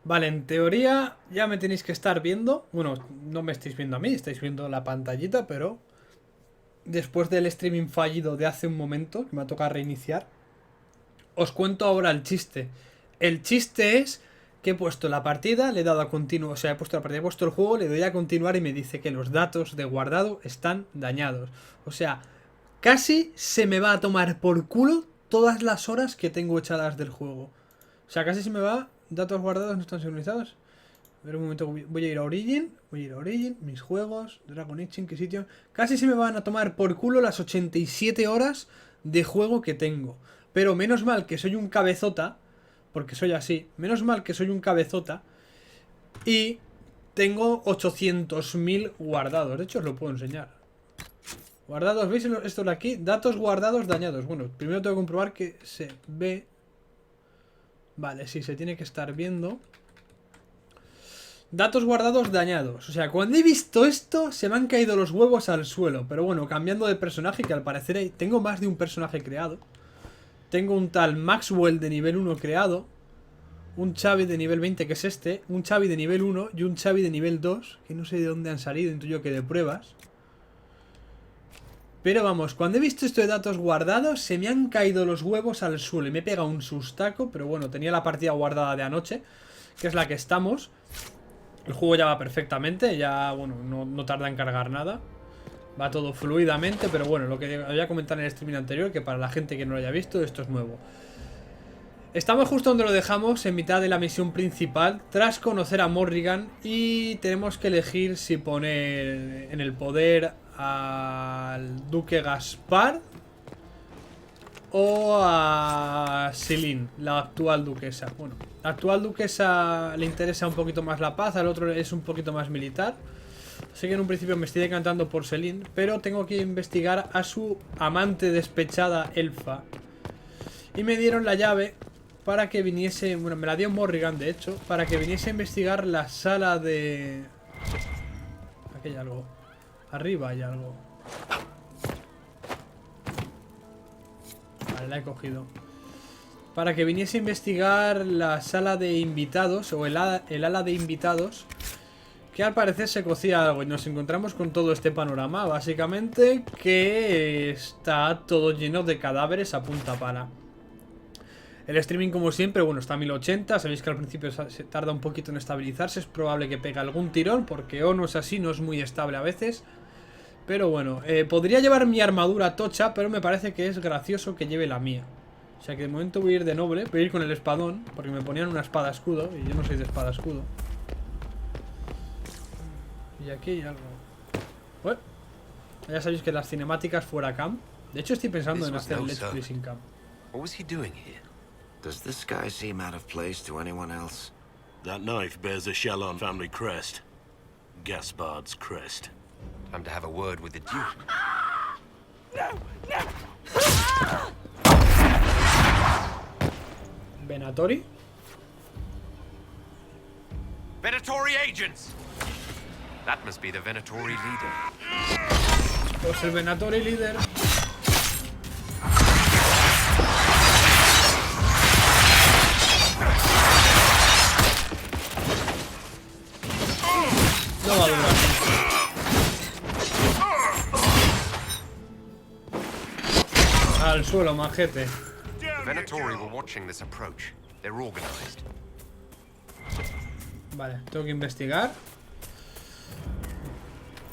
Vale, en teoría ya me tenéis que estar viendo. Bueno, no me estáis viendo a mí, estáis viendo la pantallita, pero después del streaming fallido de hace un momento, que me ha tocado reiniciar, os cuento ahora el chiste. El chiste es que he puesto la partida, le he dado a continuar, o sea, he puesto la partida, he puesto el juego, le doy a continuar y me dice que los datos de guardado están dañados. O sea, casi se me va a tomar por culo todas las horas que tengo echadas del juego. O sea, casi se me va. Datos guardados no están sincronizados. A ver un momento, voy a ir a Origin. Mis juegos, Dragon Age Inquisition. Casi se me van a tomar por culo las 87 horas de juego que tengo. Pero menos mal que soy un cabezota, porque soy así. Menos mal que soy un cabezota. Y tengo 800.000 guardados. De hecho, os lo puedo enseñar. Guardados, ¿veis esto de aquí? Datos guardados dañados. Bueno, primero tengo que comprobar que se ve. Vale, sí, se tiene que estar viendo. Datos guardados dañados. O sea, cuando he visto esto, se me han caído los huevos al suelo. Pero bueno, cambiando de personaje, que al parecer tengo más de un personaje creado. Tengo un tal Maxwell de nivel 1 creado. Un Xavi de nivel 20, que es este. Un Xavi de nivel 1 y un Xavi de nivel 2, que no sé de dónde han salido, intuyo que de pruebas. Pero vamos, cuando he visto esto de datos guardados, se me han caído los huevos al suelo. Y me he pegado un sustaco, pero bueno, tenía la partida guardada de anoche, que es la que estamos. El juego ya va perfectamente, ya, bueno, no tarda en cargar nada. Va todo fluidamente, pero bueno, lo que había comentado en el streaming anterior, que para la gente que no lo haya visto, esto es nuevo. Estamos justo donde lo dejamos, en mitad de la misión principal, tras conocer a Morrigan, y tenemos que elegir si poner en el poder al duque Gaspar o a Celine, la actual duquesa. Bueno, la actual duquesa le interesa un poquito más la paz, al otro es un poquito más militar. Así que en un principio me estoy decantando por Celine, pero tengo que investigar a su amante despechada elfa. Y me dieron la llave para que viniese, bueno, me la dio Morrigan de hecho, para que viniese a investigar la sala de... Aquí hay algo. Arriba hay algo. Vale, la he cogido. Para que viniese a investigar la sala de invitados, o el ala de invitados, que al parecer se cocía algo. Y nos encontramos con todo este panorama, básicamente, que está todo lleno de cadáveres a punta pala. El streaming, como siempre, bueno, está a 1080. Sabéis que al principio se tarda un poquito en estabilizarse. Es probable que pegue algún tirón, porque o no es así, no es muy estable a veces. Pero bueno, podría llevar mi armadura tocha, pero me parece que es gracioso que lleve la mía. O sea que de momento voy a ir de noble, voy a ir con el espadón, porque me ponían una espada escudo, y yo no soy de espada escudo. Y aquí hay algo. Bueno, ya sabéis que las cinemáticas fuera cam. De hecho estoy pensando en hacer el Let's Play sin cam. What was he doing here? Does this guy seem out of place to anyone else? That knife bears a Shallon family crest. Gaspard's crest. Time to have a word with the Duke. Venatori. Venatori agents! That must be the Venatori leader. Pues el Venatori líder. No va a durar. Al suelo, majete. The Venatori were watching this approach. They're organized. Vale, tengo que investigar.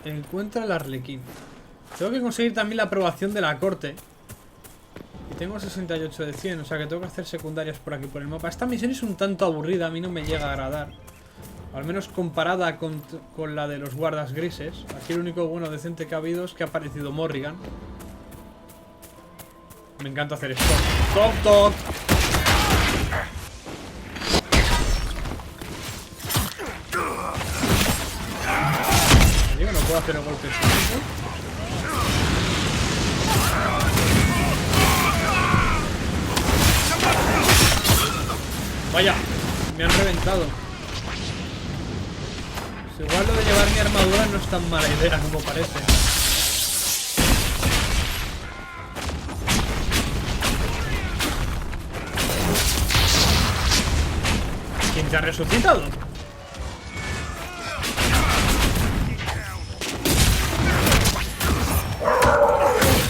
Encuentra el arlequín. Tengo que conseguir también la aprobación de la corte. Y tengo 68 de 100, o sea que tengo que hacer secundarias por aquí por el mapa. Esta misión es un tanto aburrida, a mí no me llega a agradar. Al menos comparada con la de los guardas grises. Aquí el único bueno decente que ha habido es que ha aparecido Morrigan. Me encanta hacer esto. ¡Toc, toc! Digo, no puedo hacer el golpe. Vaya, me han reventado. Pues igual lo de llevar mi armadura no es tan mala idea como parece. ¿te has resucitado?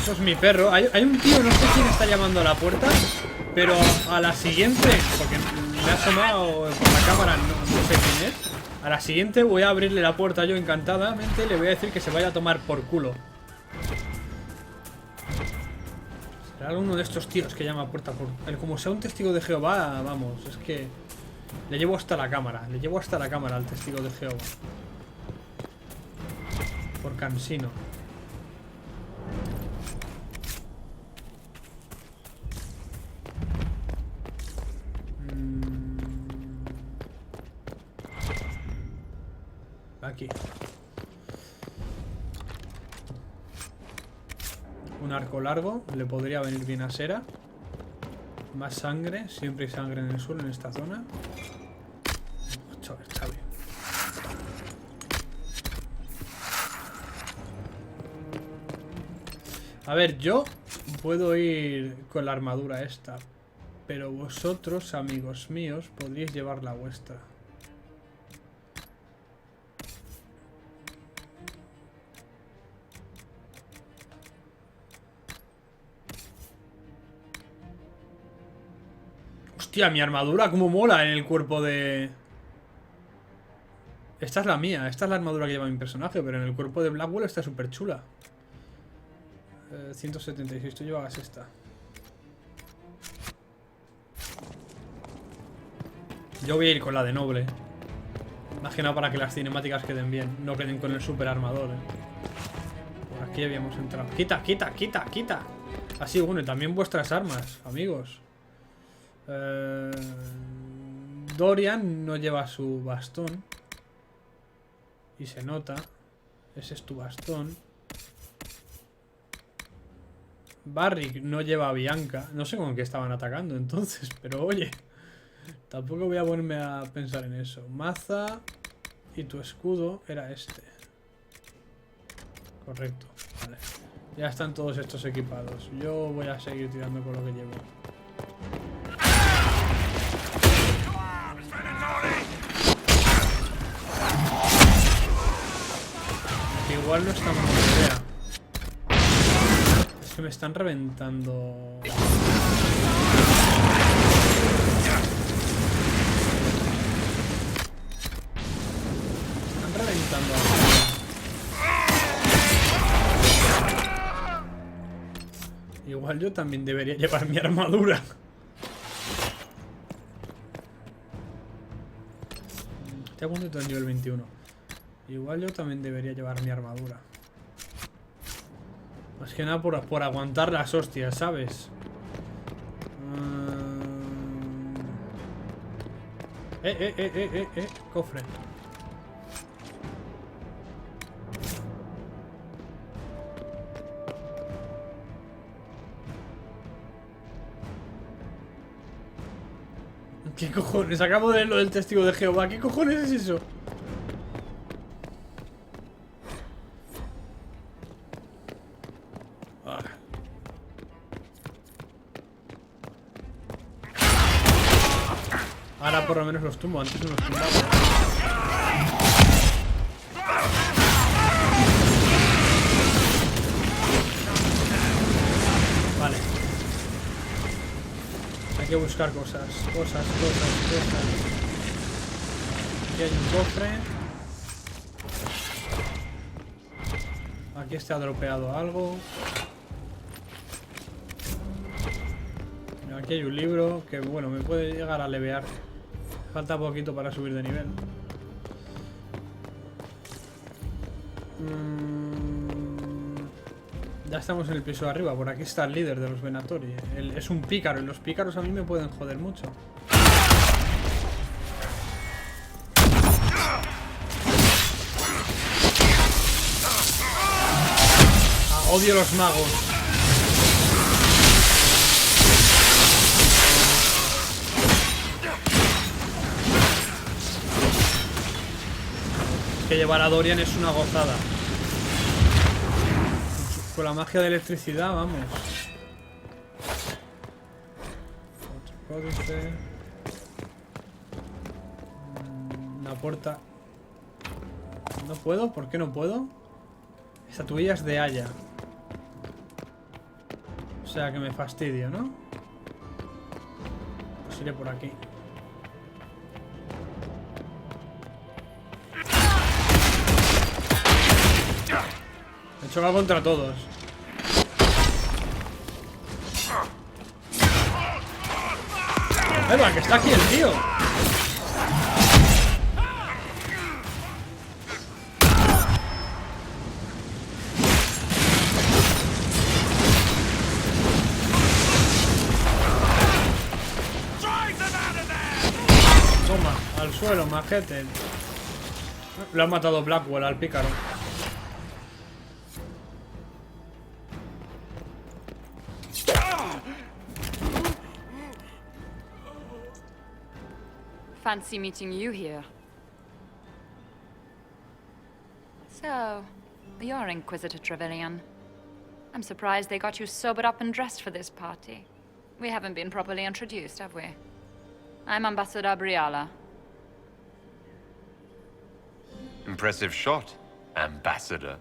Eso es mi perro. Hay un tío, no sé quién está llamando a la puerta, pero a la siguiente, porque me ha asomado por la cámara, no sé quién es. A la siguiente voy a abrirle la puerta yo encantadamente, le voy a decir que se vaya a tomar por culo. Será alguno de estos tíos que llama a puerta por... Como sea un testigo de Jehová, vamos, es que... Le llevo hasta la cámara, al testigo de Jehová. Por cansino. Aquí. Un arco largo, le podría venir bien a Sera. Más sangre, siempre hay sangre en el suelo en esta zona. Está bien. A ver, yo puedo ir con la armadura esta, pero vosotros, amigos míos, podríais llevar la vuestra. Hostia, mi armadura, cómo mola en el cuerpo de... Esta es la mía, esta es la armadura que lleva mi personaje, pero en el cuerpo de Blackwell está súper chula. 176, tú llevabas esta. Yo voy a ir con la de noble. Más que nada para que las cinemáticas queden bien, no queden con el super armador. Por aquí habíamos entrado. ¡Quita, quita, quita, quita! Así, bueno, y también vuestras armas, amigos. Dorian no lleva su bastón. Y se nota. Ese es tu bastón. Barrick no lleva a Bianca. No sé con qué estaban atacando entonces, pero oye, tampoco voy a ponerme a pensar en eso. Maza y tu escudo era este. Correcto, vale. Ya están todos estos equipados. Yo voy a seguir tirando con lo que llevo. Que igual no está muy fea. Es que me están reventando. Están reventando. Igual yo también debería llevar mi armadura. Estoy a punto de nivel 21. Igual yo también debería llevar mi armadura. Más que nada por aguantar las hostias, ¿sabes? Cofre. ¿Qué cojones? Acabo de leer lo del testigo de Jehová. ¿Qué cojones es eso? Ahora por lo menos los tumbo, antes no los tumbaba. Vale. Hay que buscar cosas. Cosas. Aquí hay un cofre. Aquí está dropeado algo. Aquí hay un libro que, bueno, me puede llegar a levear. Falta poquito para subir de nivel. Ya estamos en el piso de arriba. Por aquí está el líder de los Venatori. Es un pícaro y los pícaros a mí me pueden joder mucho. Odio los magos. Que llevar a Dorian es una gozada. Con la magia de electricidad, vamos. Otro códice. La puerta. No puedo, ¿por qué no puedo? Estatuillas de haya. O sea que me fastidio, ¿no? Pues iré por aquí. Me he chocado contra todos. ¡Eva, que está aquí el tío! Toma, al suelo, majete. Lo ha matado Blackwell al pícaro. Fancy meeting you here. So, you're Inquisitor Trevelyan. I'm surprised they got you sobered up and dressed for this party. We haven't been properly introduced, have we? I'm Ambassador Briala. Impressive shot, Ambassador.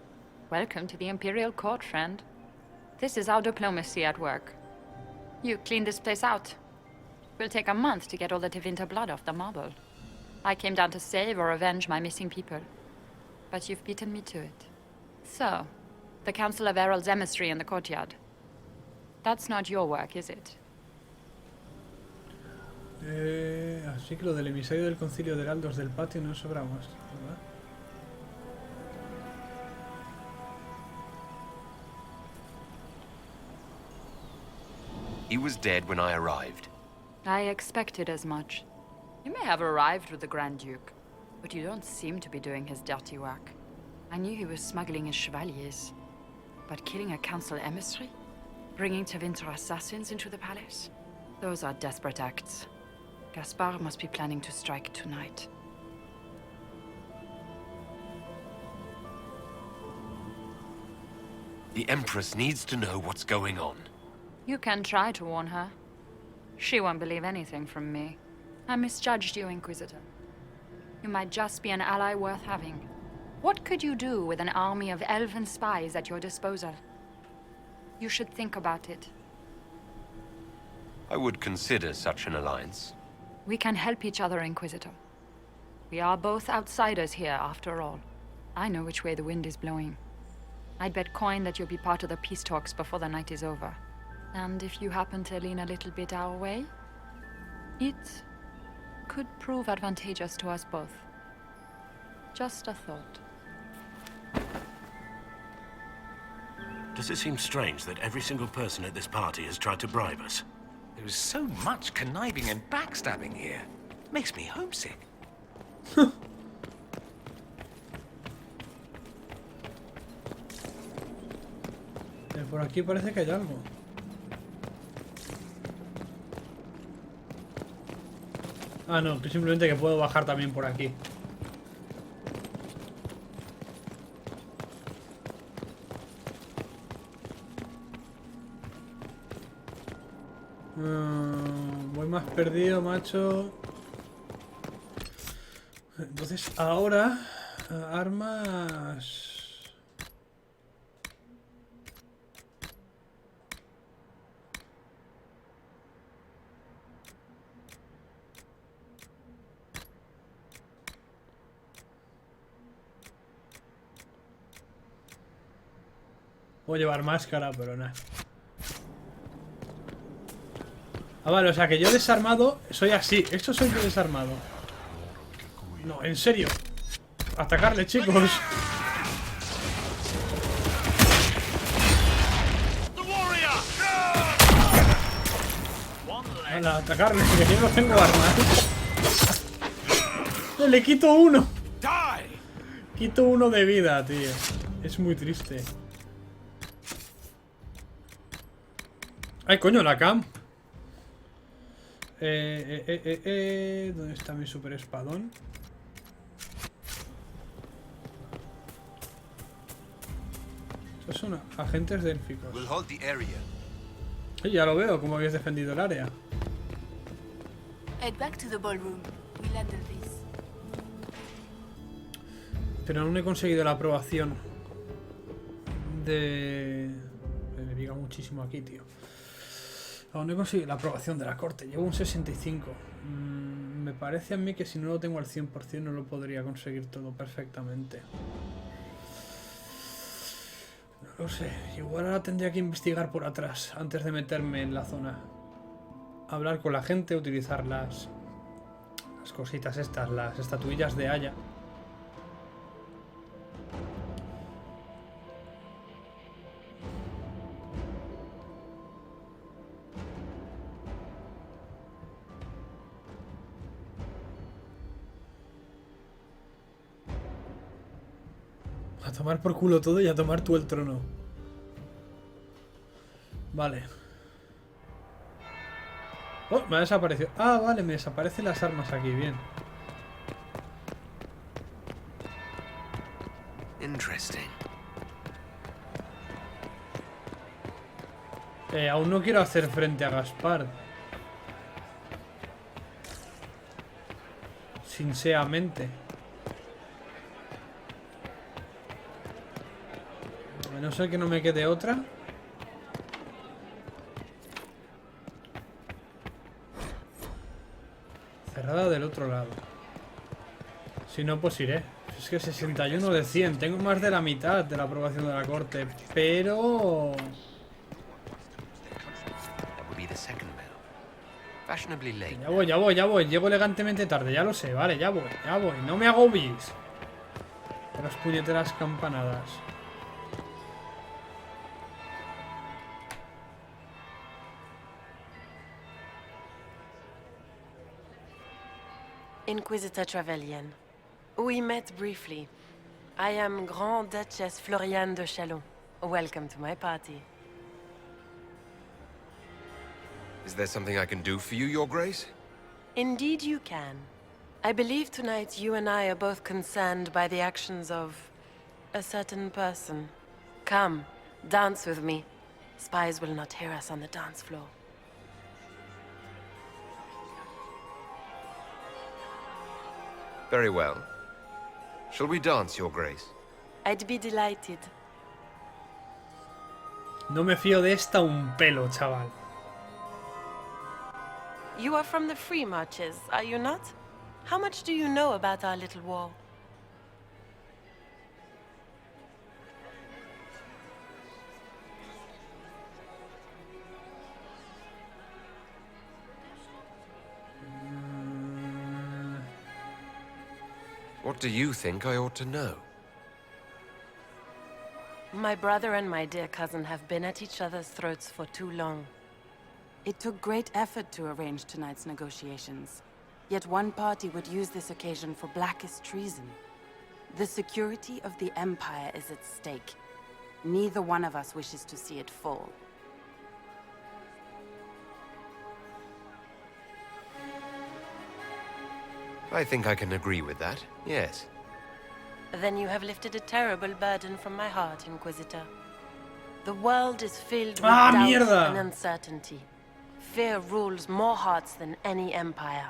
Welcome to the Imperial Court, friend. This is our diplomacy at work. You cleaned this place out. Will take a month to get all the Tevinter blood off the marble. I came down to save or avenge my missing people. But you've beaten me to it. So, the Council of Herald's emissary in the courtyard. That's not your work, is it? Así que lo del emisario del concilio de heraldos del patio no sobra más, ¿verdad? He was dead when I arrived. I expected as much. You may have arrived with the Grand Duke, but you don't seem to be doing his dirty work. I knew he was smuggling his chevaliers. But killing a council emissary? Bringing Tevinter assassins into the palace? Those are desperate acts. Gaspard must be planning to strike tonight. The Empress needs to know what's going on. You can try to warn her. She won't believe anything from me. I misjudged you, Inquisitor. You might just be an ally worth having. What could you do with an army of elven spies at your disposal? You should think about it. I would consider such an alliance. We can help each other, Inquisitor. We are both outsiders here, after all. I know which way the wind is blowing. I'd bet coin that you'll be part of the peace talks before the night is over. And if you happen to lean a little bit our way, it could prove advantageous to us both. Just a thought. Does it seem strange that every single person at this party has tried to bribe us? There is so much conniving and backstabbing here. Makes me homesick. Por aquí parece que hay algo. Ah, no, simplemente que puedo bajar también por aquí. Voy más perdido, macho. Entonces, ahora... armas... Puedo llevar máscara, pero nada. Ah, vale, o sea que yo desarmado soy así. Esto soy yo desarmado. No, en serio. Atacarle, chicos. Vale, atacarle, que yo no tengo armas. Le quito uno. Quito uno de vida, tío. Es muy triste. Ay, coño, la cam. ¿Dónde está mi super espadón? Estos son agentes élficos. Sí, ya lo veo, como habéis defendido el área. Head back to the ballroom. We'll handle this. Pero aún no he conseguido la aprobación de... Me pica muchísimo aquí, tío. Aún no he conseguido la aprobación de la corte. Llevo un 65. Me parece a mí que si no lo tengo al 100% no lo podría conseguir todo perfectamente. No lo sé. Igual ahora tendría que investigar por atrás antes de meterme en la zona. Hablar con la gente, utilizar las cositas estas, las estatuillas de Haya. A tomar por culo todo y a tomar tú el trono. Vale. Oh, me ha desaparecido. Ah, vale, me desaparecen las armas aquí, bien. Interesting. Aún no quiero hacer frente a Gaspar. Sinceramente. A no ser que no me quede otra. Cerrada del otro lado. Si no, pues iré. Es que 61 de 100. Tengo más de la mitad de la aprobación de la corte. Pero... Ya voy. Llego elegantemente tarde, ya lo sé. Vale, ya voy. No me agobies. De las puñeteras campanadas. Inquisitor Trevelyan. We met briefly. I am Grand Duchess Floriane de Chalon. Welcome to my party. Is there something I can do for you, Your Grace? Indeed you can. I believe tonight you and I are both concerned by the actions of a certain person. Come, dance with me. Spies will not hear us on the dance floor. Very well. Shall we dance, Your Grace? I'd be delighted. No me fío de esta un pelo, chaval. You are from the Free Marches, are you not? How much do you know about our little war? What do you think I ought to know? My brother and my dear cousin have been at each other's throats for too long. It took great effort to arrange tonight's negotiations. Yet one party would use this occasion for blackest treason. The security of the Empire is at stake. Neither one of us wishes to see it fall. I think I can agree with that, yes. Then you have lifted a terrible burden from my heart, Inquisitor. The world is filled with doubts mierda. and uncertainty. Fear rules more hearts than any empire.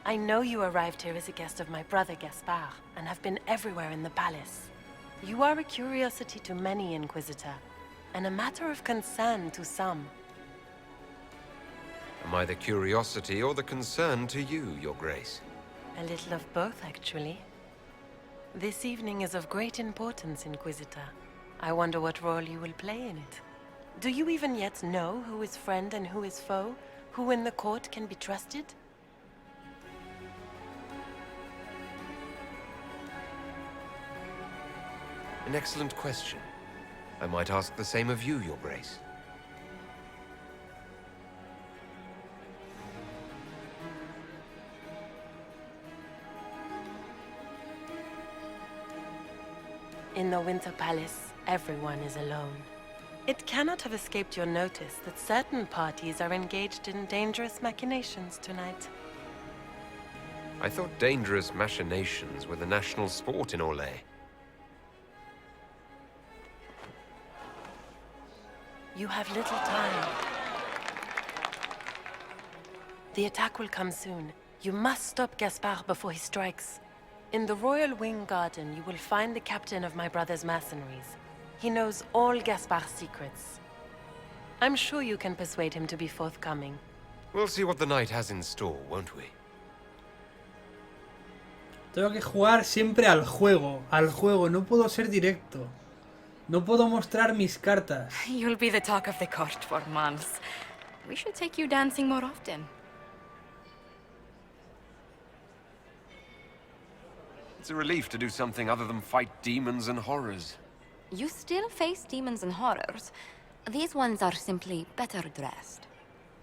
I know you arrived here as a guest of my brother Gaspard, and have been everywhere in the palace. You are a curiosity to many, Inquisitor, and a matter of concern to some. Am I the curiosity or the concern to you, Your Grace? A little of both, actually. This evening is of great importance, Inquisitor. I wonder what role you will play in it. Do you even yet know who is friend and who is foe? Who in the court can be trusted? An excellent question. I might ask the same of you, Your Grace. In the Winter Palace, everyone is alone. It cannot have escaped your notice that certain parties are engaged in dangerous machinations tonight. I thought dangerous machinations were the national sport in Orlais. You have little time. The attack will come soon. You must stop Gaspard before he strikes. In the Royal Wing Garden, you will find the captain of my brother's mercenaries. He knows all Gaspard's secrets. I'm sure you can persuade him to be forthcoming. We'll see what the night has in store, won't we? Tengo que jugar siempre al juego, no puedo ser directo. No puedo mostrar mis cartas. You'll be the talk of the court for months. We should take you dancing more often. It's a relief to do something other than fight demons and horrors. You still face demons and horrors. These ones are simply better dressed.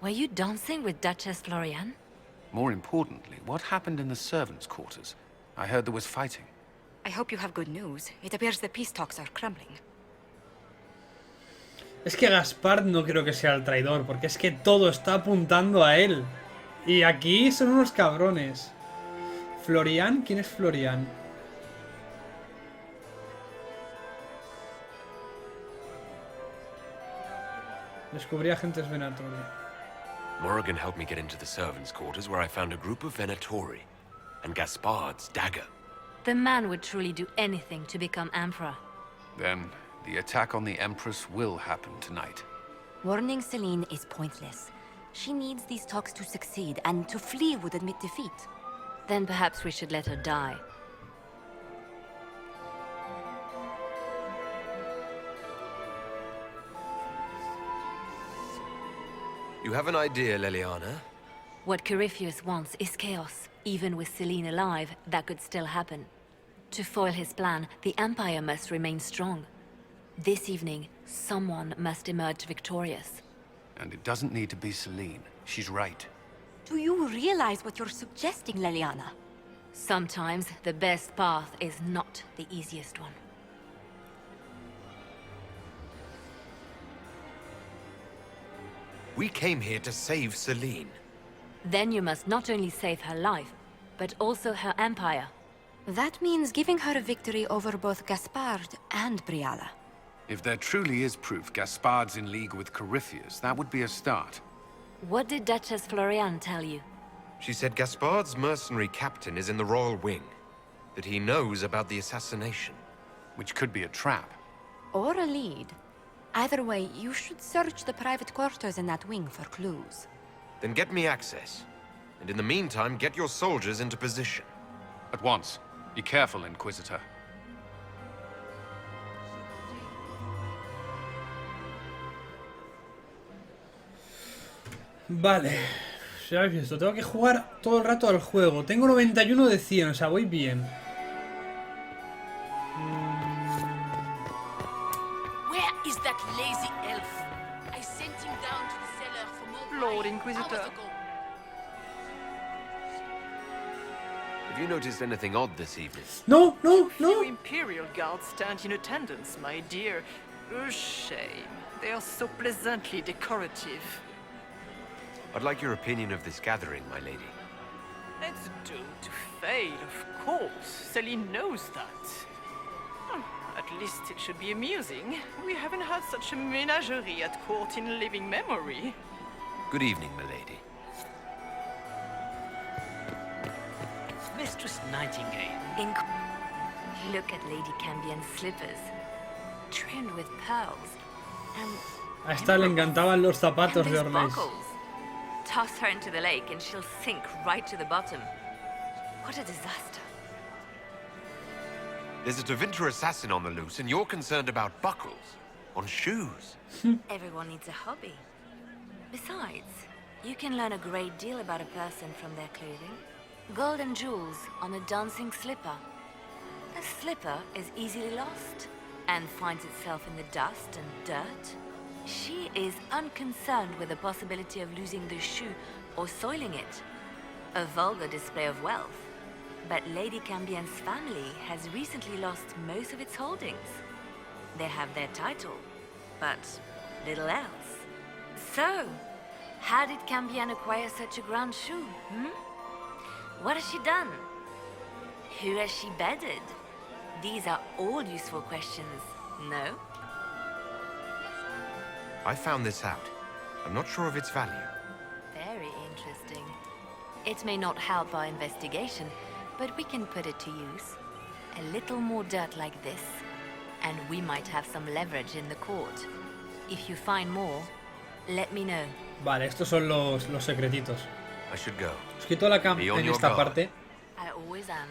Were you dancing with Duchess Florian? More importantly, what happened in the servants' quarters? I heard there was fighting. I hope you have good news. It appears the peace talks are crumbling. Es que Gaspard no creo que sea el traidor, porque es que todo está apuntando a él. Y aquí son unos cabrones. ¿Florian? ¿Quién es Florian? Descubrí agentes Venatori. Morrigan helped me get into the servants' quarters where I found a group of Venatori and Gaspard's dagger. The man would truly do anything to become Emperor. Then, the attack on the Empress will happen tonight. Warning Celine is pointless. She needs these talks to succeed, and to flee would admit defeat. Then perhaps we should let her die. You have an idea, Leliana? What Corypheus wants is chaos. Even with Celine alive, that could still happen. To foil his plan, the Empire must remain strong. This evening, someone must emerge victorious. And it doesn't need to be Celine. She's right. Do you realize what you're suggesting, Leliana? Sometimes the best path is not the easiest one. We came here to save Celine. Then you must not only save her life, but also her empire. That means giving her a victory over both Gaspard and Briala. If there truly is proof Gaspard's in league with Corypheus, that would be a start. What did Duchess Florian tell you? She said Gaspard's mercenary captain is in the royal wing, that he knows about the assassination. Which could be a trap. Or a lead. Either way, you should search the private quarters in that wing for clues. Then get me access. And in the meantime, get your soldiers into position. At once. Be careful, Inquisitor. Vale. Ya habéis visto, tengo que jugar todo el rato al juego. Tengo 91 de 100, o sea, voy bien. Where is that lazy elf? I sent him down to the cellar for more Lord wine Inquisitor. hours ago. Have you noticed anything odd this evening? No, no, Few no. Imperial guards stand in attendance, my dear. A shame. They are so pleasantly decorative. I'd like your opinion of this gathering, my lady. It's doomed to fail, of course. Celine knows that. At least it should be amusing. We haven't had such a menagerie at court in living memory. Good evening, my lady. Mistress Nightingale. Look at Lady Cambian's slippers. Trimmed with pearls. And A esta le encantaban los zapatos de these Orleans. buckles. Toss her into the lake and she'll sink right to the bottom. What a disaster. There's a Tevinter assassin on the loose, and you're concerned about buckles on shoes. Everyone needs a hobby. Besides, you can learn a great deal about a person from their clothing. Gold and jewels on a dancing slipper. A slipper is easily lost and finds itself in the dust and dirt. She is unconcerned with the possibility of losing the shoe or soiling it. A vulgar display of wealth. But Lady Cambian's family has recently lost most of its holdings. They have their title, but little else. So, how did Cambian acquire such a grand shoe, What has she done? Who has she bedded? These are all useful questions, no? I found this out. I'm not sure of its value. Very interesting. It may not help our investigation, but we can put it to use. A little more dirt like this, and we might have some leverage in the court. If you find more, let me know. Vale, estos son los secretitos. I should go. Os quito la cam en esta parte. I always am.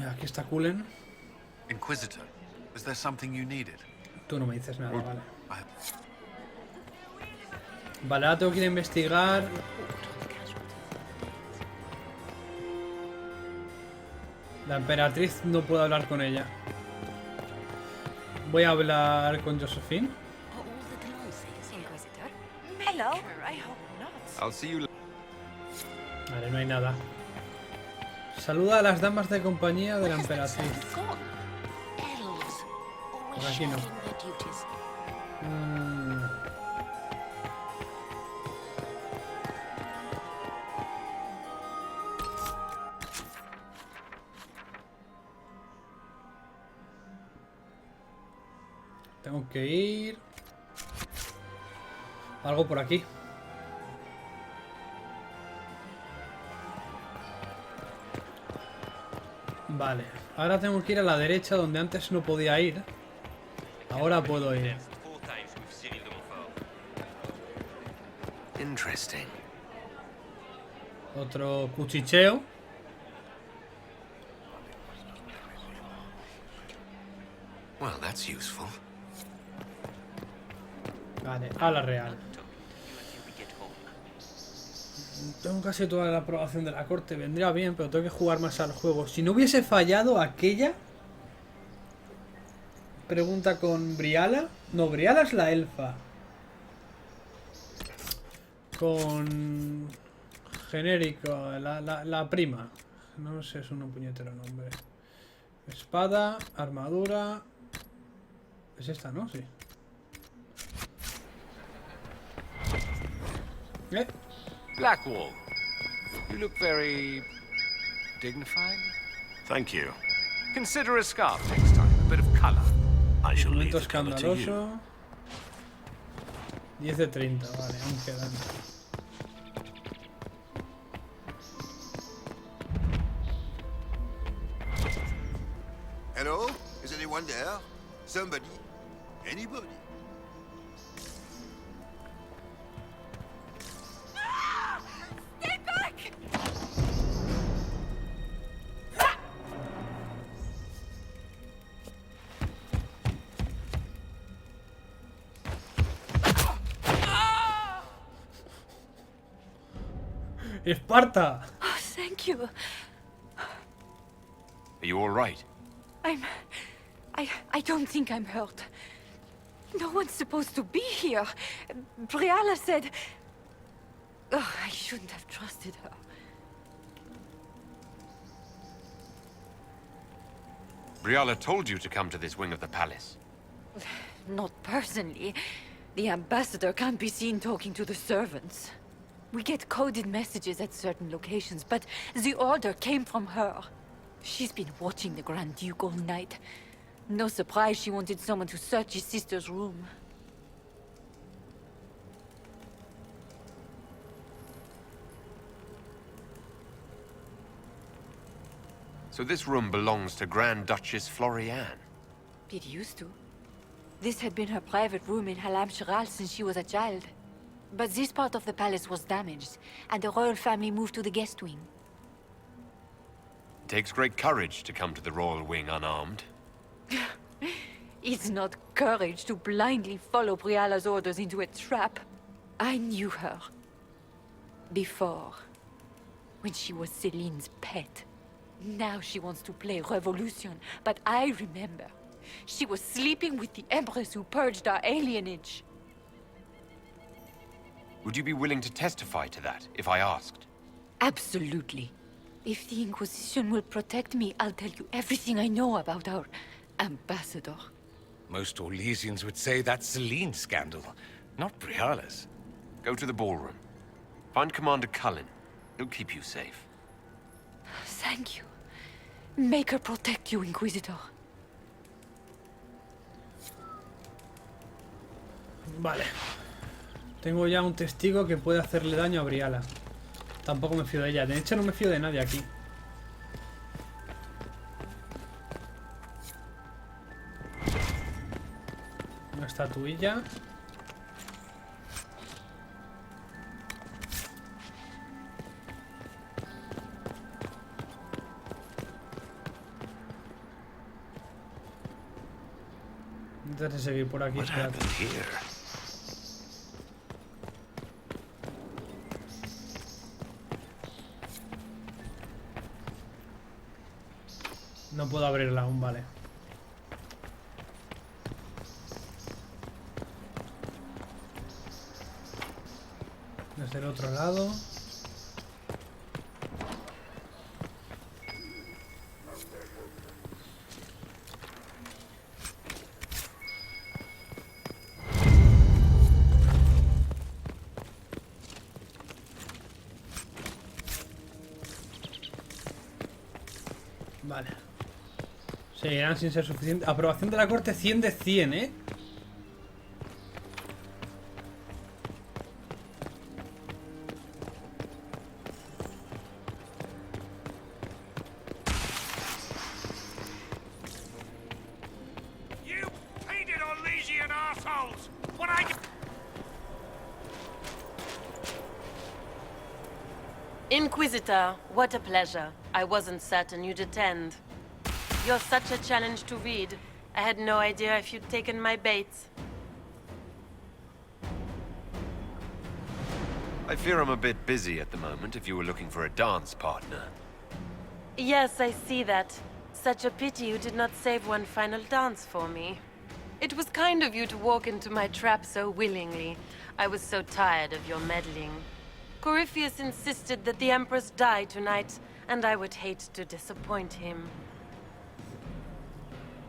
Aquí está Cullen. Inquisitor, is there something you needed? Tú no me dices nada, vale. Vale, ahora tengo que ir a investigar. La emperatriz no puedo hablar con ella. Voy a hablar con Josephine. Hello. I'll see you. Vale, no hay nada. Saluda a las damas de compañía de la emperatriz. Por aquí no. Tengo que ir... Algo por aquí. Vale, ahora tengo que ir a la derecha donde antes no podía ir. Ahora puedo ir. Interesting. Otro cuchicheo. Well, that's useful. Vale, a la real. Tengo casi toda la aprobación de la corte. Vendría bien, pero tengo que jugar más al juego. Si no hubiese fallado aquella pregunta con Briala. No, Briala es la elfa. Con genérico, la prima. No sé, es un puñetero nombre. Espada, armadura. Es esta, ¿no? Sí. Blackwall, you look very dignified. Thank you. Consider a scarf next time, a bit of color. I shall leave Momento the color to you. escandaloso. 10 de 30, vale, aún quedan. Hello? Is anyone there? Somebody? Anybody? Stay back! ¡Esparta! Oh, thank you. Are you all right? I don't think I'm hurt. No one's supposed to be here. Briala said... Oh, I shouldn't have trusted her. Briala told you to come to this wing of the palace. Not personally. The ambassador can't be seen talking to the servants. We get coded messages at certain locations, but the order came from her. She's been watching the Grand Duke all night. No surprise she wanted someone to search his sister's room. So this room belongs to Grand Duchess Florianne. It used to. This had been her private room in Halam Shiral since she was a child. But this part of the palace was damaged, and the royal family moved to the guest wing. It takes great courage to come to the royal wing unarmed. It's not courage to blindly follow Briala's orders into a trap. I knew her. Before. When she was Celine's pet. Now she wants to play revolution, but I remember. She was sleeping with the Empress who purged our alienage. Would you be willing to testify to that, if I asked? Absolutely. If the Inquisition will protect me, I'll tell you everything I know about our ambassador. Most Orlesians would say that's Celine's scandal, not Briala's. Go to the ballroom. Find Commander Cullen. He'll keep you safe. Thank you. Make her protect you, Inquisitor. Vale. Tengo ya un testigo que puede hacerle daño a Briala. Tampoco me fío de ella. De hecho, no me fío de nadie aquí. Una estatuilla. Antes de seguir por aquí, espérate. No puedo abrirla aún, vale. Desde el otro lado. Vale. Seguirán sin ser suficiente. Aprobación de la corte 100 de 100, ¿eh? Inquisitor, what a pleasure. I wasn't certain you'd attend. You're such a challenge to read. I had no idea if you'd taken my bait. I fear I'm a bit busy at the moment if you were looking for a dance partner. Yes, I see that. Such a pity you did not save one final dance for me. It was kind of you to walk into my trap so willingly. I was so tired of your meddling. Corypheus insisted that the Empress die tonight, and I would hate to disappoint him.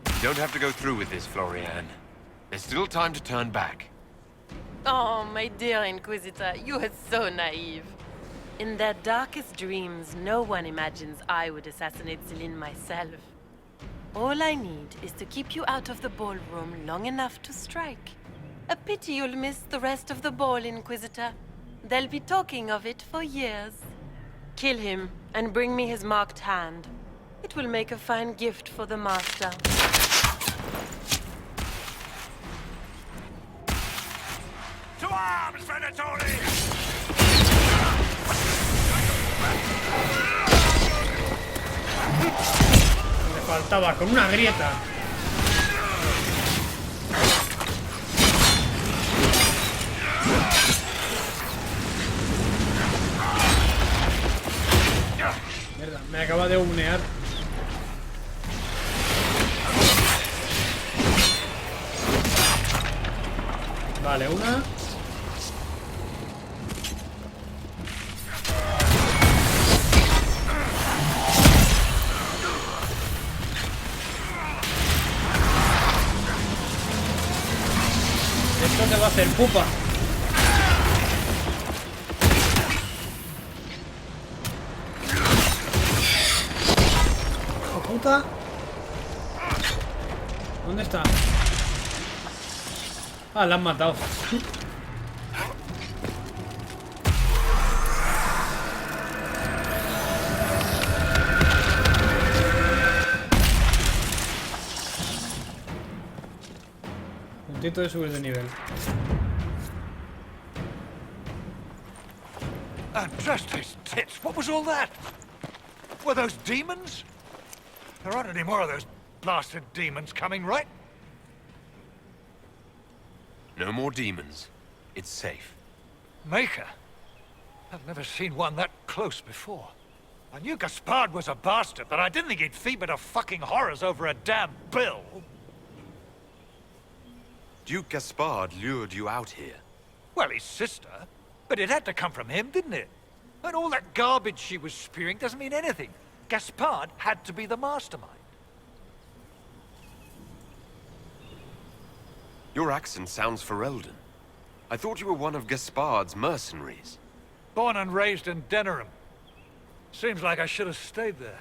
You don't have to go through with this, Florian. There's still time to turn back. Oh, my dear Inquisitor, you are so naive. In their darkest dreams, no one imagines I would assassinate Celine myself. All I need is to keep you out of the ballroom long enough to strike. A pity you'll miss the rest of the ball, Inquisitor. They'll be talking of it for years. Kill him, and bring me his marked hand. It will make a fine gift for the Master. To arms, Venatori! Me faltaba, con una grieta. Mierda, me acaba de unear. Vale, una. Esto te va a hacer pupa. ¡Hijo puta! ¿Dónde está? Ah, la han matado. Puntito de subir de nivel. And just his tits, what was all that? Were those demons? There aren't any more of those blasted demons coming, right? No more demons. It's safe. Maker? I've never seen one that close before. I knew Gaspard was a bastard, but I didn't think he'd feed me to fucking horrors over a damn bill. Duke Gaspard lured you out here. Well, his sister. But it had to come from him, didn't it? And all that garbage she was spewing doesn't mean anything. Gaspard had to be the mastermind. Your accent sounds Ferelden. I thought you were one of Gaspard's mercenaries. Born and raised in Denerim. Seems like I should have stayed there.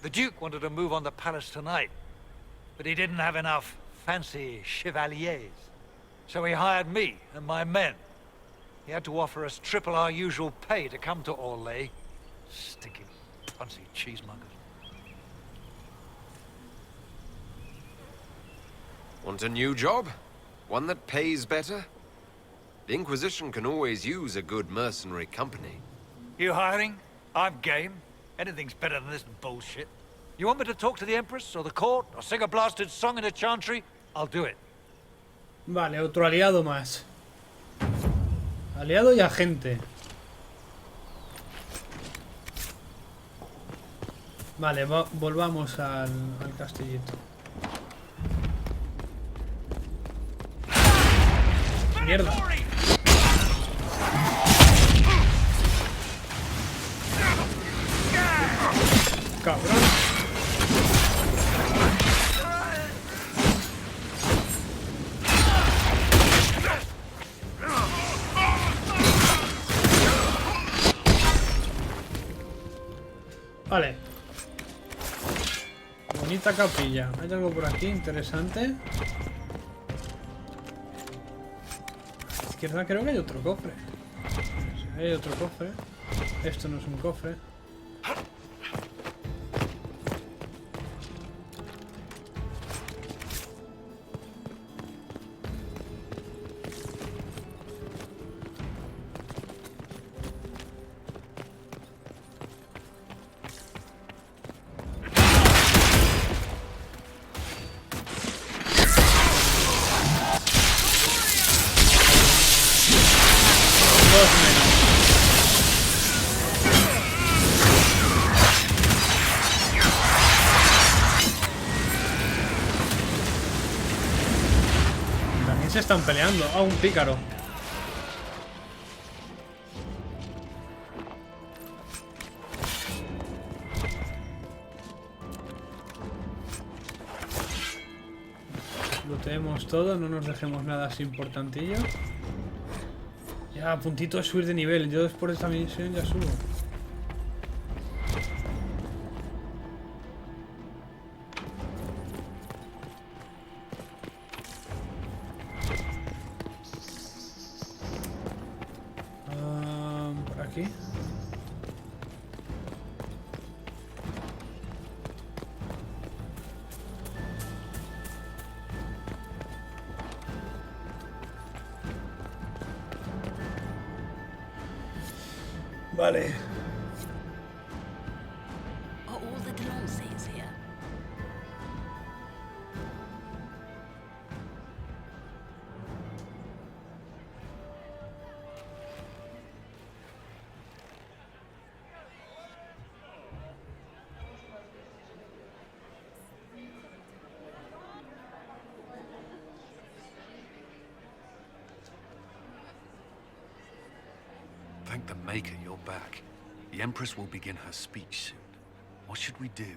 The Duke wanted to move on the palace tonight, but he didn't have enough fancy chevaliers. So he hired me and my men. He had to offer us triple our usual pay to come to Orlais. Stinking punsy cheesemongers. Want a new job? One that pays better? The Inquisition can always use a good mercenary company. You hiring? I'm game. Anything's better than this bullshit. You want me to talk to the Empress, or the court, or sing a blasted song in a chantry? I'll do it. Vale, otro aliado más. Aliado y agente. Vale, volvamos al castillito. Mierda. Cabrón. Vale. Bonita capilla. Hay algo por aquí interesante. A la izquierda creo que hay otro cofre. Sí, hay otro cofre. Esto no es un cofre. Se están peleando. Ah, un pícaro. Looteemos todo, no nos dejemos nada así importantillo. Ya, a puntito de subir de nivel. Yo después de esta misión ya subo. Aquí. Vale. Are all the Delonces here? Thank the Maker you're back. The Empress will begin her speech soon. What should we do?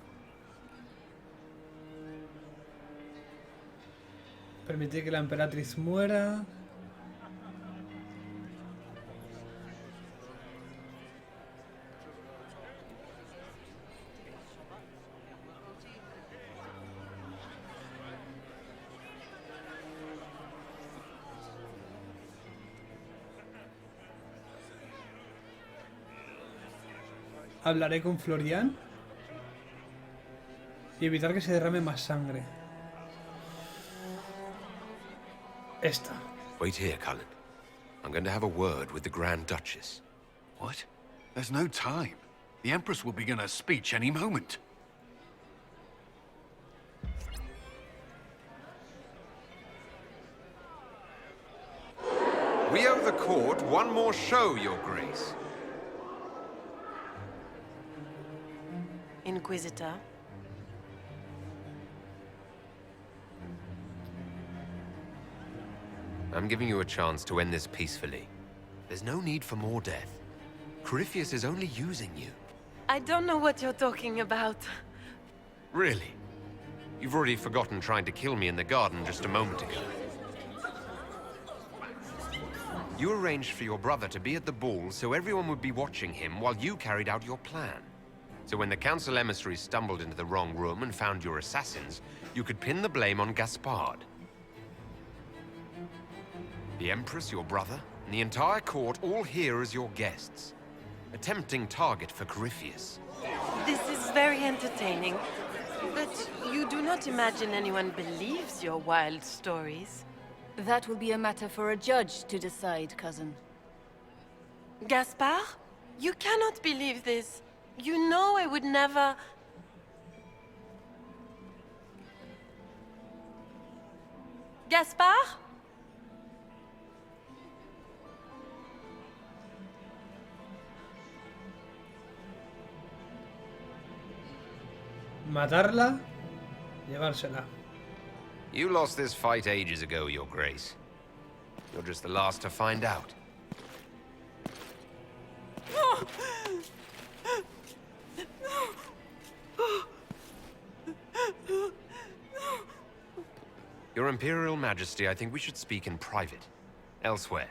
Permitir que la emperatriz muera. Hablaré con Florian y evitar que se derrame más sangre. Esta. Wait here, Cullen. I'm going to have a word with the Grand Duchess. What? There's no time. The Empress will begin her speech any moment. We owe the court one more show, Your Grace. Inquisitor. I'm giving you a chance to end this peacefully. There's no need for more death. Corypheus is only using you. I don't know what you're talking about. Really? You've already forgotten trying to kill me in the garden just a moment ago. You arranged for your brother to be at the ball so everyone would be watching him while you carried out your plan. So when the Council emissaries stumbled into the wrong room and found your assassins, you could pin the blame on Gaspard. The Empress, your brother, and the entire court all here as your guests. A tempting target for Corypheus. This is very entertaining. But you do not imagine anyone believes your wild stories? That will be a matter for a judge to decide, cousin. Gaspard? You cannot believe this. You know I would never... Gaspard? Matarla, llevársela. You lost this fight ages ago, Your Grace. You're just the last to find out. Your Imperial Majesty, I think we should speak in private. Elsewhere.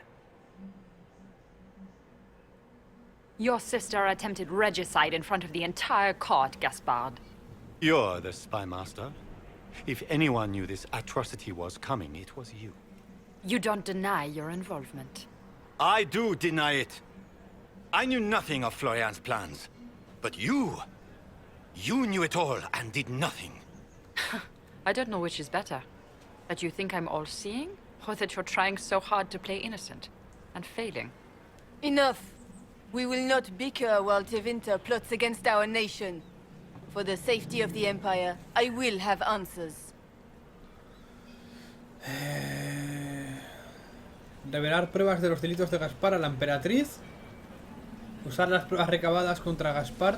Your sister attempted regicide in front of the entire court, Gaspard. You're the spy master. If anyone knew this atrocity was coming, it was you. You don't deny your involvement. I do deny it. I knew nothing of Florian's plans. But you knew it all and did nothing. I don't know which is better. That you think I'm all-seeing, or that you're trying so hard to play innocent and failing. Enough! We will not bicker while Tevinter plots against our nation. For the safety of the Empire, I will have answers. Revelar pruebas de los delitos de Gaspar a la emperatriz. Usar las pruebas recabadas contra Gaspar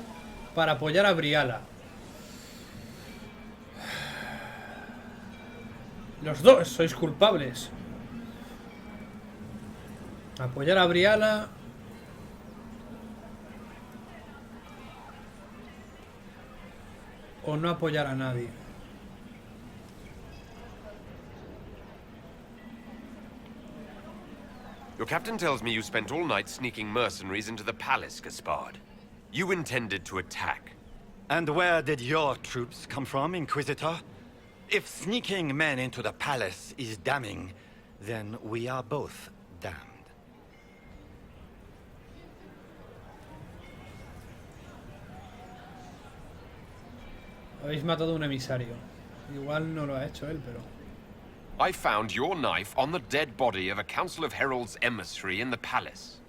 para apoyar a Briala. Los dos sois culpables. Apoyar a Briala. O no apoyar a nadie. Your captain tells me you spent all night sneaking mercenaries into the palace, Gaspard. You intended to attack. And where did your troops come from, Inquisitor? If sneaking men into the palace is damning, then we are both damned. Habéis matado a un emisario. Igual no lo ha hecho él, pero... I found your knife on the dead body of a Council of Heralds emissary in the palace.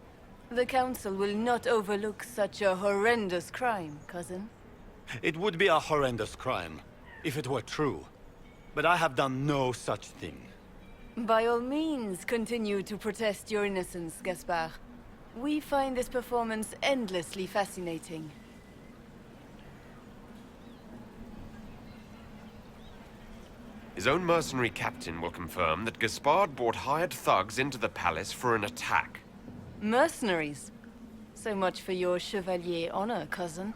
The Council will not overlook such a horrendous crime, cousin. It would be a horrendous crime, if it were true. But I have done no such thing. By all means, continue to protest your innocence, Gaspard. We find this performance endlessly fascinating. His own mercenary captain will confirm that Gaspard brought hired thugs into the palace for an attack. Mercenaries? So much for your chevalier honor, cousin.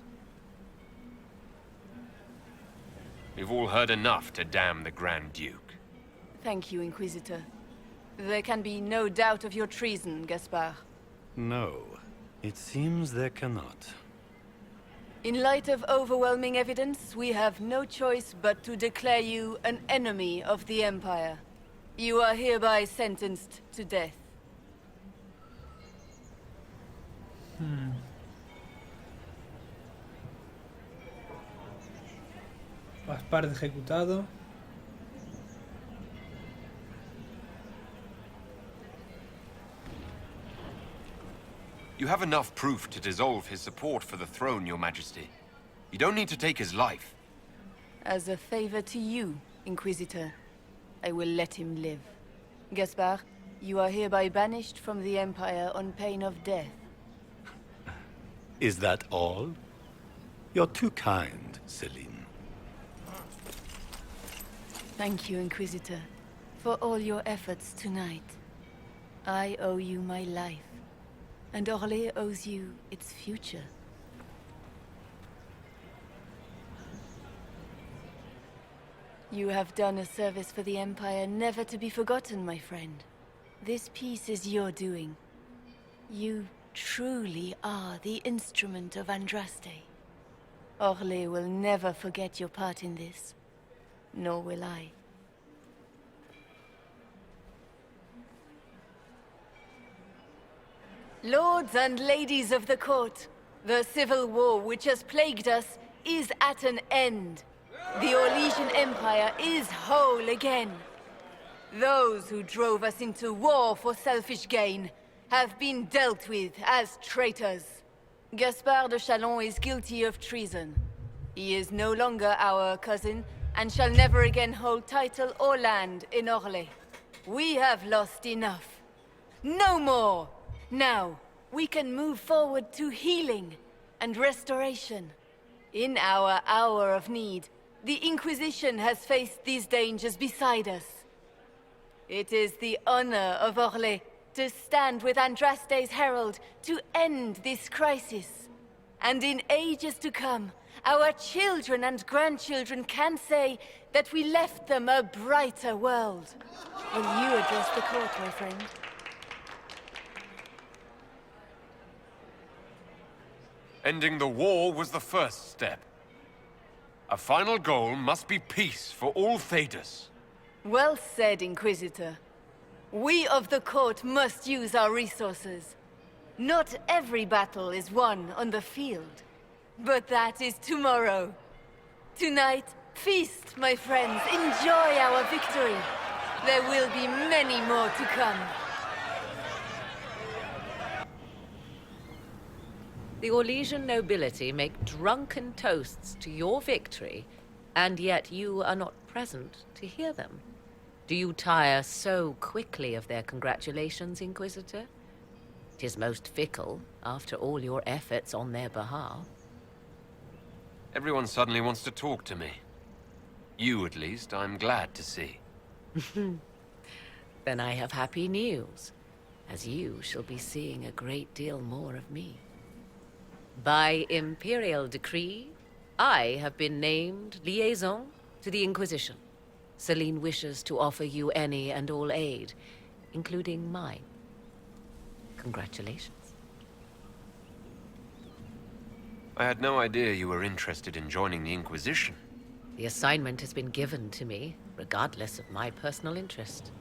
We've all heard enough to damn the Grand Duke. Thank you, Inquisitor. There can be no doubt of your treason, Gaspard. No, it seems there cannot. In light of overwhelming evidence, we have no choice but to declare you an enemy of the Empire. You are hereby sentenced to death. Gaspar ejecutado. You have enough proof to dissolve his support for the throne, Your Majesty. You don't need to take his life. As a favor to you, Inquisitor, I will let him live. Gaspard, you are hereby banished from the Empire on pain of death. Is that all? You're too kind, Celine. Thank you, Inquisitor, for all your efforts tonight. I owe you my life, and Orlais owes you its future. You have done a service for the Empire never to be forgotten, my friend. This piece is your doing. You truly are the instrument of Andraste. Orlais will never forget your part in this. Nor will I. Lords and ladies of the court, the civil war which has plagued us is at an end. The Orlesian Empire is whole again. Those who drove us into war for selfish gain have been dealt with as traitors. Gaspard de Chalon is guilty of treason. He is no longer our cousin, and shall never again hold title or land in Orlais. We have lost enough. No more! Now, we can move forward to healing and restoration. In our hour of need, the Inquisition has faced these dangers beside us. It is the honor of Orlais to stand with Andraste's herald to end this crisis. And in ages to come, our children and grandchildren can say that we left them a brighter world. Will you address the court, my friend? Ending the war was the first step. A final goal must be peace for all Thedas. Well said, Inquisitor. We of the court must use our resources. Not every battle is won on the field. But that is tomorrow. Tonight, feast, my friends. Enjoy our victory. There will be many more to come. The Orlesian nobility make drunken toasts to your victory, and yet you are not present to hear them. Do you tire so quickly of their congratulations, Inquisitor? 'Tis most fickle, after all your efforts on their behalf. Everyone suddenly wants to talk to me. You, at least, I'm glad to see. Then I have happy news, as you shall be seeing a great deal more of me. By imperial decree, I have been named liaison to the Inquisition. Celine wishes to offer you any and all aid, including mine. Congratulations. I had no idea you were interested in joining the Inquisition. The assignment has been given to me, regardless of my personal interest.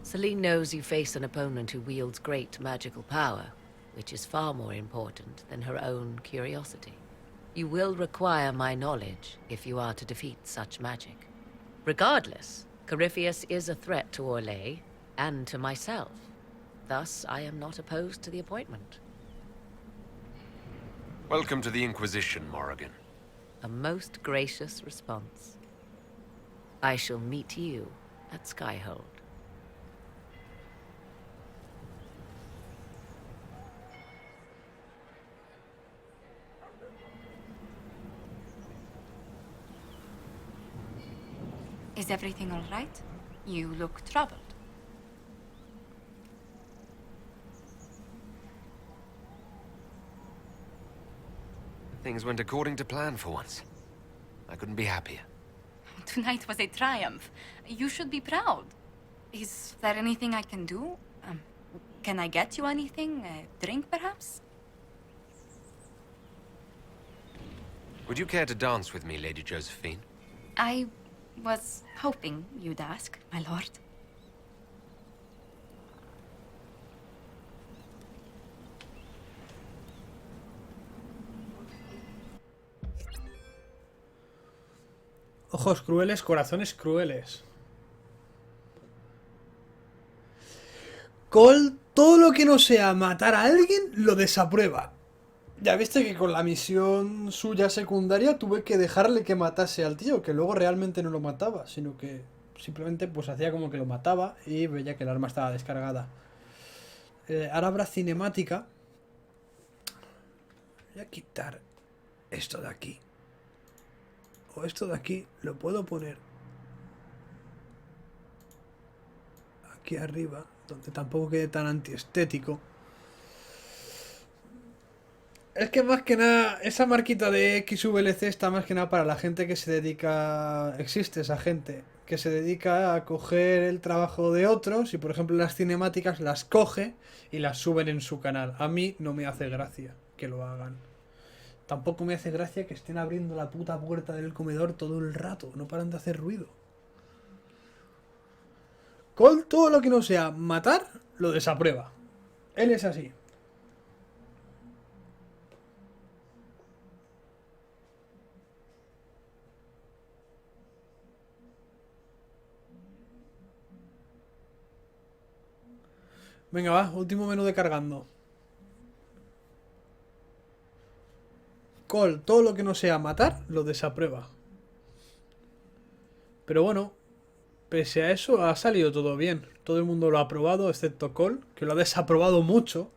Celine knows you face an opponent who wields great magical power, which is far more important than her own curiosity. You will require my knowledge if you are to defeat such magic. Regardless, Corypheus is a threat to Orlais and to myself. Thus, I am not opposed to the appointment. Welcome to the Inquisition, Morrigan. A most gracious response. I shall meet you at Skyhold. Is everything all right? You look troubled. Things went according to plan for once. I couldn't be happier. Tonight was a triumph. You should be proud. Is there anything I can do? Can I get you anything? A drink, perhaps? Would you care to dance with me, Lady Josephine? I was hoping you'd ask, my lord. Ojos crueles, corazones crueles. Cole, todo lo que no sea matar a alguien, lo desaprueba. Ya viste que con la misión suya secundaria tuve que dejarle que matase al tío, que luego realmente no lo mataba, sino que simplemente pues hacía como que lo mataba y veía que el arma estaba descargada. Ahora habrá cinemática. Voy a quitar esto de aquí. O esto de aquí lo puedo poner aquí arriba, donde tampoco quede tan antiestético. Es que más que nada, esa marquita de XVLC está más que nada para la gente que se dedica... Existe esa gente que se dedica a coger el trabajo de otros y, por ejemplo, las cinemáticas las coge y las suben en su canal. A mí no me hace gracia que lo hagan. Tampoco me hace gracia que estén abriendo la puta puerta del comedor todo el rato. No paran de hacer ruido. Cole, todo lo que no sea matar, lo desaprueba. Él es así. Venga, va, último menú de cargando. Call, todo lo que no sea matar, lo desaprueba. Pero bueno, pese a eso, ha salido todo bien. Todo el mundo lo ha aprobado, excepto Call, que lo ha desaprobado mucho.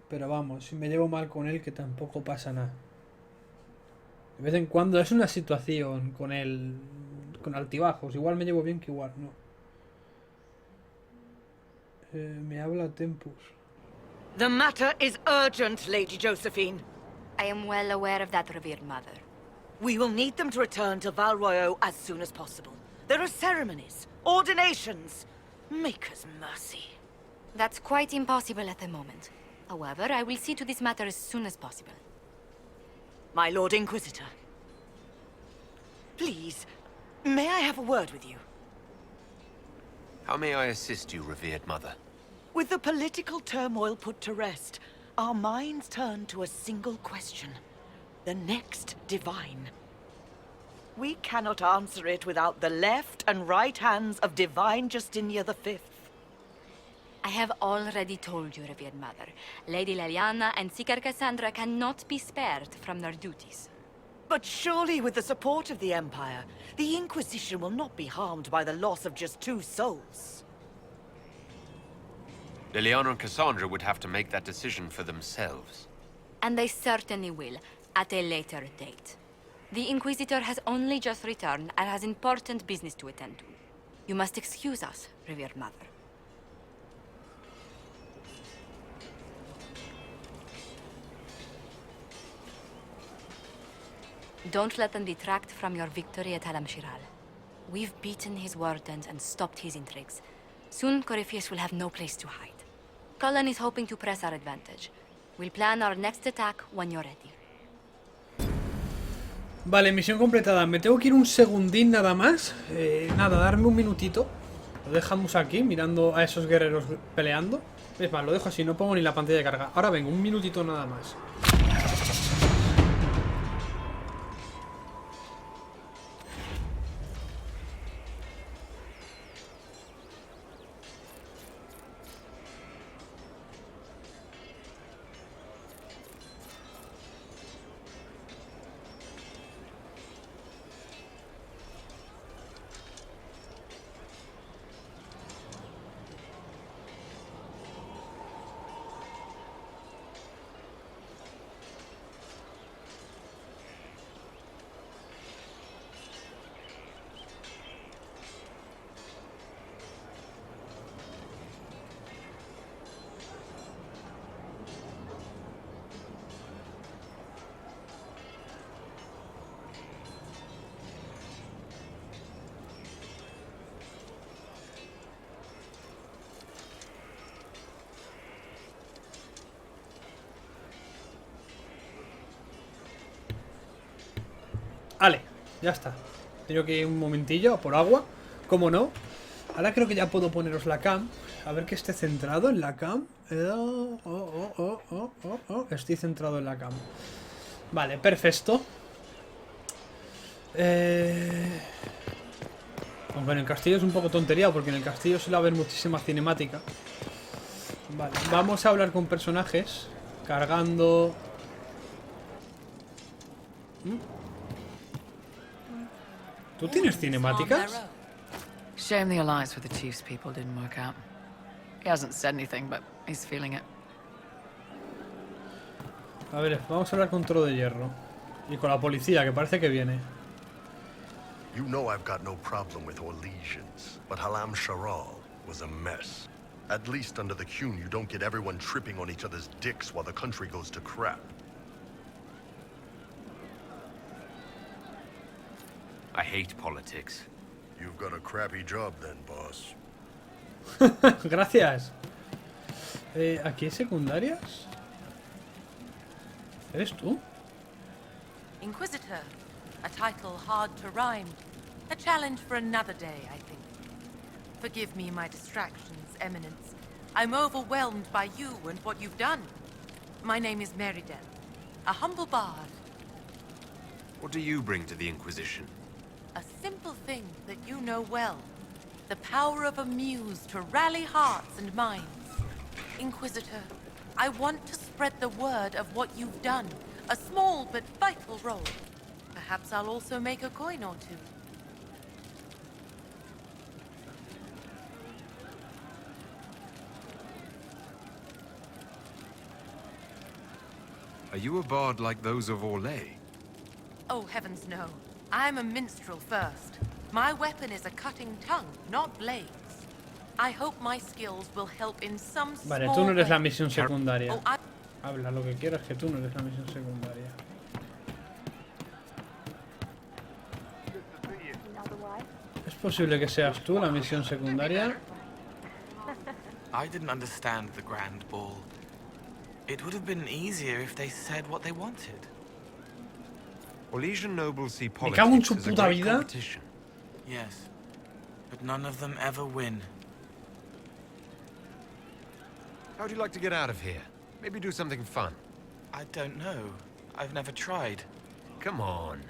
Pero vamos, si me llevo mal con él, que tampoco pasa nada. De vez en cuando es una situación con él, con altibajos. Igual me llevo bien que igual, no. Me habla Tempus. The matter is urgent, Lady Josephine. I am well aware of that, revered mother. We will need them to return to Val Royeaux as soon as possible. There are ceremonies, ordinations. Maker's mercy. That's quite impossible at the moment. However, I will see to this matter as soon as possible. My Lord Inquisitor. Please, may I have a word with you? How may I assist you, revered mother? With the political turmoil put to rest, our minds turn to a single question. The next divine. We cannot answer it without the left and right hands of Divine Justinia V. I have already told you, revered mother. Lady Leliana and Seeker Cassandra cannot be spared from their duties. But surely with the support of the Empire, the Inquisition will not be harmed by the loss of just 2 souls. Liliana and Cassandra would have to make that decision for themselves. And they certainly will, at a later date. The Inquisitor has only just returned and has important business to attend to. You must excuse us, revered mother. Don't let them detract from your victory at Alam-Shiral. We've beaten his wardens and stopped his intrigues. Soon, Corypheus will have no place to hide. Cullen is hoping to press our advantage. We'll plan our next attack when you're ready. Vale, misión completada. Me tengo que ir un segundín nada más. Nada, darme un minutito. Lo dejamos aquí, mirando a esos guerreros peleando. Es más, lo dejo así, no pongo ni la pantalla de carga. Ahora vengo, un minutito nada más. Vale, ya está. Tengo que ir un momentillo por agua. ¿Cómo no? Ahora creo que ya puedo poneros la cam. A ver que esté centrado en la cam. Estoy centrado en la cam. Vale, perfecto. Aunque en el castillo es un poco tontería, porque en el castillo suele haber muchísima cinemática. Vale, vamos a hablar con personajes. Cargando. ¿Tú tienes cinemáticas? Shame the alliance with the Chief's people didn't work out. He hasn't said anything, but he's feeling it. A ver, vamos a hablar con Toro de Hierro. Y con la policía, que parece que viene. You know I've got no problem with Orlesians, but Alam-Shiral was a mess. At least under the Qun, you don't get everyone tripping on each other's dicks while the country goes to crap. I hate politics. You've got a crappy job then, boss. Gracias. ¿Aquí hay secundarias? ¿Eres tú? Inquisitor. A title hard to rhyme. A challenge for another day, I think. Forgive me my distractions, Eminence. I'm overwhelmed by you and what you've done. My name is Meriden, a humble bard. What do you bring to the Inquisition? A simple thing that you know well. The power of a muse to rally hearts and minds. Inquisitor, I want to spread the word of what you've done. A small but vital role. Perhaps I'll also make a coin or two. Are you a bard like those of Orlais? Oh, heavens no. I'm a minstrel first. My weapon is a cutting tongue, not blades. I hope my skills will help in some small Vale, tú no eres la way. misión secundaria. Oh, Habla, lo que quiero es que tú no eres la misión secundaria. ¿Es posible que seas tú la misión secundaria? I didn't understand the Grand Ball. It would have been easier if they said what they wanted. Orlesian nobles see Me cago en politics su as a puta great vida. competition. Yes, but none of them ever win. How'd you like to get out of here? Maybe do something fun. I don't know. I've never tried. Come on.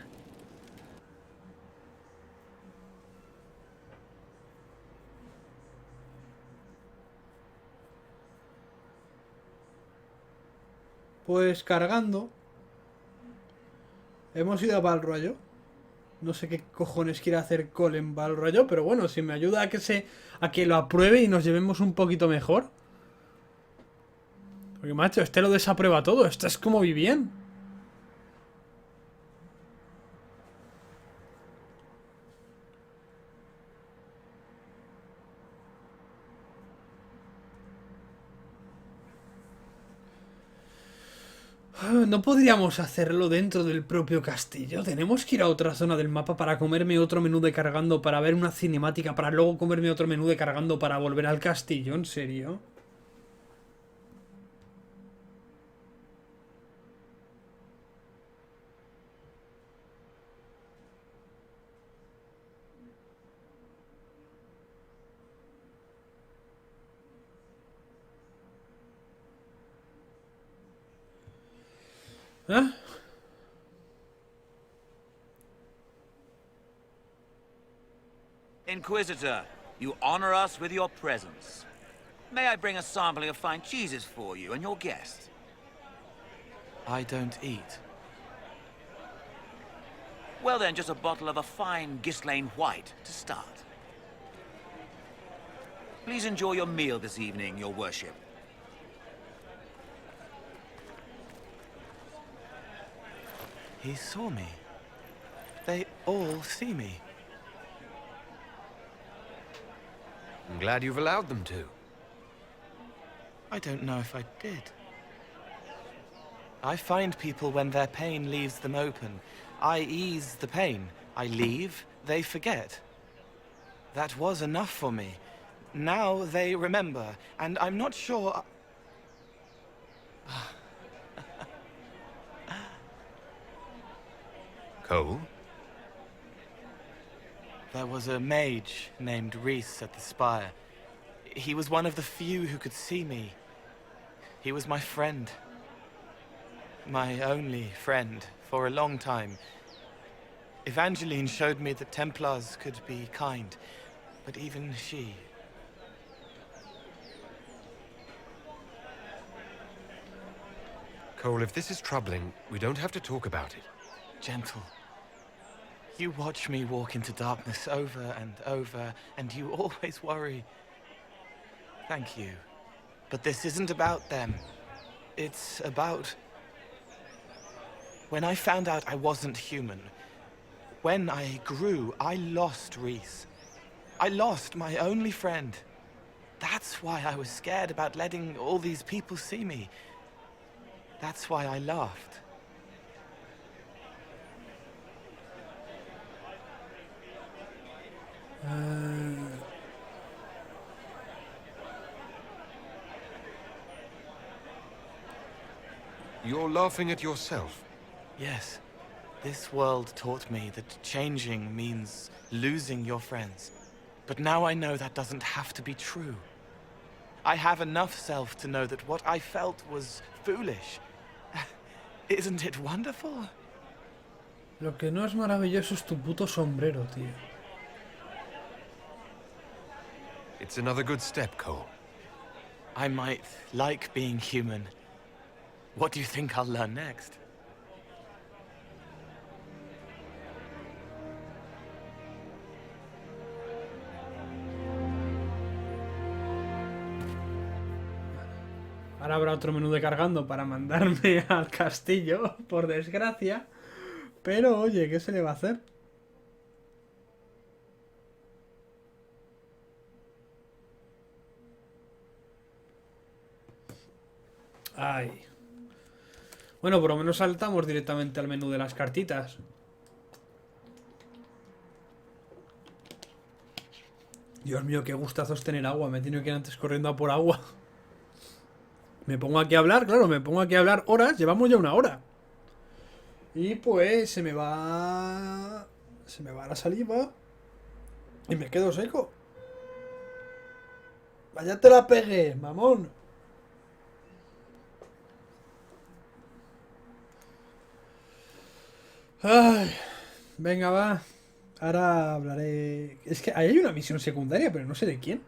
Pues cargando. Hemos ido a Balroyo. No sé qué cojones quiere hacer Cole en Balroyo, pero bueno, si me ayuda a que lo apruebe y nos llevemos un poquito mejor. Porque macho, este lo desaprueba todo. Esto es como Vivien. ¿No podríamos hacerlo dentro del propio castillo? ¿Tenemos que ir a otra zona del mapa para comerme otro menú de cargando, para ver una cinemática, para luego comerme otro menú de cargando para volver al castillo? ¿En serio? ¿Eh? Inquisitor, you honor us with your presence. May I bring a sampling of fine cheeses for you and your guest? I don't eat. Well then, just a bottle of a fine Ghislaine White to start. Please enjoy your meal this evening, your worship. He saw me. They all see me. I'm glad you've allowed them to. I don't know if I did. I find people when their pain leaves them open. I ease the pain. I leave, they forget. That was enough for me. Now they remember, and I'm not sure... Cole? There was a mage named Rhys at the spire. He was one of the few who could see me. He was my friend. My only friend for a long time. Evangeline showed me that Templars could be kind, but even she... Cole, if this is troubling, we don't have to talk about it. Gentle. You watch me walk into darkness over and over, and you always worry. Thank you. But this isn't about them. It's about... When I found out I wasn't human, when I grew, I lost Rhys. I lost my only friend. That's why I was scared about letting all these people see me. That's why I laughed. You're laughing at yourself. Yes. This world taught me that changing means losing your friends. But now I know that doesn't have to be true. I have enough self to know that what I felt was foolish. Isn't it wonderful? Lo que no es maravilloso es tu puto sombrero, tío. It's another good step, Cole. I might like being human. What do you think I'll learn next? Ahora habrá otro menú de cargando para mandarme al castillo, por desgracia. Pero oye, ¿qué se le va a hacer? Ay. Bueno, por lo menos saltamos directamente al menú de las cartitas. Dios mío, qué gustazos tener agua. Me he tenido que ir antes corriendo a por agua. Me pongo aquí a hablar, claro, me pongo aquí a hablar horas. Llevamos ya 1 hora. Y pues se me va la saliva. Y me quedo seco. Vaya te la pegué, mamón. Ay, venga, va. Ahora hablaré... Es que ahí hay una misión secundaria, pero no sé de quién.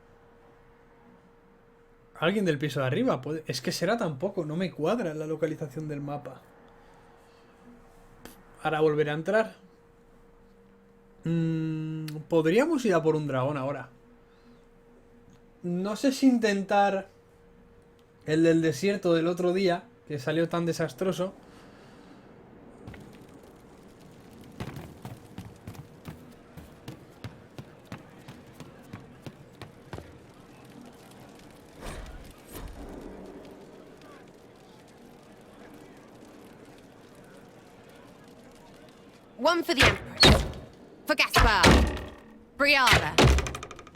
Alguien del piso de arriba. Es que será tampoco. No me cuadra la localización del mapa. Ahora volveré a entrar. Podríamos ir a por un dragón ahora. No sé si intentar el del desierto del otro día, que salió tan desastroso. One for the Empress, for Gaspar, Briala,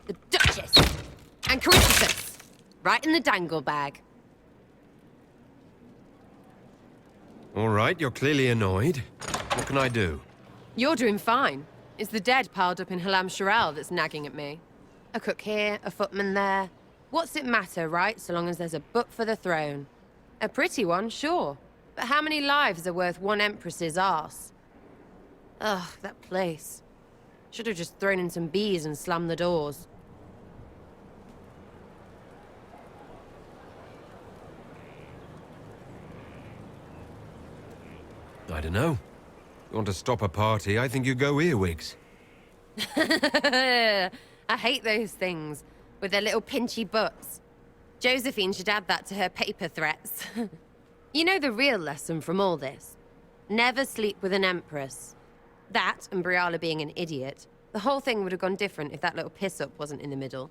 the Duchess, and Caritas, right in the dangle bag. All right, you're clearly annoyed. What can I do? You're doing fine. It's the dead piled up in Halam Sharal that's nagging at me. A cook here, a footman there. What's it matter, right, so long as there's a book for the throne? A pretty one, sure. But how many lives are worth one Empress's arse? Ugh, that place. Should have just thrown in some bees and slammed the doors. I don't know. You want to stop a party, I think you go earwigs. I hate those things, with their little pinchy butts. Josephine should add that to her paper threats. You know the real lesson from all this? Never sleep with an Empress. That, and Briala being an idiot. The whole thing would have gone different if that little piss-up wasn't in the middle.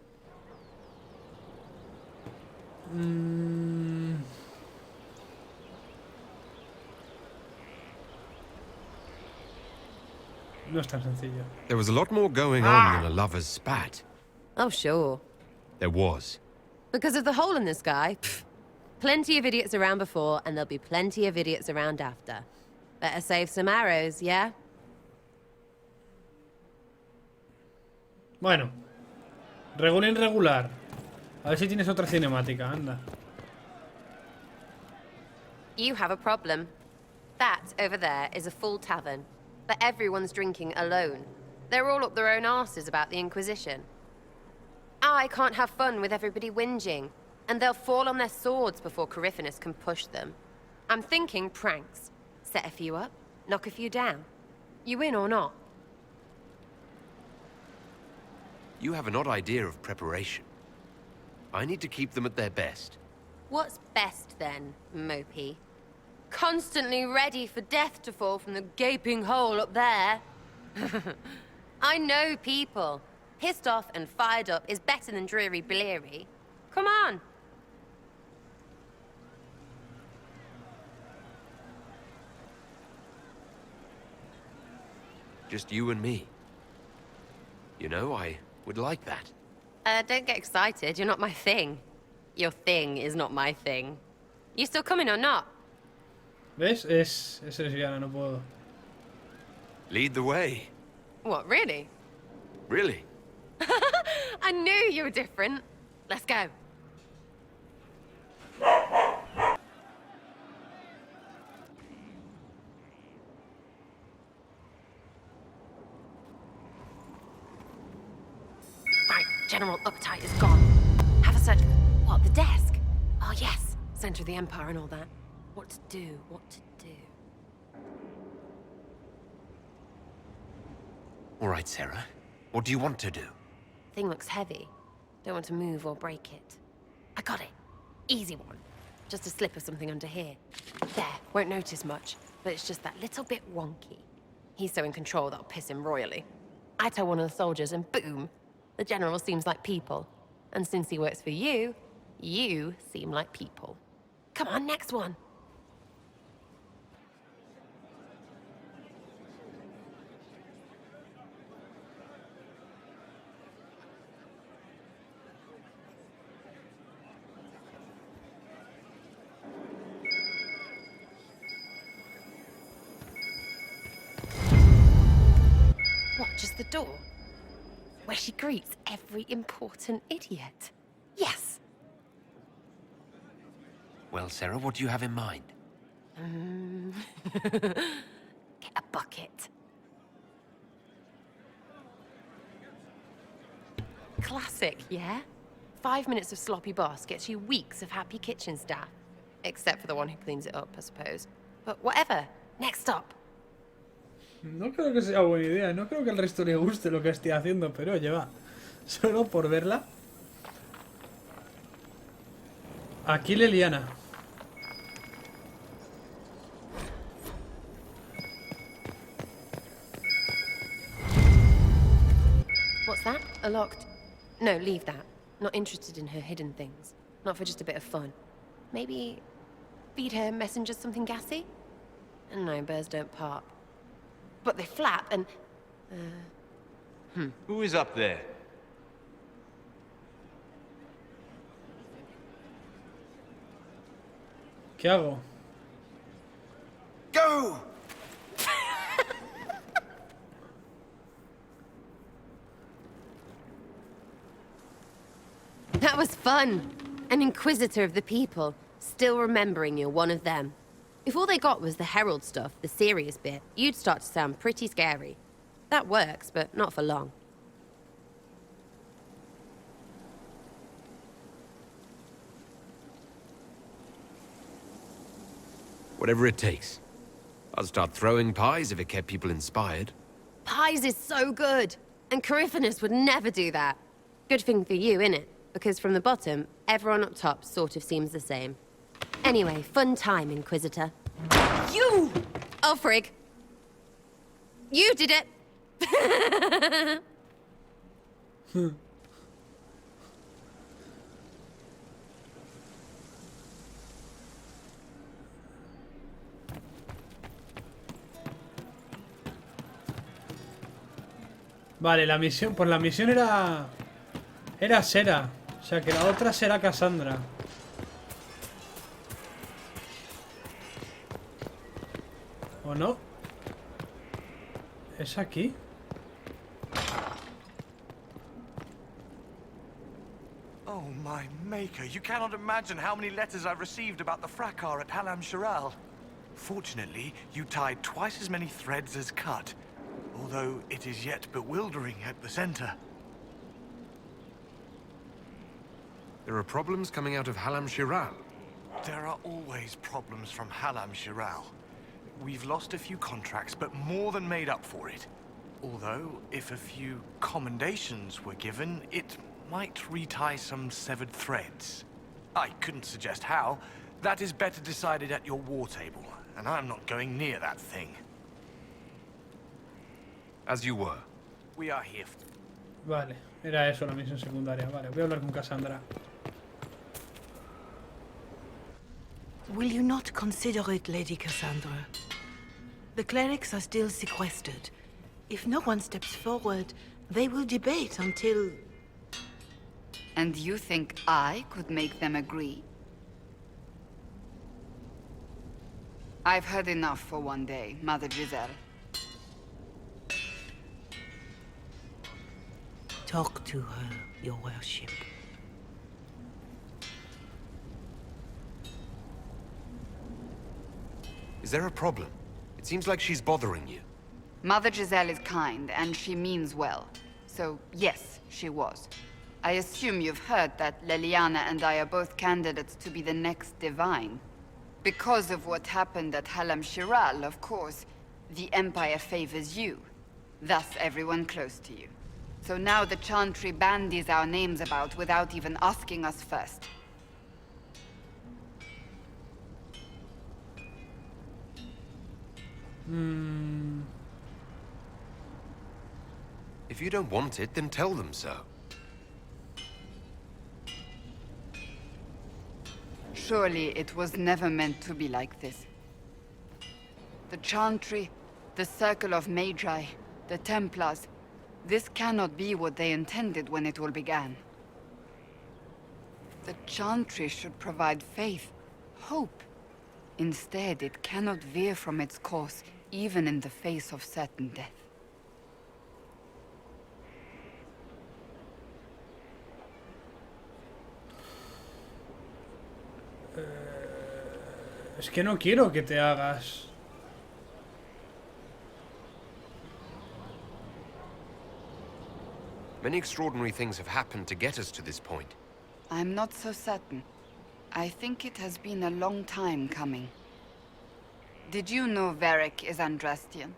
No es tan sencillo. There was a lot more going on than a lover's spat. Oh, sure. There was. Because of the hole in the sky, pfft. Plenty of idiots around before, and there'll be plenty of idiots around after. Better save some arrows, yeah? Bueno. Regulín regular. A ver si tienes otra cinemática, anda. You have a problem. That, over there, is a full tavern. But everyone's drinking alone. They're all up their own arses about the Inquisition. I can't have fun with everybody whinging. And they'll fall on their swords before Coryphanus can push them. I'm thinking pranks. Set a few up, knock a few down. You in or not? You have an odd idea of preparation. I need to keep them at their best. What's best then, Mopey? Constantly ready for death to fall from the gaping hole up there. I know people. Pissed off and fired up is better than dreary bleary. Come on. Just you and me. You know, I would like that. Don't get excited. You're not my thing. Your thing is not my thing. You still coming or not? ¿Ves? Es lesbiana, no puedo. Lead the way. What, really? Really? I knew you were different. Let's go. Right, general uptight is gone. Have a search. What, the desk? Oh, yes. Center of the Empire and all that. What to do, what to do. All right, Sarah. What do you want to do? Thing looks heavy. Don't want to move or break it. I got it. Easy one. Just a slip or something under here. There, won't notice much, but it's just that little bit wonky. He's so in control that'll piss him royally. I tell one of the soldiers and boom! The general seems like people. And since he works for you, you seem like people. Come on, next one. What, just the door? Where she greets every important idiot. Yes! Well, Sarah, what do you have in mind? Get a bucket. Classic, yeah? 5 minutes of sloppy boss gets you weeks of happy kitchen staff. Except for the one who cleans it up, I suppose. But whatever. Next up. No creo que sea buena idea, no creo que al resto le guste lo que estoy haciendo, pero oye, va. Solo por verla. Aquí Leliana. What's that? A locked... No, leave that. Not interested in her hidden things. Not for just a bit of fun. Maybe... feed her messengers something gassy? No, birds don't pop. But they flap and... Who is up there? ¿Qué hago? Go! That was fun. An inquisitor of the people, still remembering you're one of them. If all they got was the herald stuff, the serious bit, you'd start to sound pretty scary. That works, but not for long. Whatever it takes. I'll start throwing pies if it kept people inspired. Pies is so good. And Coryphanus would never do that. Good thing for you, innit? Because from the bottom, everyone up top sort of seems the same. Anyway, fun time, Inquisitor. You! Oh, frig. You did it! Vale, la misión... Pues la misión era... Era Sera. O sea, que la otra será Cassandra. ¿O no? ¿Es aquí? Oh, my maker. You cannot imagine how many letters I've received about the fracas at Halam Shiral. Fortunately, you tied twice as many threads as cut. Although it is yet bewildering at the center. There are problems coming out of Halam Shiral. There are always problems from Halam Shiral. We've lost a few contracts, but more than made up for it. Although, if a few commendations were given, it might retie some severed threads. I couldn't suggest how. That is better decided at your war table, and I'm not going near that thing. As you were. We are here. Vale, era eso la misión secundaria. Vale, voy a hablar con Cassandra. Will you not consider it, Lady Cassandra? The clerics are still sequestered. If no one steps forward, they will debate until... And you think I could make them agree? I've heard enough for one day, Mother Giselle. Talk to her, your worship. Is there a problem? It seems like she's bothering you. Mother Giselle is kind, and she means well. So, yes, she was. I assume you've heard that Leliana and I are both candidates to be the next Divine. Because of what happened at Halam Shiral, of course, the Empire favors you. Thus, everyone close to you. So now the Chantry bandies our names about without even asking us first. If you don't want it, then tell them so. Surely it was never meant to be like this. The Chantry, the Circle of Magi, the Templars, this cannot be what they intended when it all began. The Chantry should provide faith, hope. Instead, it cannot veer from its course, even in the face of certain death. Es que no quiero que te hagas. Many extraordinary things have happened to get us to this point. I'm not so certain. I think it has been a long time coming. Did you know Varric is Andrastian?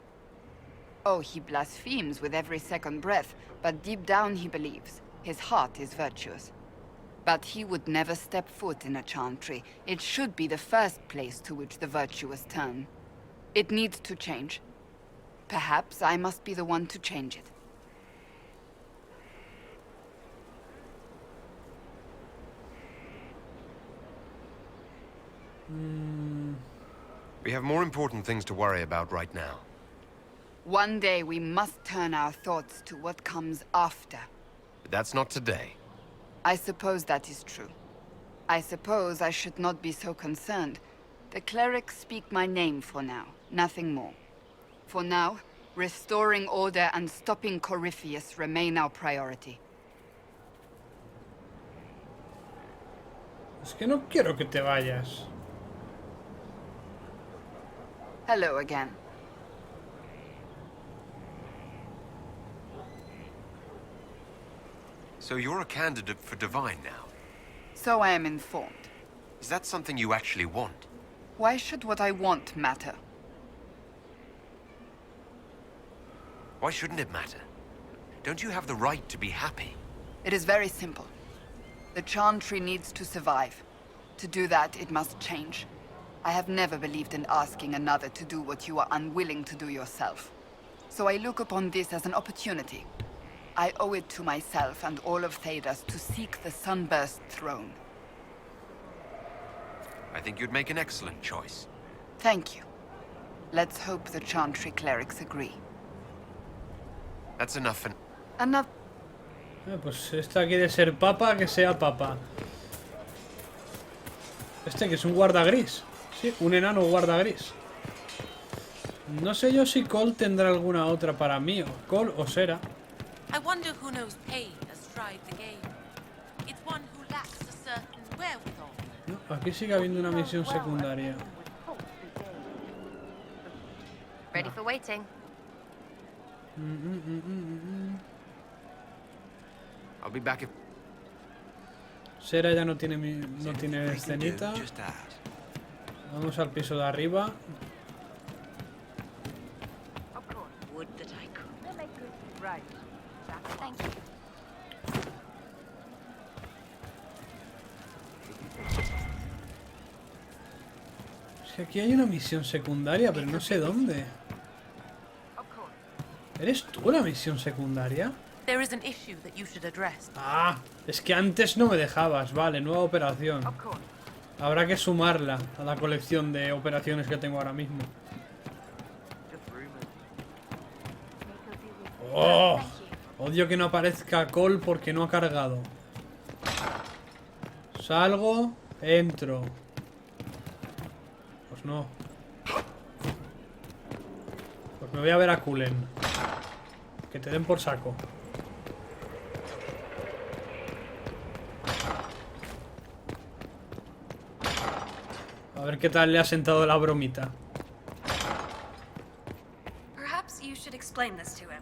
Oh, he blasphemes with every second breath, but deep down he believes. His heart is virtuous. But he would never step foot in a Chantry. It should be the first place to which the virtuous turn. It needs to change. Perhaps I must be the one to change it. We have more important things to worry about right now. One day we must turn our thoughts to what comes after. But that's not today. I suppose that is true. I suppose I should not be so concerned. The clerics speak my name for now, nothing more. For now, restoring order and stopping Corypheus remain our priority. Es que no quiero que te vayas. Hello again. So you're a candidate for Divine now? So I am informed. Is that something you actually want? Why should what I want matter? Why shouldn't it matter? Don't you have the right to be happy? It is very simple. The Chantry needs to survive. To do that, it must change. I have never believed in asking another to do what you are unwilling to do yourself. So I look upon this as an opportunity. I owe it to myself and all of Thedas to seek the Sunburst throne. I think you'd make an excellent choice. Thank you. Let's hope the Chantry clerics agree. That's enough for... Enough. Pues esta quiere ser papa, que sea papa. Este que es un guarda gris. Sí, un enano guarda gris. No sé yo si Cole tendrá alguna otra para mí, o Cole o Sera. I wonder who knows pain astride the game. It's one who lacks a certain wherewithal. No, aquí sigue habiendo una misión secundaria. Ready for waiting. I'll be back if... Sera ya no tiene no tiene escenita. Vamos al piso de arriba. Would that I could. Right. Thank you. Es que aquí hay una misión secundaria, pero no sé dónde. ¿Eres tú la misión secundaria? There is an issue that you should address. Ah, es que antes no me dejabas. Vale, nueva operación. Habrá que sumarla a la colección de operaciones que tengo ahora mismo. Oh, odio que no aparezca Cole porque no ha cargado. Salgo, entro. Pues no. Pues me voy a ver a Cullen. Que te den por saco. A ver qué tal le ha sentado la bromita. Perhaps you should explain this to him.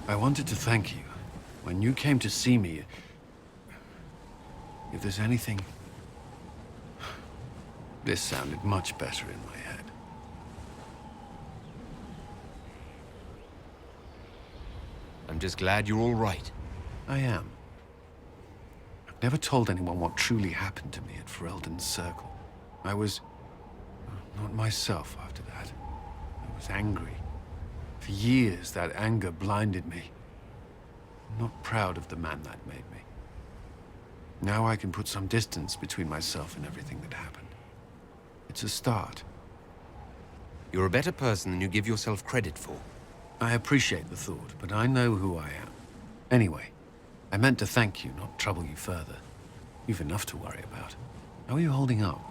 I wanted to thank you. When you came to see me, if there's anything... This sounded much better in my head. I'm just glad you're all right. I am. I've never told anyone what truly happened to me at Ferelden's Circle. I was... not myself after that. I was angry. For years, that anger blinded me. I'm not proud of the man that made me. Now I can put some distance between myself and everything that happened. It's a start. You're a better person than you give yourself credit for. I appreciate the thought, but I know who I am. Anyway, I meant to thank you, not trouble you further. You've enough to worry about. How are you holding up?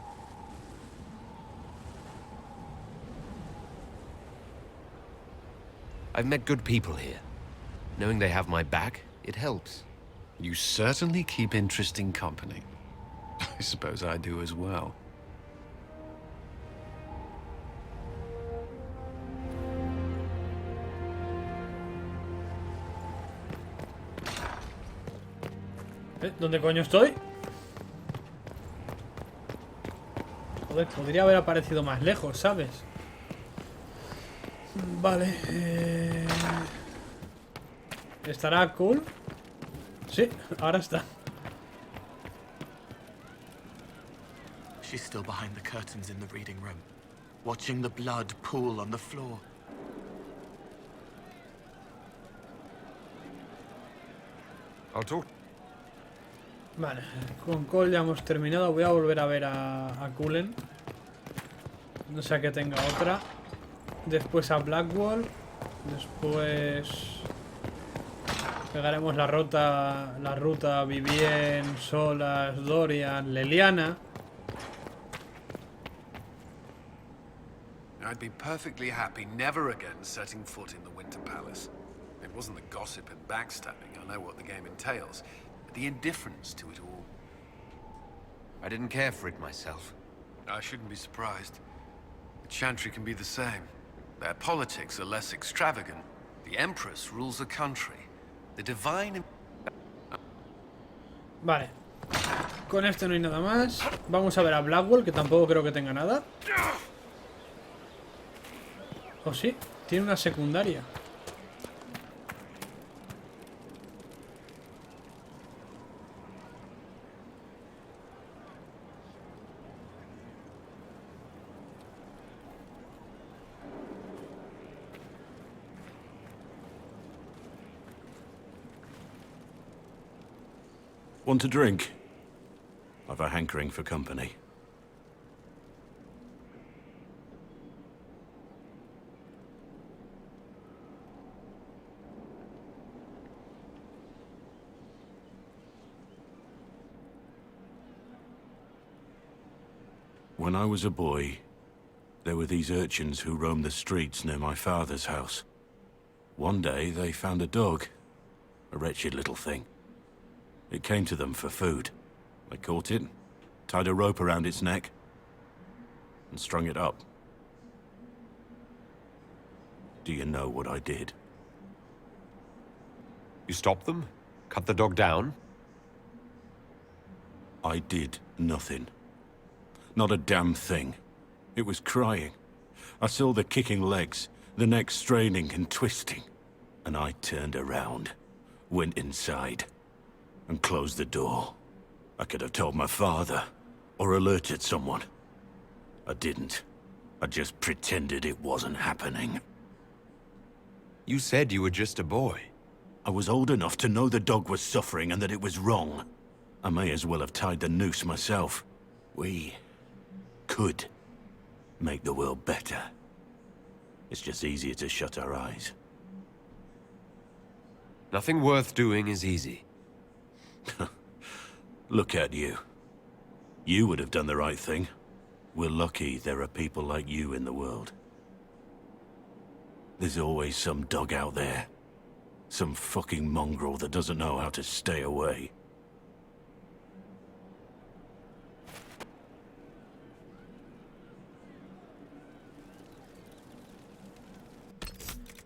I've met good people here. Knowing they have my back, it helps. You certainly keep interesting company. I suppose I do as well. ¿Dónde coño estoy? Joder, podría haber aparecido más lejos, ¿sabes? Vale. ¿Estará cool? Sí, ahora está. She's still behind the curtains in the reading room, watching the blood pool on the floor. I'll talk. Vale, con Cole ya hemos terminado. Voy a volver a ver a Cullen. No sea que tenga otra. Después a Blackwall. Después pegaremos la ruta Vivien, Solas, Dorian, Leliana. I'd be perfectly happy never again setting foot in the Winter Palace. It wasn't the gossip and backstabbing. I know what the game entails. But the indifference to it all. I didn't care for it myself. I shouldn't be surprised. The Chantry can be the same. Their politics are less extravagant. The Empress rules the country. The divine... Vale. Con este no hay nada más. Vamos a ver a Blackwall, que tampoco creo que tenga nada. ¿O sí? Tiene una secundaria. Want a drink? I've a hankering for company. When I was a boy, there were these urchins who roamed the streets near my father's house. One day, they found a dog. A wretched little thing. It came to them for food. They caught it, tied a rope around its neck, and strung it up. Do you know what I did? You stopped them? Cut the dog down? I did nothing. Not a damn thing. It was crying. I saw the kicking legs, the neck straining and twisting. And I turned around, went inside, and closed the door. I could have told my father, or alerted someone. I didn't. I just pretended it wasn't happening. You said you were just a boy. I was old enough to know the dog was suffering and that it was wrong. I may as well have tied the noose myself. We could make the world better. It's just easier to shut our eyes. Nothing worth doing is easy. Look at you. You would have done the right thing. We're lucky there are people like you in the world. There's always some dog out there. Some fucking mongrel that doesn't know how to stay away.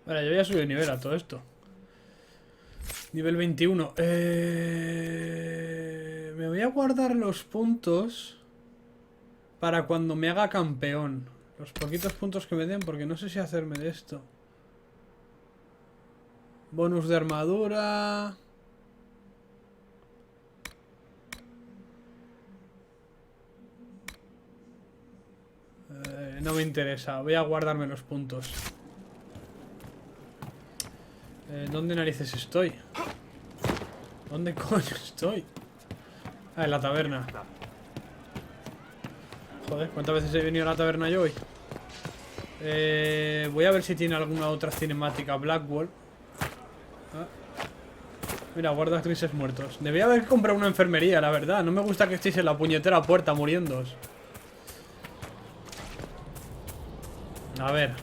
Vale, yo voy a subir nivel a todo esto. Nivel 21. Me voy a guardar los puntos para cuando me haga campeón. Los poquitos puntos que me den, porque no sé si hacerme de esto. Bonus de armadura. No me interesa. Voy a guardarme los puntos. ¿Dónde narices estoy? ¿Dónde coño estoy? Ah, en la taberna. Joder, ¿cuántas veces he venido a la taberna yo hoy? Voy a ver si tiene alguna otra cinemática Blackwall. Ah. Mira, guarda actrices muertos. Debía haber comprado una enfermería, la verdad. No me gusta que estéis en la puñetera puerta muriéndoos. A ver.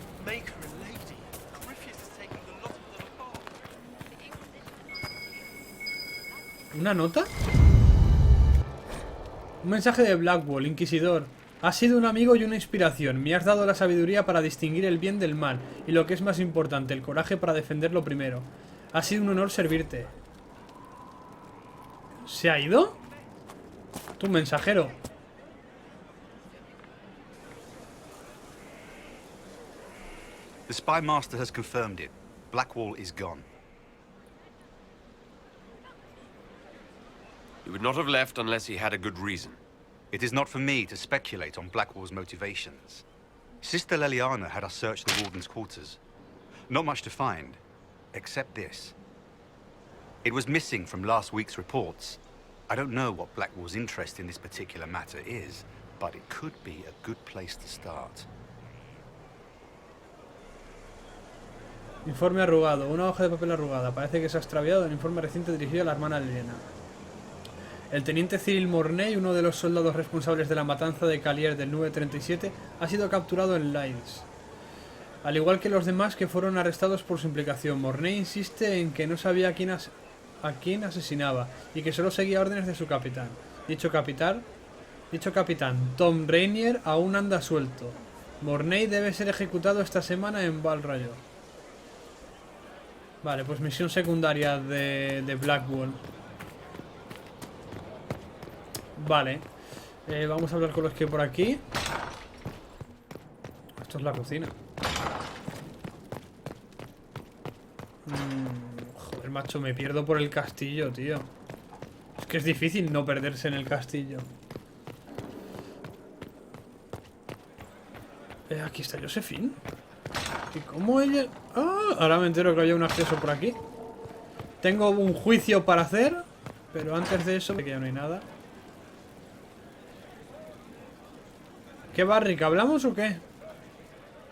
¿Una nota? Un mensaje de Blackwall, Inquisidor. Has sido un amigo y una inspiración. Me has dado la sabiduría para distinguir el bien del mal. Y lo que es más importante, el coraje para defenderlo primero. Ha sido un honor servirte. ¿Se ha ido? Tu mensajero. The Spy Master has confirmed it. Blackwall is gone. He would not have left unless he had a good reason. It is not for me to speculate on Blackwall's motivations. Sister Leliana had us search the Warden's quarters. Not much to find, except this. It was missing from last week's reports. I don't know what Blackwall's interest in this particular matter is, but it could be a good place to start. Informe arrugado. Una hoja de papel arrugada. Parece que se ha extraviado el informe reciente dirigido a la hermana Elena. El teniente Cyril Mornay, uno de los soldados responsables de la matanza de Calier del 937, ha sido capturado en Lines. Al igual que los demás que fueron arrestados por su implicación, Mornay insiste en que no sabía a quién asesinaba y que solo seguía órdenes de su capitán. Dicho capitán, Tom Rainier, aún anda suelto. Mornay debe ser ejecutado esta semana en Val Rayo. Vale, pues misión secundaria de Blackwall. Vale. Vamos a hablar con los que hay por aquí. Esto es la cocina. Joder, macho, me pierdo por el castillo, tío. Es que es difícil no perderse en el castillo. Aquí está Josephine. ¿Y cómo ella...? Ah, ahora me entero que había un acceso por aquí. Tengo un juicio para hacer, pero antes de eso, que ya no hay nada. ¿Qué Barrick? ¿Hablamos o qué?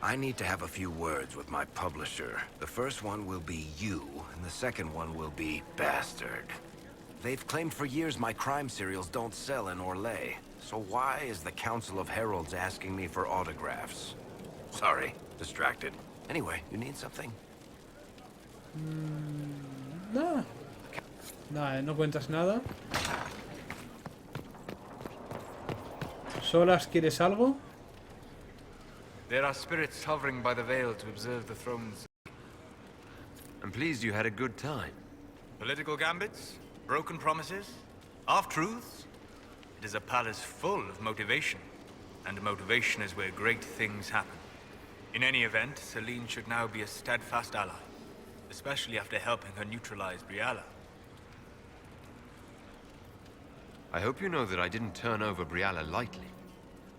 I need to have a few words with my publisher. The first one will be you, and the second one will be Bastard. They've claimed for years my crime serials don't sell in Orlais. So why is the Council of Heralds asking me for autographs? Sorry, distracted. Anyway, you need something? Nada. Nada, no cuentas nada. ¿Solas quieres algo? There are spirits hovering by the veil to observe the thrones. I'm pleased you had a good time. Political gambits? Broken promises? Half-truths? It is a palace full of motivation. And motivation is where great things happen. In any event, Celine should now be a steadfast ally. Especially after helping her neutralize Briala. I hope you know that I didn't turn over Briala lightly.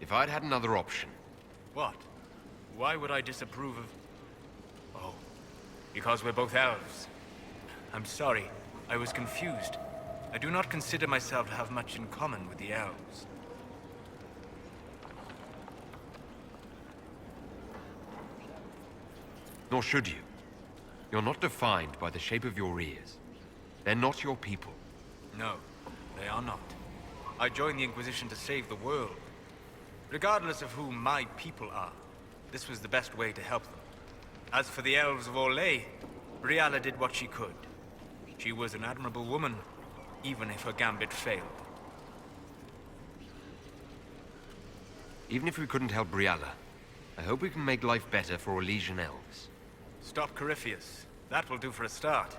If I'd had another option... What? Why would I disapprove of... Oh, because we're both elves. I'm sorry, I was confused. I do not consider myself to have much in common with the elves. Nor should you. You're not defined by the shape of your ears. They're not your people. No, they are not. I joined the Inquisition to save the world. Regardless of who my people are, this was the best way to help them. As for the elves of Orlais, Briala did what she could. She was an admirable woman, even if her gambit failed. Even if we couldn't help Briala, I hope we can make life better for Orlesian elves. Stop Corypheus. That will do for a start.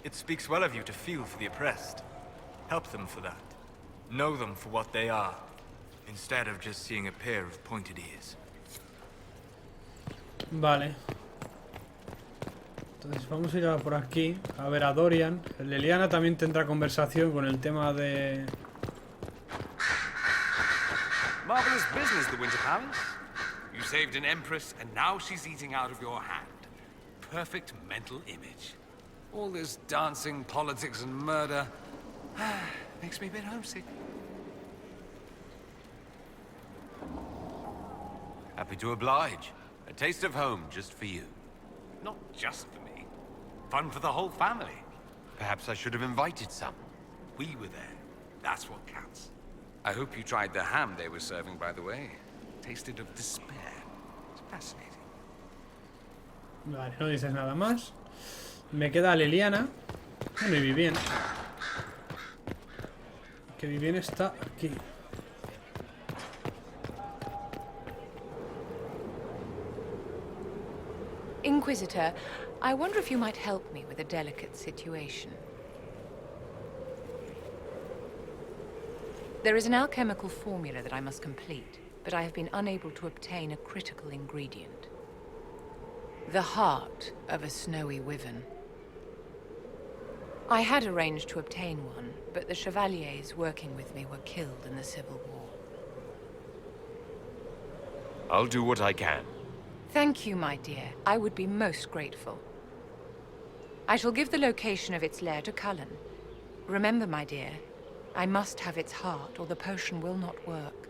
It speaks well of you to feel for the oppressed. Help them for that. Know them for what they are, instead of just seeing a pair of pointed ears. Vale. Entonces vamos a ir a por aquí a ver a Dorian. Leliana también tendrá conversación con el tema de... Marvelous business, the Winter Palace. You saved an empress, and now she's eating out of your hand. Perfect mental image. All this dancing, politics, and murder makes me a bit homesick. Happy to oblige. A taste of home just for you. Not just for me. Fun for the whole family. Perhaps I should have invited some. We were there. That's what counts. I hope you tried the ham they were serving, by the way. Tasted of despair. It's fascinating. Vale, no dices nada más. Me queda Leliana. Bueno, y Vivien. Que Vivien está aquí. Inquisitor, I wonder if you might help me with a delicate situation. There is an alchemical formula that I must complete, but I have been unable to obtain a critical ingredient. The heart of a snowy wyvern. I had arranged to obtain one, but the chevaliers working with me were killed in the Civil War. I'll do what I can. Thank you, my dear. I would be most grateful. I shall give the location of its lair to Cullen. Remember, my dear, I must have its heart, or the potion will not work.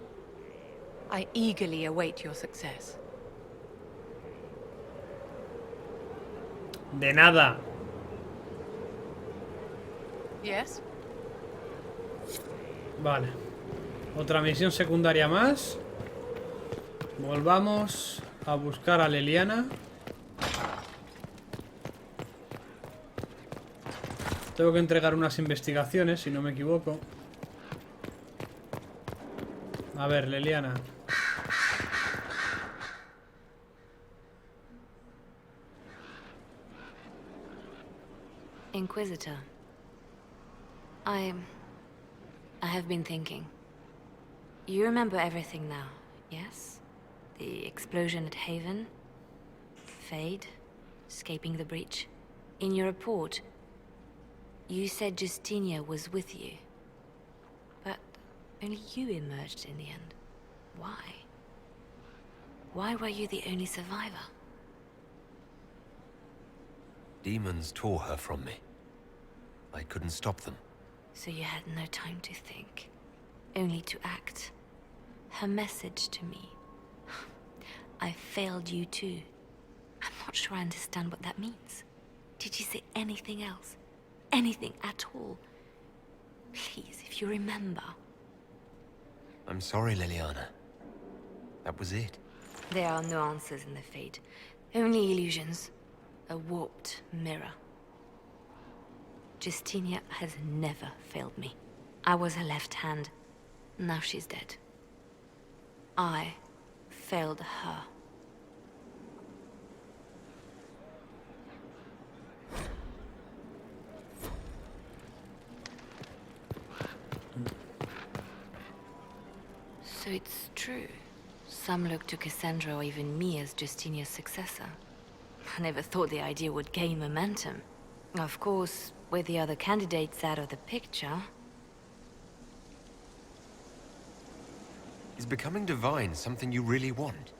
I eagerly await your success. De nada. Yes? Vale. Otra misión secundaria más. Volvamos a buscar a Leliana. Tengo que entregar unas investigaciones, si no me equivoco. A ver, Leliana. Inquisitor, I have been thinking. You remember everything now, yes? The explosion at Haven, Fade, escaping the breach. In your report, you said Justinia was with you. But only you emerged in the end. Why? Why were you the only survivor? Demons tore her from me. I couldn't stop them. So you had no time to think, only to act. Her message to me. I failed you too. I'm not sure I understand what that means. Did you say anything else? Anything at all? Please, if you remember. I'm sorry, Leliana. That was it. There are no answers in the Fate. Only illusions. A warped mirror. Justinia has never failed me. I was her left hand. Now she's dead. I failed her. So it's true. Some look to Cassandra or even me as Justinia's successor. I never thought the idea would gain momentum. Of course, with the other candidates out of the picture... Is becoming divine something you really want?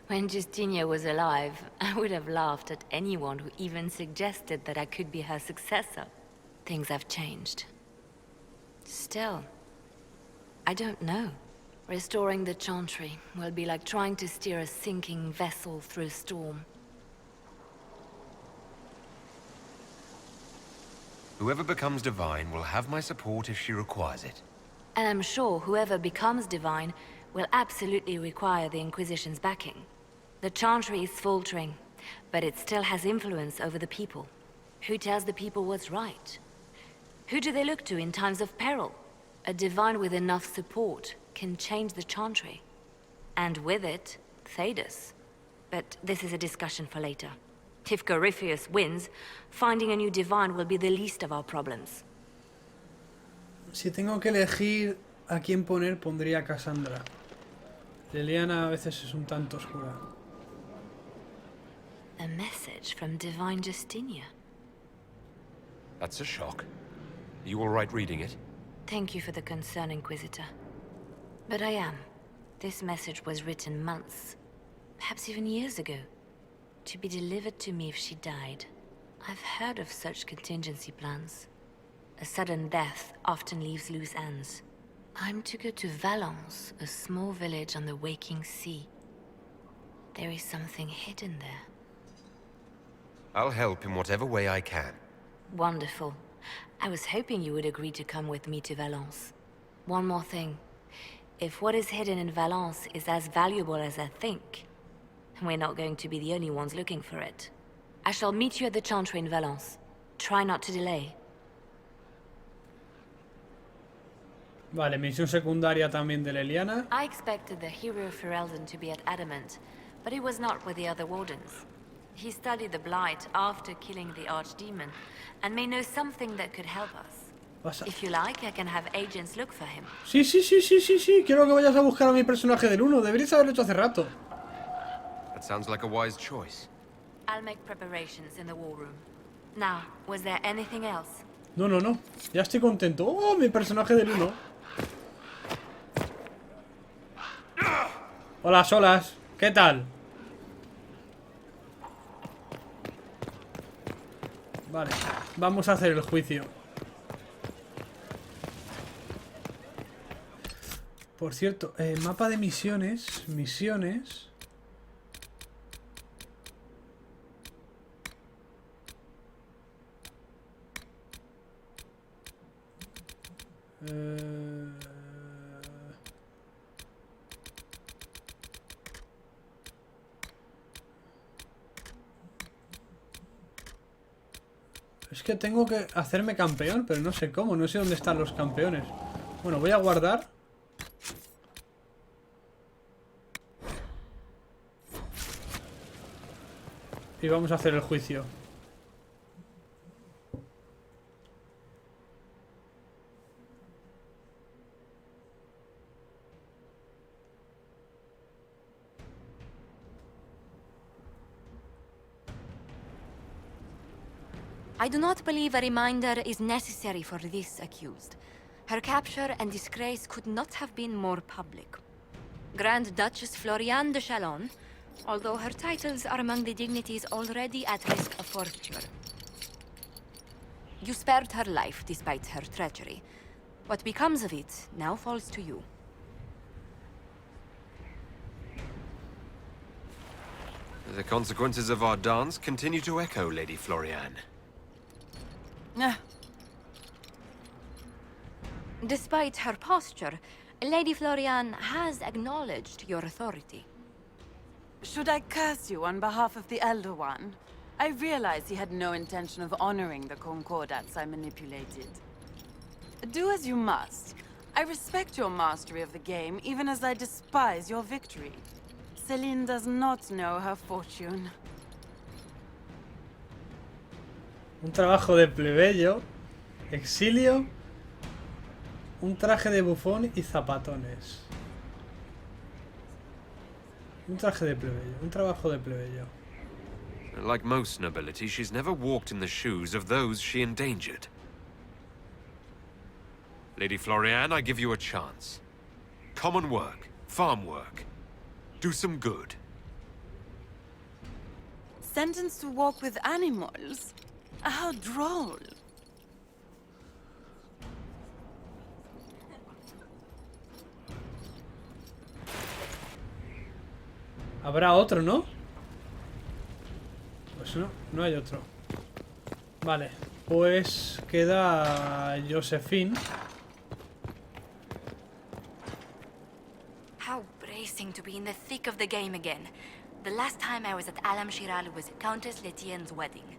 When Justinia was alive, I would have laughed at anyone who even suggested that I could be her successor. Things have changed. Still, I don't know. Restoring the Chantry will be like trying to steer a sinking vessel through a storm. Whoever becomes divine will have my support if she requires it. And I'm sure whoever becomes divine will absolutely require the Inquisition's backing. The Chantry is faltering, but it still has influence over the people. Who tells the people what's right? Who do they look to in times of peril? A divine with enough support can change the Chantry. And with it, Thedas. But this is a discussion for later. If Gariffius wins, finding a new divine will be the least of our problems. Si tengo que elegir a quién poner, pondría a Cassandra. Leliana a veces es un tanto oscura. A message from Divine Justinia. That's a shock. You all right reading it? Thank you for the concern, Inquisitor. But I am. This message was written months, perhaps even years ago, to be delivered to me if she died. I've heard of such contingency plans. A sudden death often leaves loose ends. I'm to go to Valence, a small village on the waking sea. There is something hidden there. I'll help in whatever way I can. Wonderful. I was hoping you would agree to come with me to Valence. One more thing. If what is hidden in Valence is as valuable as I think, we're not going to be the only ones looking for it. I shall meet you at the Chantry in Valence. Try not to delay. Vale, misión secundaria también de Leliana. I expected the hero of Ferelden to be at Adamant, but he was not with the other wardens. He studied the Blight after killing the Archdemon, and may know something that could help us. If you like, I can have agents look for him. Sí. Quiero que vayas a buscar a mi personaje del 1. Deberías haberlo hecho hace rato. That sounds like a wise choice. I'll make preparations in the war room. Now, was there anything else? No. Ya estoy contento. Oh, mi personaje del 1. Hola, solas. ¿Qué tal? Vale, vamos a hacer el juicio. Por cierto, mapa de misiones. Misiones. Es que tengo que hacerme campeón, pero no sé cómo, no sé dónde están los campeones. Bueno, voy a guardar. Y vamos a hacer el juicio. I do not believe a reminder is necessary for this accused. Her capture and disgrace could not have been more public. Grand Duchess Floriane de Chalon, although her titles are among the dignities already at risk of forfeiture. You spared her life despite her treachery. What becomes of it now falls to you. The consequences of our dance continue to echo, Lady Floriane. Despite her posture, Lady Floriane has acknowledged your authority. Should I curse you on behalf of the Elder One? I realize he had no intention of honoring the concordats I manipulated. Do as you must. I respect your mastery of the game, even as I despise your victory. Celine does not know her fortune. Un trabajo de plebeyo, exilio, un traje de bufón y zapatones. Un traje de plebeyo, un trabajo de plebeyo. Like most nobility, she's never walked in the shoes of those she endangered. Lady Floriane, I give you a chance. Common work, farm work. Do some good. Sentenced to walk with animals? How droll. Habrá otro, ¿no? Pues no, no hay otro. Vale, pues queda Josephine. How bracing to be in the thick of the game again. The last time I was at Alam Shiral was at Countess Letienne's wedding.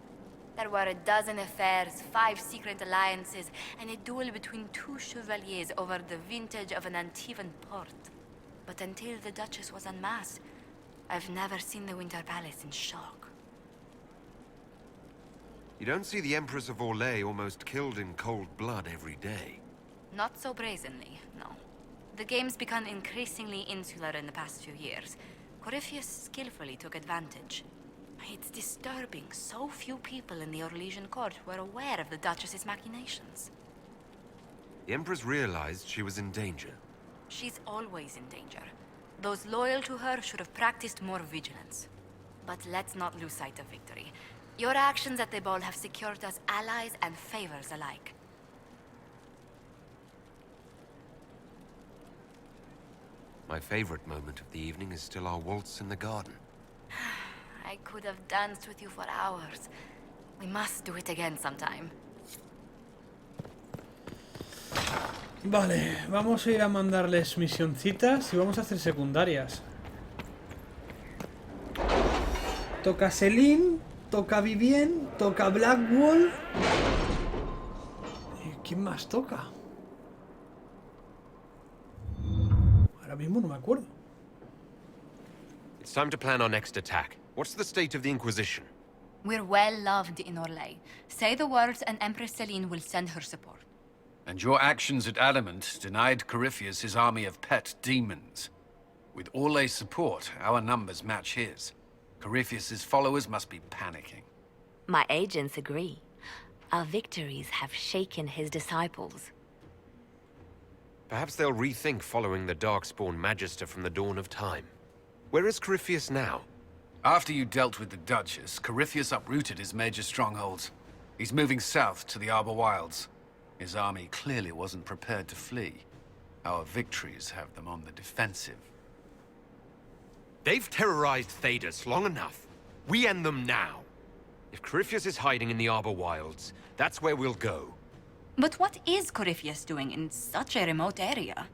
There were a dozen affairs, 5 secret alliances, and a duel between 2 chevaliers over the vintage of an Antivan port. But until the Duchess was unmasked, I've never seen the Winter Palace in shock. You don't see the Empress of Orlais almost killed in cold blood every day. Not so brazenly, no. The game's become increasingly insular in the past few years. Corypheus skillfully took advantage. It's disturbing so few people in the Orlesian court were aware of the Duchess's machinations. The Empress realized she was in danger. She's always in danger. Those loyal to her should have practiced more vigilance. But let's not lose sight of victory. Your actions at the ball have secured us allies and favors alike. My favorite moment of the evening is still our waltz in the garden. I could have danced with you for hours. We must do it again sometime. Vale, vamos a ir a mandarles misioncitas y vamos a hacer secundarias. Toca Celine, toca Vivien, toca Blackwall. ¿Y quién más toca? Ahora mismo no me acuerdo. It's time to plan our next attack. What's the state of the Inquisition? We're well loved in Orlais. Say the words and Empress Celine will send her support. And your actions at Adamant denied Corypheus his army of pet demons. With Orlais' support, our numbers match his. Corypheus's followers must be panicking. My agents agree. Our victories have shaken his disciples. Perhaps they'll rethink following the Darkspawn Magister from the dawn of time. Where is Corypheus now? After you dealt with the Duchess, Corypheus uprooted his major strongholds. He's moving south to the Arbor Wilds. His army clearly wasn't prepared to flee. Our victories have them on the defensive. They've terrorized Thedas long enough. We end them now. If Corypheus is hiding in the Arbor Wilds, that's where we'll go. But what is Corypheus doing in such a remote area?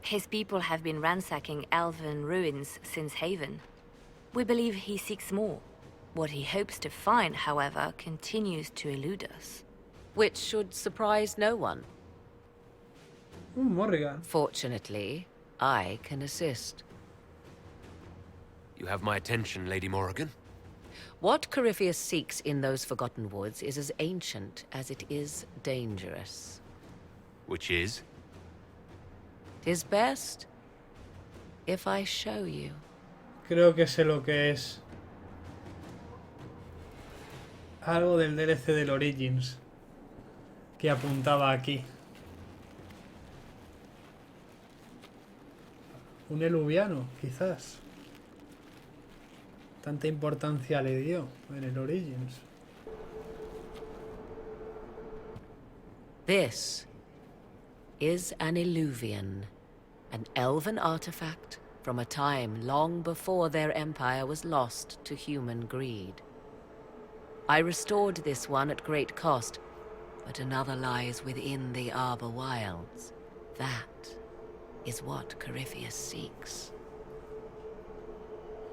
His people have been ransacking elven ruins since Haven. We believe he seeks more. What he hopes to find, however, continues to elude us. Which should surprise no one. Morrigan. Fortunately, I can assist. You have my attention, Lady Morrigan. What Corypheus seeks in those Forgotten Woods is as ancient as it is dangerous. Which is? 'Tis best if I show you. Creo que sé lo que es. Algo del DLC del Origins que apuntaba aquí. Un eluviano, quizás. Tanta importancia le dio en el Origins. This is an Eluvian, an elven artifact from a time long before their empire was lost to human greed. I restored this one at great cost, but another lies within the Arbor Wilds. That is what Corypheus seeks.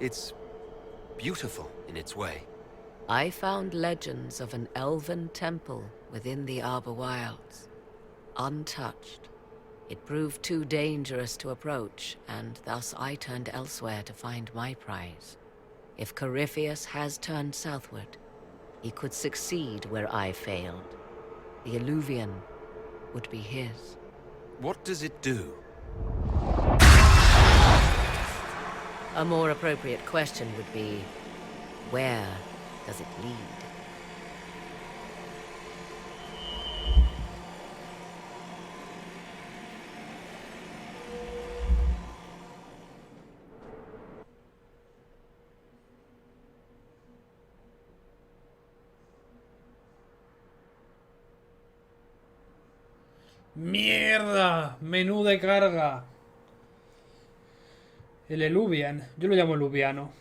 It's beautiful in its way. I found legends of an elven temple within the Arbor Wilds, untouched. It proved too dangerous to approach, and thus I turned elsewhere to find my prize. If Corypheus has turned southward, he could succeed where I failed. The Eluvian would be his. What does it do? A more appropriate question would be, where does it lead? ¡Mierda! Menú de carga. El Eluvian. Yo lo llamo Eluviano.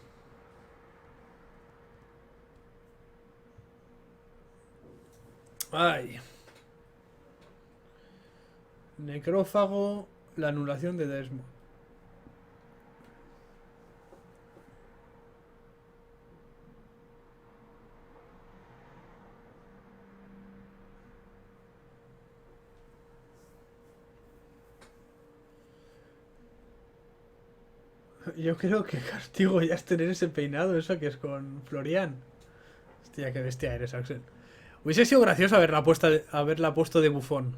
Ay. Necrófago. La anulación de Desmond. Yo creo que castigo ya es tener ese peinado, eso que es con Florian. Hostia, qué bestia eres, Axel. Hubiese sido gracioso haberla puesto de bufón.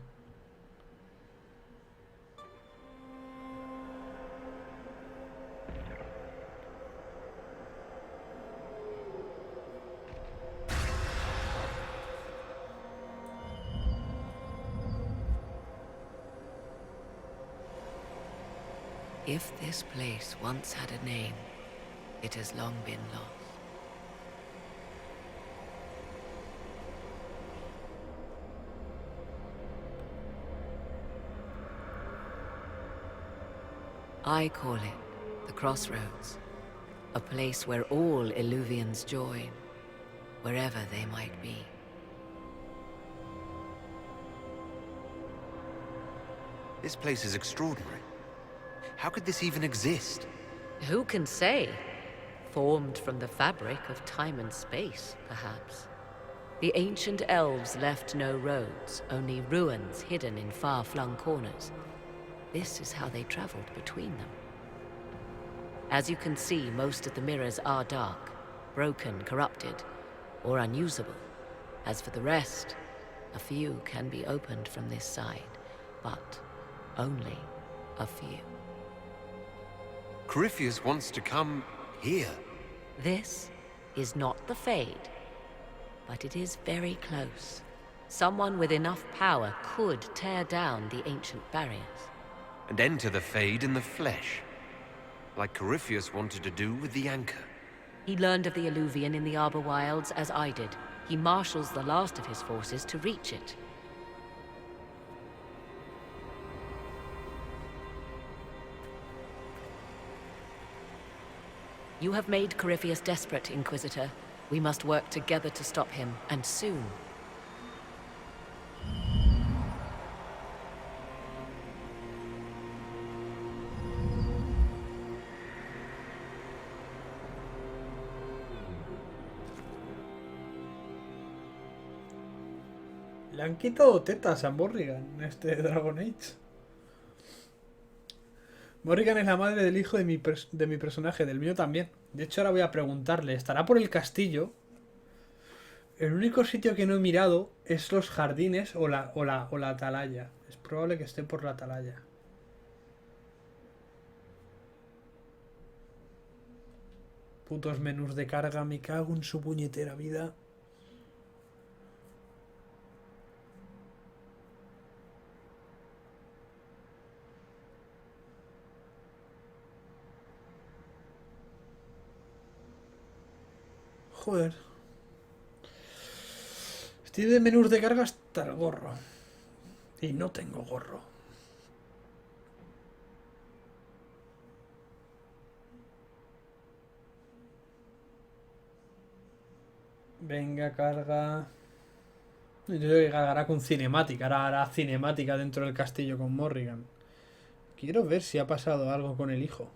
If this place once had a name, it has long been lost. I call it the Crossroads, a place where all Illuvians join, wherever they might be. This place is extraordinary. How could this even exist? Who can say? Formed from the fabric of time and space, perhaps. The ancient elves left no roads, only ruins hidden in far-flung corners. This is how they traveled between them. As you can see, most of the mirrors are dark, broken, corrupted, or unusable. As for the rest, a few can be opened from this side, but only a few. Corypheus wants to come here. This is not the Fade, but it is very close. Someone with enough power could tear down the ancient barriers. And enter the Fade in the flesh. Like Corypheus wanted to do with the Anchor. He learned of the Illuvian in the Arbor Wilds as I did. He marshals the last of his forces to reach it. You have made Corypheus desperate, Inquisitor. We must work together to stop him, and soon. Le han quitado tetas a Morrigan en este Dragon Age. Morrigan es la madre del hijo de mi personaje, del mío también. De hecho, ahora voy a preguntarle. ¿Estará por el castillo? El único sitio que no he mirado es los jardines o la atalaya. Es probable que esté por la atalaya. Putos menús de carga, me cago en su puñetera vida. Joder. Estoy de menús de carga hasta el gorro. Y no tengo gorro. Venga, carga. Yo creo que cargará con cinemática. Ahora hará cinemática dentro del castillo con Morrigan. Quiero ver si ha pasado algo con el hijo.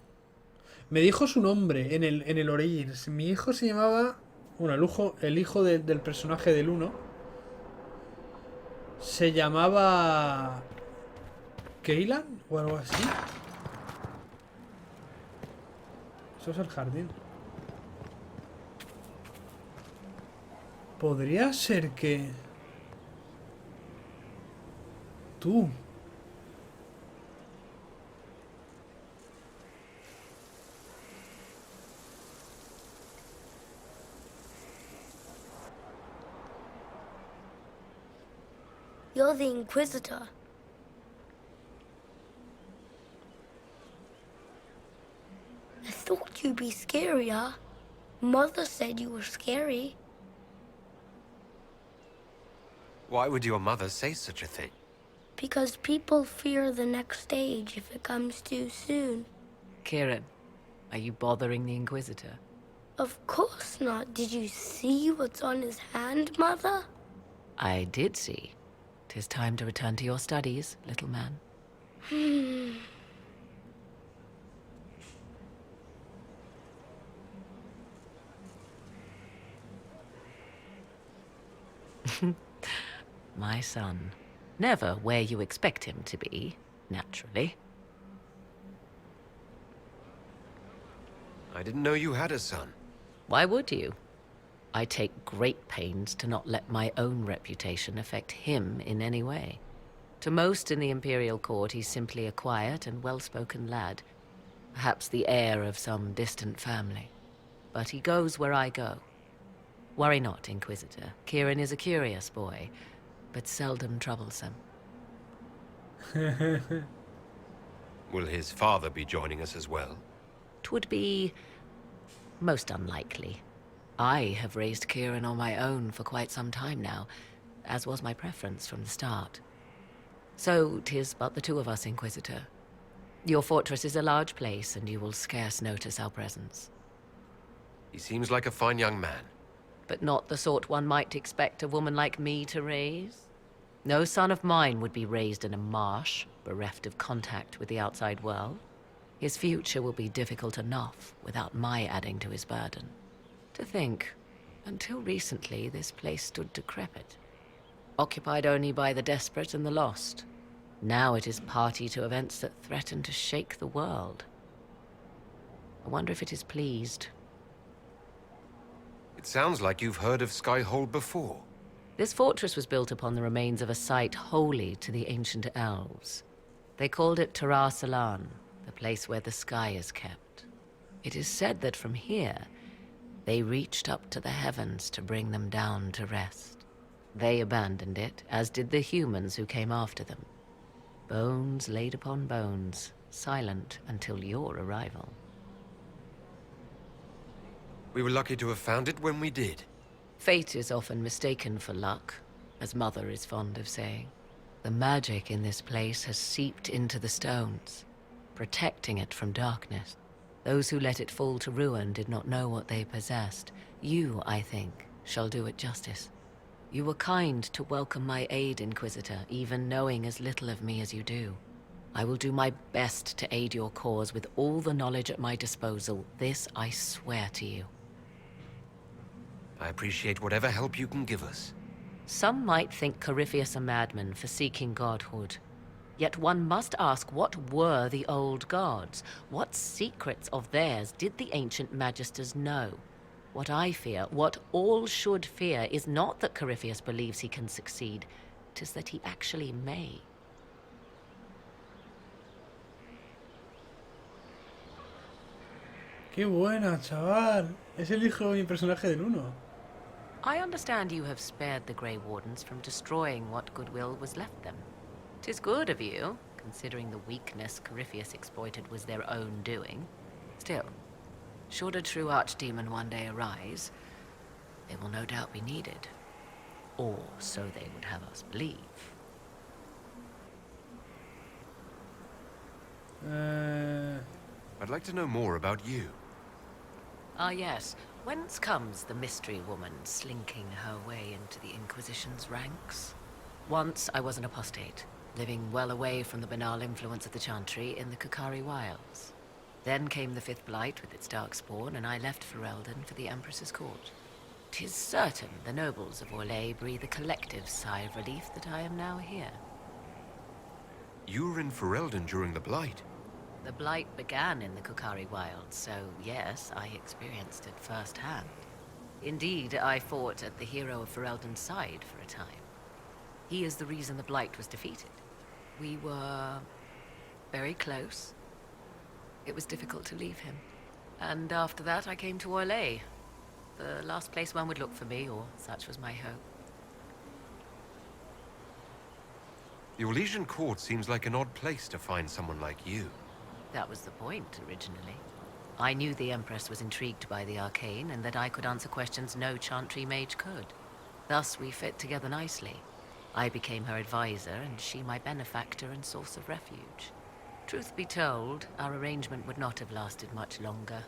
Me dijo su nombre en el Origins. Mi hijo se llamaba... Bueno, el hijo del personaje del 1 se llamaba... ¿Keylan? O algo así. Eso es el jardín. Podría ser que... Tú... You're the Inquisitor. I thought you'd be scarier. Mother said you were scary. Why would your mother say such a thing? Because people fear the next stage if it comes too soon. Kieran, are you bothering the Inquisitor? Of course not. Did you see what's on his hand, Mother? I did see. 'Tis time to return to your studies, little man. My son. Never where you expect him to be, naturally. I didn't know you had a son. Why would you? I take great pains to not let my own reputation affect him in any way. To most in the Imperial Court, he's simply a quiet and well-spoken lad, perhaps the heir of some distant family. But he goes where I go. Worry not, Inquisitor. Kieran is a curious boy, but seldom troublesome. Will his father be joining us as well? 'Twould be most unlikely. I have raised Kieran on my own for quite some time now, as was my preference from the start. So 'tis but the two of us, Inquisitor. Your fortress is a large place, and you will scarce notice our presence. He seems like a fine young man. But not the sort one might expect a woman like me to raise. No son of mine would be raised in a marsh, bereft of contact with the outside world. His future will be difficult enough without my adding to his burden. To think, until recently this place stood decrepit, occupied only by the desperate and the lost. Now it is party to events that threaten to shake the world. I wonder if it is pleased. It sounds like you've heard of Skyhold before. This fortress was built upon the remains of a site holy to the ancient elves. They called it Tarasalan, the place where the sky is kept. It is said that from here, they reached up to the heavens to bring them down to rest. They abandoned it, as did the humans who came after them. Bones laid upon bones, silent until your arrival. We were lucky to have found it when we did. Fate is often mistaken for luck, as Mother is fond of saying. The magic in this place has seeped into the stones, protecting it from darkness. Those who let it fall to ruin did not know what they possessed. You, I think, shall do it justice. You were kind to welcome my aid, Inquisitor, even knowing as little of me as you do. I will do my best to aid your cause with all the knowledge at my disposal. This I swear to you. I appreciate whatever help you can give us. Some might think Corypheus a madman for seeking godhood. Yet one must ask, what were the old gods? What secrets of theirs did the ancient magisters know? What I fear, what all should fear, is not that Corypheus believes he can succeed. 'Tis that he actually may. Qué buena, chaval. Es el hijo de mi personaje del 1. I understand you have spared the Grey Wardens from destroying what goodwill was left them. 'Tis good of you, considering the weakness Corypheus exploited was their own doing. Still, should a true archdemon one day arise, they will no doubt be needed. Or so they would have us believe. I'd like to know more about you. Ah, yes. Whence comes the mystery woman slinking her way into the Inquisition's ranks? Once I was an apostate, living well away from the banal influence of the Chantry in the Kukari Wilds. Then came the Fifth Blight with its darkspawn, and I left Ferelden for the Empress's court. 'Tis certain the nobles of Orlais breathe a collective sigh of relief that I am now here. You were in Ferelden during the Blight. The Blight began in the Kukari Wilds, so yes, I experienced it firsthand. Indeed, I fought at the hero of Ferelden's side for a time. He is the reason the Blight was defeated. We were very close. It was difficult to leave him. And after that, I came to Orlais. The last place one would look for me, or such was my hope. The Orlesian court seems like an odd place to find someone like you. That was the point, originally. I knew the Empress was intrigued by the arcane, and that I could answer questions no Chantry mage could. Thus we fit together nicely. I became her advisor, and she my benefactor and source of refuge. Truth be told, our arrangement would not have lasted much longer.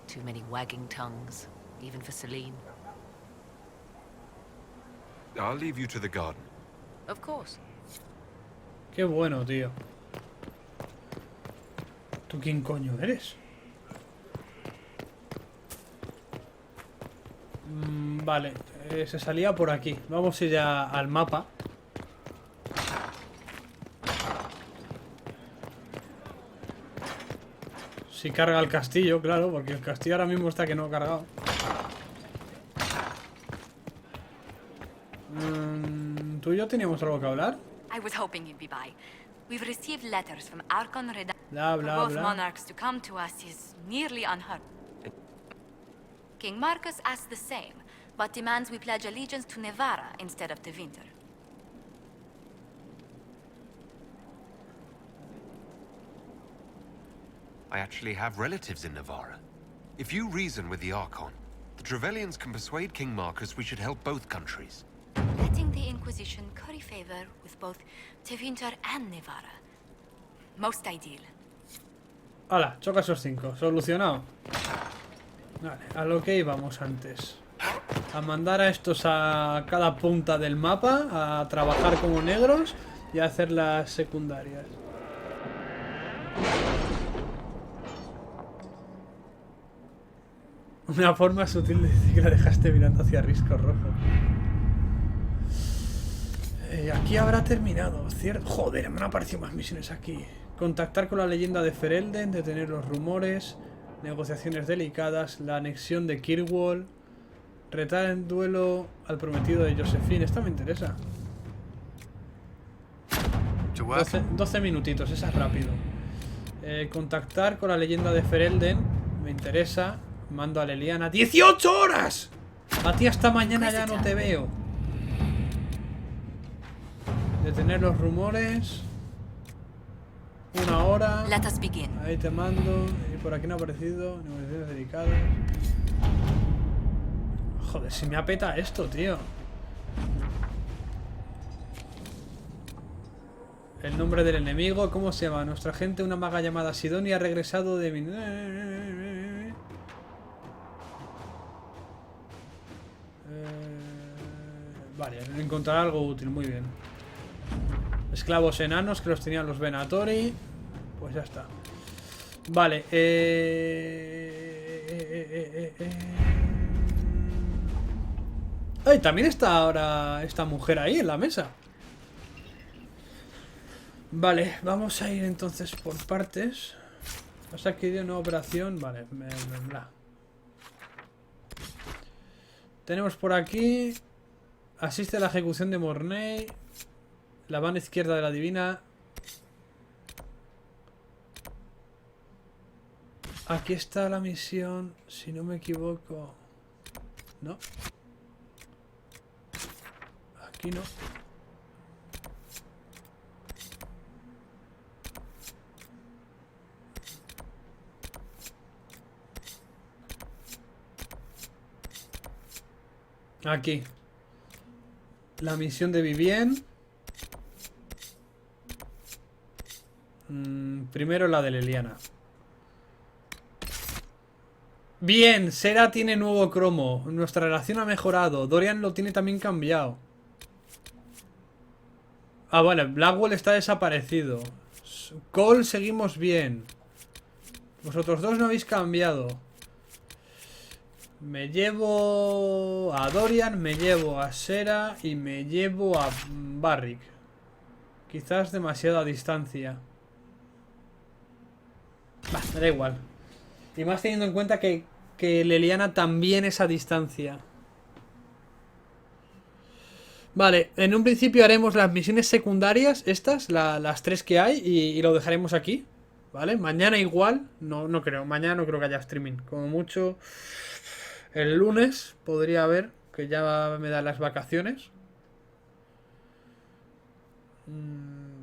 Too many wagging tongues, even for Celine. I'll leave you to the garden. Of course. Qué bueno, tío. ¿Tú quién coño eres? Vale, se salía por aquí. Vamos a ir ya al mapa. Si carga el castillo, claro, porque el castillo ahora mismo está que no ha cargado. ¿Tú y yo teníamos algo que hablar? I was hoping you'd be by. We've received letters from Archon Reda. Bla, For bla, both bla. monarchs to come to us is nearly unheard. King Marcus asks the same, but demands we pledge allegiance to Nevarra instead of to Winter. I actually have relatives in Navarra. If you reason with the Archon, the Trevelyan's can persuade King Marcus we should help both countries. Letting the Inquisition curry favor with both Tevinter and Nevarra. Most ideal. Hala, choca esos 5. Solucionado. Vale, a lo que íbamos antes. A mandar a estos a cada punta del mapa, a trabajar como negros y a hacer las secundarias. Una forma sutil de decir que la dejaste mirando hacia risco rojo. Aquí habrá terminado, ¿cierto? Joder, me han aparecido más misiones aquí. Contactar con la leyenda de Ferelden, detener los rumores, negociaciones delicadas, la anexión de Kirkwall, retar en duelo al prometido de Josephine. Esto me interesa. 12 minutitos, esa es rápido. Contactar con la leyenda de Ferelden, me interesa. Mando a Leliana. ¡18 horas! A ti hasta mañana ya no te veo. Detener los rumores. 1 hora. Ahí te mando. Y por aquí no ha aparecido. Negociaciones delicadas. Joder, si me apeta esto, tío. El nombre del enemigo. ¿Cómo se llama? Nuestra gente, una maga llamada Sidonia, ha regresado de... Vale, encontrar algo útil, muy bien. Esclavos enanos que los tenían los Venatori. Pues ya está. Vale, ¡ay! También está ahora esta mujer ahí en la mesa. Vale, vamos a ir entonces por partes. Has adquirido una operación. Vale, bla. Tenemos por aquí. Asiste a la ejecución de Mornay. La mano izquierda de la divina. Aquí está la misión, si no me equivoco. No. Aquí no. Aquí. La misión de Vivien. Primero la de Leliana. Bien, Sera tiene nuevo cromo. Nuestra relación ha mejorado. Dorian lo tiene también cambiado. Ah, vale, Blackwell está desaparecido. Cole seguimos bien. Vosotros dos no habéis cambiado. Me llevo a Dorian, me llevo a Sera y me llevo a Barrick. Quizás demasiada distancia. Bah, me da igual. Y más teniendo en cuenta que Leliana también es a distancia. Vale, en un principio haremos las misiones secundarias, estas, las 3 que hay, y lo dejaremos aquí. ¿Vale? Mañana igual, no creo, mañana no creo que haya streaming. Como mucho, el lunes podría haber, que ya me dan las vacaciones.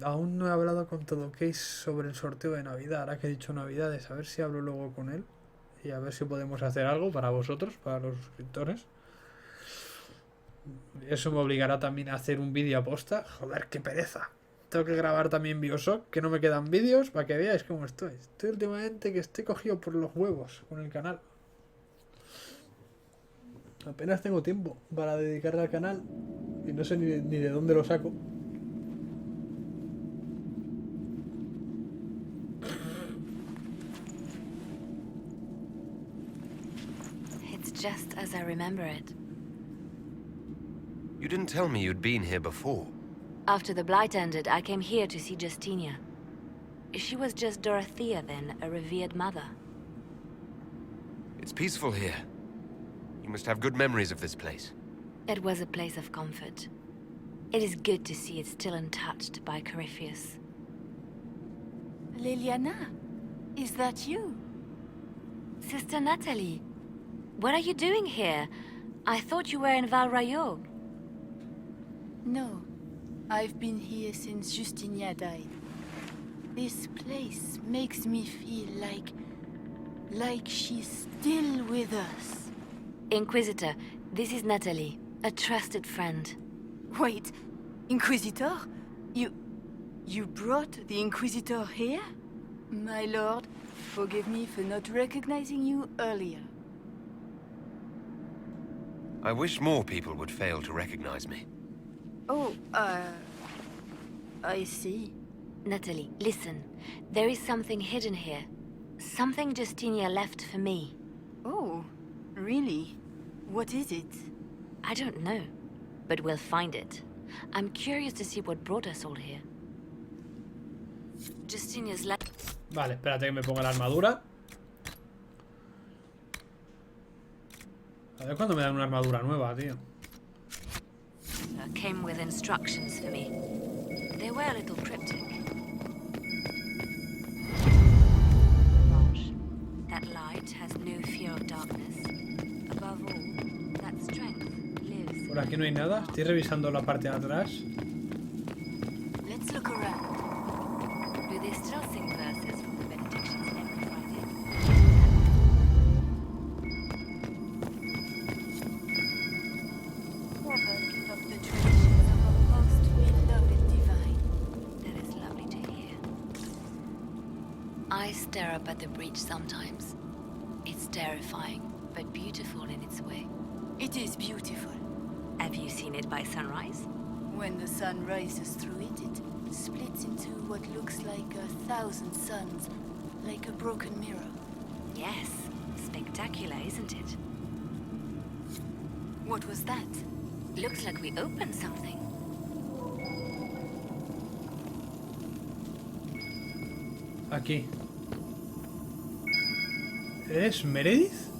Aún no he hablado con todo Case sobre el sorteo de Navidad. Ahora que he dicho Navidades, a ver si hablo luego con él. Y a ver si podemos hacer algo para vosotros, para los suscriptores. Eso me obligará también a hacer un vídeo aposta. Joder, qué pereza. Tengo que grabar también Bioshock, que no me quedan vídeos, para que veáis cómo estoy. Estoy últimamente que estoy cogido por los huevos con el canal. Apenas tengo tiempo para dedicarle al canal. Y no sé ni de dónde lo saco. It's just as I remember it. You didn't tell me you'd been here before. After the Blight ended, I came here to see Justinia. She was just Dorothea then, a revered mother. It's peaceful here. You must have good memories of this place. It was a place of comfort. It is good to see it still untouched by Corypheus. Liliana, is that you? Sister Natalie, what are you doing here? I thought you were in Val Rayo. No, I've been here since Justinia died. This place makes me feel like she's still with us. Inquisitor, this is Natalie, a trusted friend. Wait, Inquisitor? You brought the Inquisitor here? My lord, forgive me for not recognizing you earlier. I wish more people would fail to recognize me. Oh, I see. Natalie, listen. There is something hidden here. Something Justinia left for me. Oh, really? What is it? I don't know, but we'll find it. I'm curious to see what brought us all here. Justinia's left. Vale, espérate que me ponga la armadura. A ver cuándo me dan una armadura nueva, tío. Came with instructions for me. They were a little cryptic. That light has no fear of darkness. Above all, that strength lives. Por aquí no hay nada. Estoy revisando la parte de atrás. Let's look around. Do they still sing verses from the benedictions every Friday? Never give up the traditions of our most beloved divine. That is lovely to hear. I stare up at the breach sometimes. It's terrifying, but beautiful in its way. It is beautiful. Have you seen it by sunrise? When the sun rises through it, it splits into what looks like 1,000 suns, like a broken mirror. Yes, spectacular, isn't it? What was that? Looks like we opened something. Aquí. ¿Eres Meredith?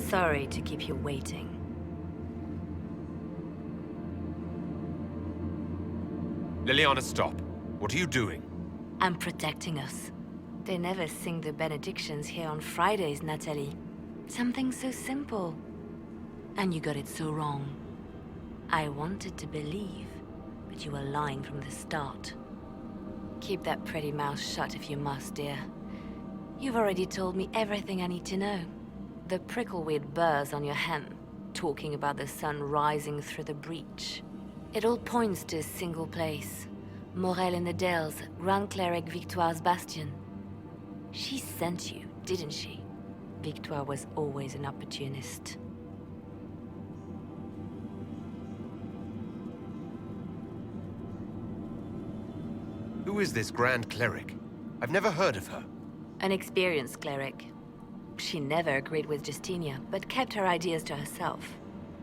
Sorry to keep you waiting. Liliana, stop. What are you doing? I'm protecting us. They never sing the benedictions here on Fridays, Natalie. Something so simple. And you got it so wrong. I wanted to believe, but you were lying from the start. Keep that pretty mouth shut if you must, dear. You've already told me everything I need to know. The prickleweed burrs on your hem, talking about the sun rising through the breach. It all points to a single place. Morel in the Dells, Grand Cleric Victoire's bastion. She sent you, didn't she? Victoire was always an opportunist. Who is this Grand Cleric? I've never heard of her. An experienced cleric. She never agreed with Justinia, but kept her ideas to herself.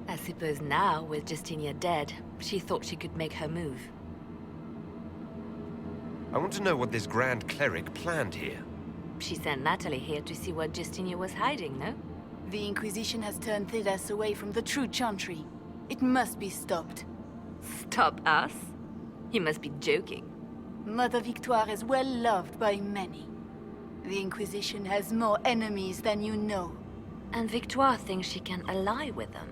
I suppose now, with Justinia dead, she thought she could make her move. I want to know what this Grand Cleric planned here. She sent Natalie here to see what Justinia was hiding, no? The Inquisition has turned Thidas away from the true chantry. It must be stopped. Stop us? You must be joking. Mother Victoire is well loved by many. The Inquisition has more enemies than you know. And Victoire thinks she can ally with them.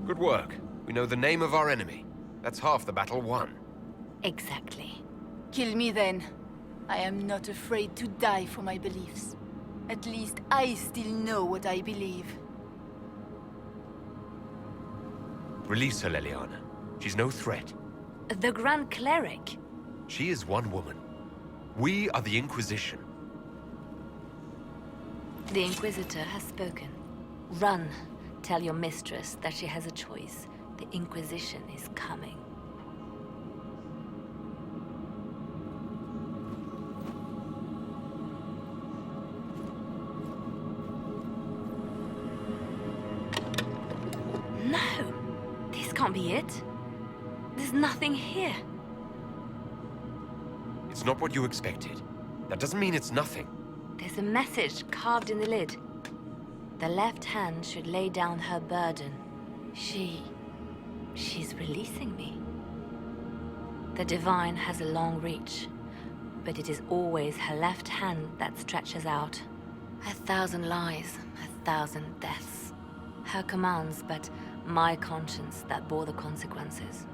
Good work. We know the name of our enemy. That's half the battle won. Exactly. Kill me then. I am not afraid to die for my beliefs. At least I still know what I believe. Release her, Liliana. She's no threat. The Grand Cleric? She is one woman. We are the Inquisition. The Inquisitor has spoken. Run. Tell your mistress that she has a choice. The Inquisition is coming. can't be it. There's nothing here. It's not what you expected. That doesn't mean it's nothing. There's a message carved in the lid. The left hand should lay down her burden. She's releasing me. The divine has a long reach, but it is always her left hand that stretches out. 1,000 lies, 1,000 deaths. Her commands, but my conscience that bore the consequences.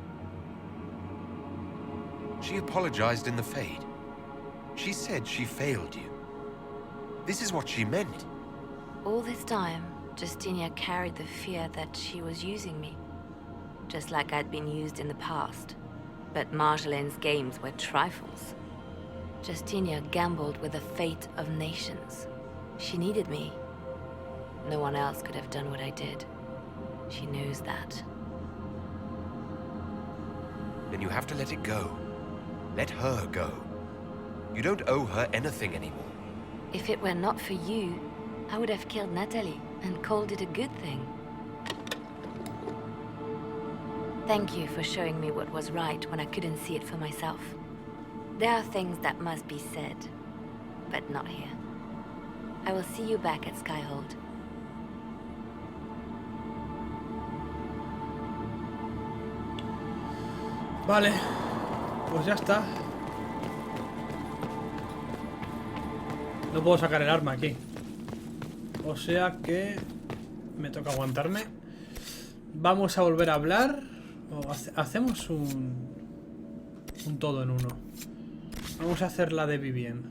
She apologized in the Fade. She said she failed you. This is what she meant. All this time, Justinia carried the fear that she was using me. Just like I'd been used in the past. But Marjolaine's games were trifles. Justinia gambled with the fate of nations. She needed me. No one else could have done what I did. She knows that. Then you have to let it go. Let her go. You don't owe her anything anymore. If it were not for you, I would have killed Natalie and called it a good thing. Thank you for showing me what was right when I couldn't see it for myself. There are things that must be said, but not here. I will see you back at Skyhold. Vale, pues ya está. No puedo sacar el arma aquí. O sea que me toca aguantarme. Vamos a volver a hablar. O hacemos un todo en uno. Vamos a hacer la de Vivien.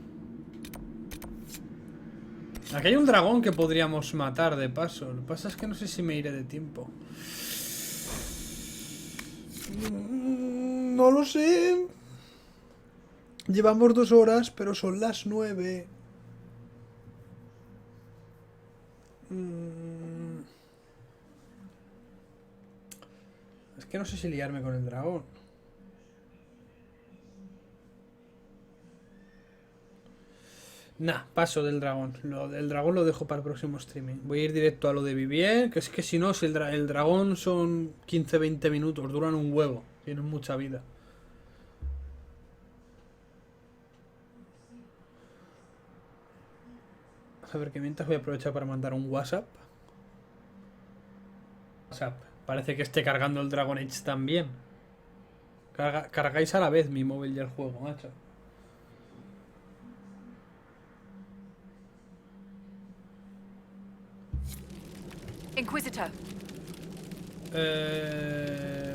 Aquí hay un dragón que podríamos matar de paso. Lo que pasa es que no sé si me iré de tiempo. No lo sé. Llevamos 2 horas, pero son las 9. Es que no sé si liarme con el dragón. Nah, paso del dragón. El dragón lo dejo para el próximo streaming. Voy a ir directo a lo de Vivien. Que es que si no, si el dragón son 15-20 minutos, duran un huevo. Tienen mucha vida. A ver, que mientras voy a aprovechar para mandar un WhatsApp. Parece que esté cargando el Dragon Age también. Cargáis a la vez mi móvil y el juego, macho. Inquisitor.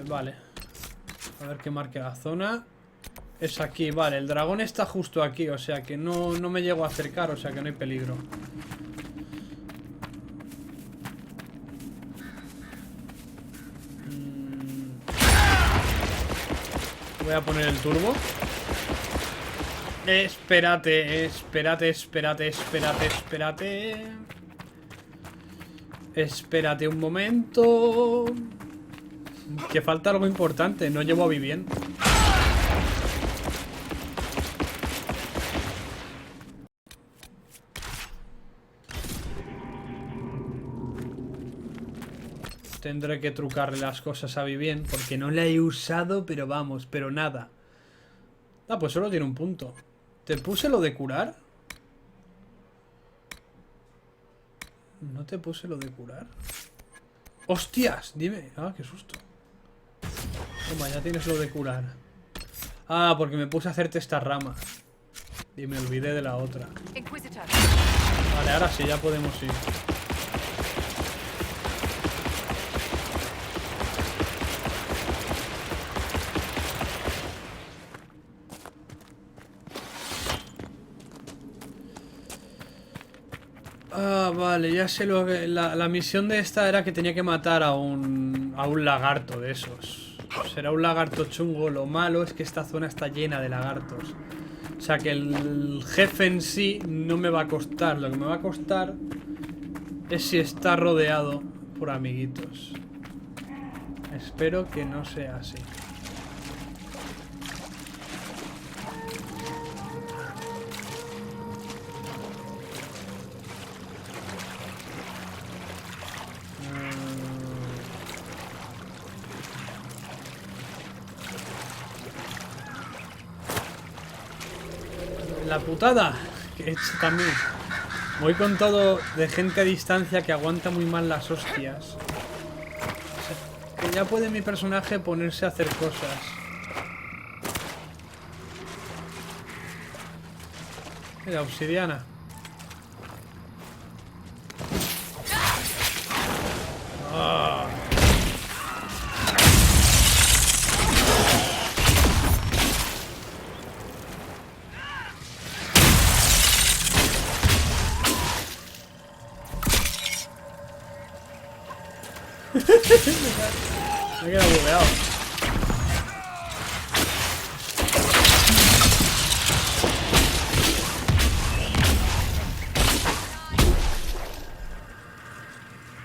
Vale. A ver qué marque la zona. Es aquí, vale. El dragón está justo aquí, o sea que no me llego a acercar, o sea que no hay peligro. Voy a poner el turbo. Espérate. Espérate un momento. Que falta algo importante. No llevo a Vivien. Tendré que trucarle las cosas a Vivien porque no la he usado, pero vamos, pero nada. Ah, pues solo tiene un punto. ¿Te puse lo de curar? ¿No te puse lo de curar? ¡Hostias! Dime. Ah, qué susto. Toma, ya tienes lo de curar. Ah, porque me puse a hacerte esta rama. Y me olvidé de la otra. Vale, ahora sí, ya podemos ir. Ah, vale, ya sé lo que... La misión de esta era que tenía que matar a un lagarto de esos. Será un lagarto chungo. Lo malo es que esta zona está llena de lagartos. O sea que el jefe en sí no me va a costar. Lo que me va a costar es si está rodeado por amiguitos. Espero que no sea así. La putada que he hecho también. Voy con todo de gente a distancia que aguanta muy mal las hostias. O sea, que ya puede mi personaje ponerse a hacer cosas. Mira, obsidiana. Oh. Me he quedado bugueado.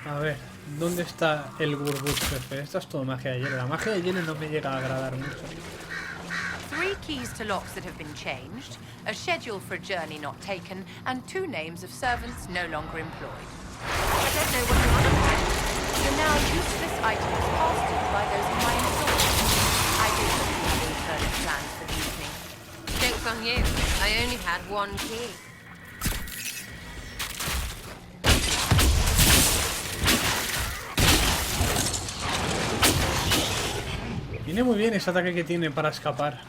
A ver, ¿dónde está el Gurgut jefe? Esto es todo magia de hielo. La magia de hielo no me llega a agradar mucho. 3 keys to locks that have been changed, a schedule for a journey not taken, and 2 names of servants no longer employed. I don't know what you're on about. You're now useless items passed to by those in my employ. I do have further plans for the evening. Joke's on you. I only had 1 key. Viene muy bien ese ataque que tiene para escapar.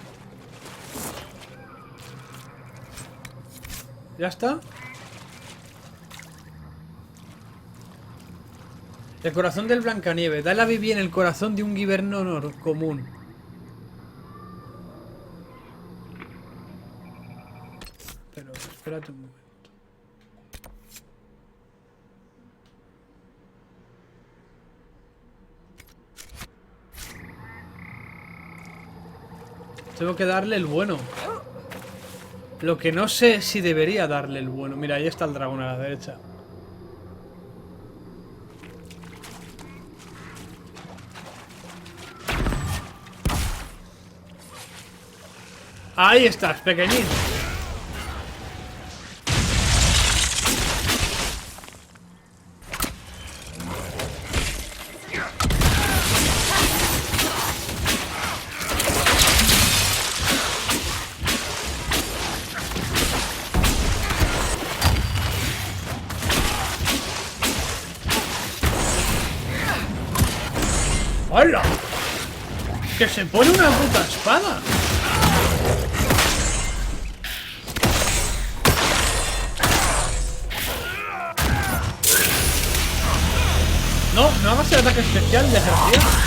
¿Ya está? El corazón del Blancanieve. Da la Bibi en el corazón de un gibernonor común. Pero espérate un momento. Tengo que darle el bueno. Lo que no sé si debería darle el bueno. Mira, ahí está el dragón a la derecha. Ahí estás, pequeñín. ¡Hola! ¡Que se pone una puta espada! No, no hagas el ataque especial de ejercicio.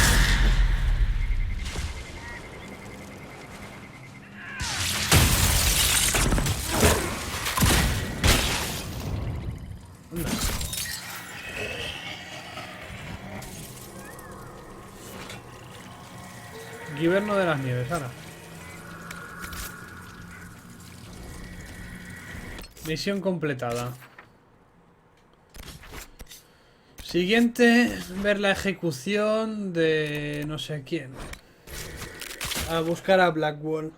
Giverno de las nieves, ahora. Misión completada. Siguiente, ver la ejecución de no sé quién. A buscar a Blackwall.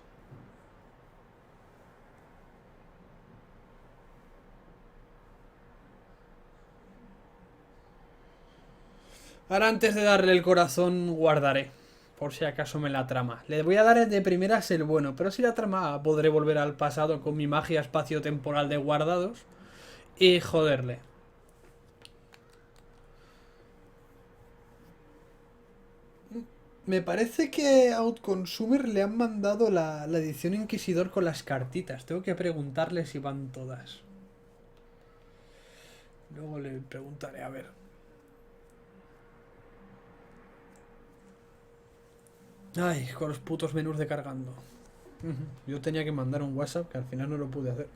Ahora antes de darle el corazón guardaré. Por si acaso me la trama. Le voy a dar de primeras el bueno. Pero si la trama podré volver al pasado con mi magia espacio-temporal de guardados. Y joderle. Me parece que a Outconsumer le han mandado la edición Inquisidor con las cartitas. Tengo que preguntarle si van todas. Luego le preguntaré, a ver. Ay, con los putos menús de cargando. Yo tenía que mandar un WhatsApp que al final no lo pude hacer.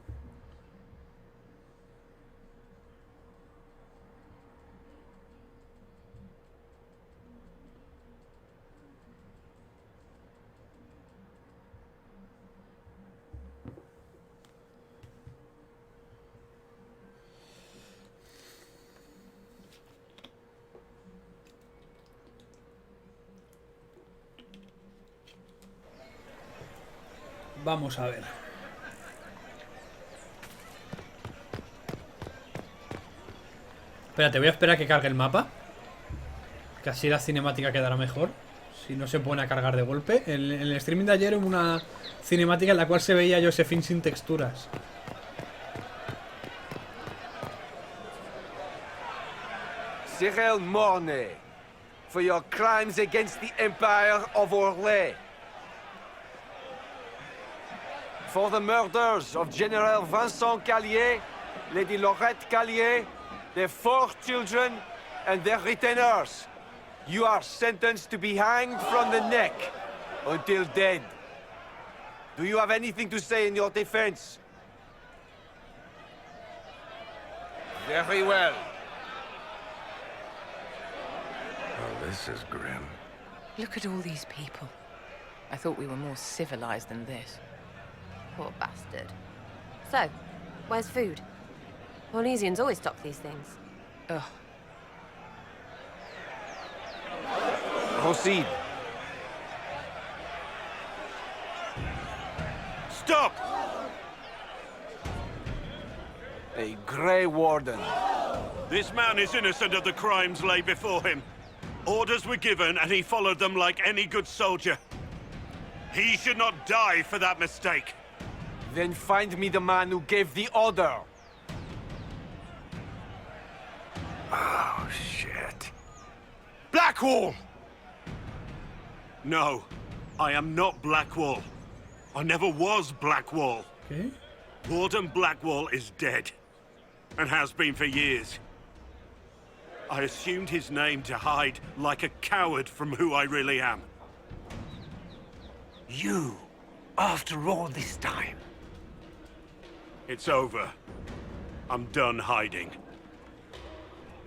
Vamos a ver. Espérate, voy a esperar a que cargue el mapa. Que así la cinemática quedará mejor. Si no se pone a cargar de golpe. En el streaming de ayer hubo una cinemática en la cual se veía a Josephine sin texturas. Cyril Mornay, for your crimes against the Empire of Orlais. For the murders of General Vincent Callier, Lady Laurette Callier, their 4 children, and their retainers. You are sentenced to be hanged from the neck until dead. Do you have anything to say in your defense? Very well. Oh, this is grim. Look at all these people. I thought we were more civilized than this. Poor bastard. So, where's food? Orlesians always stock these things. Ugh. Proceed. Stop! A Grey Warden. This man is innocent of the crimes laid before him. Orders were given and he followed them like any good soldier. He should not die for that mistake. Then find me the man who gave the order. Oh, shit. Blackwall! No, I am not Blackwall. I never was Blackwall. Okay. Warden Blackwall is dead, and has been for years. I assumed his name to hide like a coward from who I really am. You, after all this time. It's over. I'm done hiding.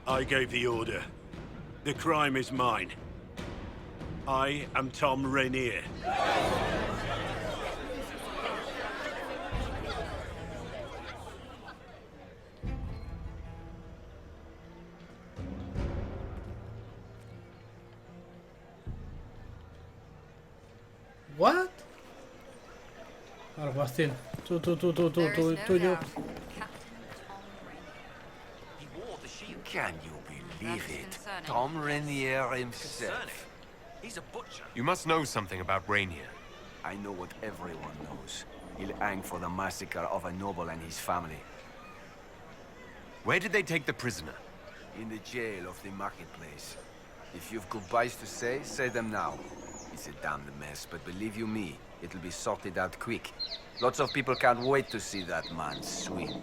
I gave the order. The crime is mine. I am Tom Rainier. What? Alguacil. Tuyo. Can you believe it? Tom Rainier himself. He's a butcher. You must know something about Rainier. I know what everyone knows. He'll hang for the massacre of a noble and his family. Where did they take the prisoner? In the jail of the marketplace. If you've goodbyes to say them now. It's a damned mess, but believe you me, it'll be sorted out quick. Lots of people can't wait to see that man swing.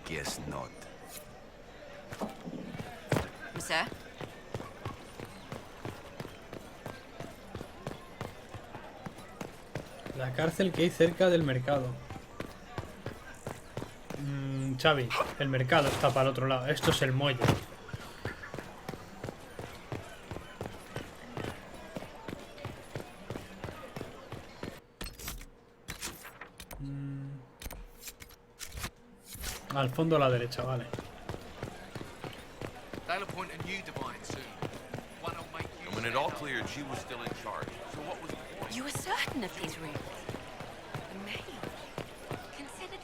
Guess not. Sir? La cárcel que hay cerca del mercado. Xavi, el mercado está para el otro lado. Esto es el muelle. Al fondo a la derecha, vale. They'll appoint a new divine soon. One will make you. And when it all cleared, she was still in charge. So what was the point? You were certain of these rings? The mail. Considered.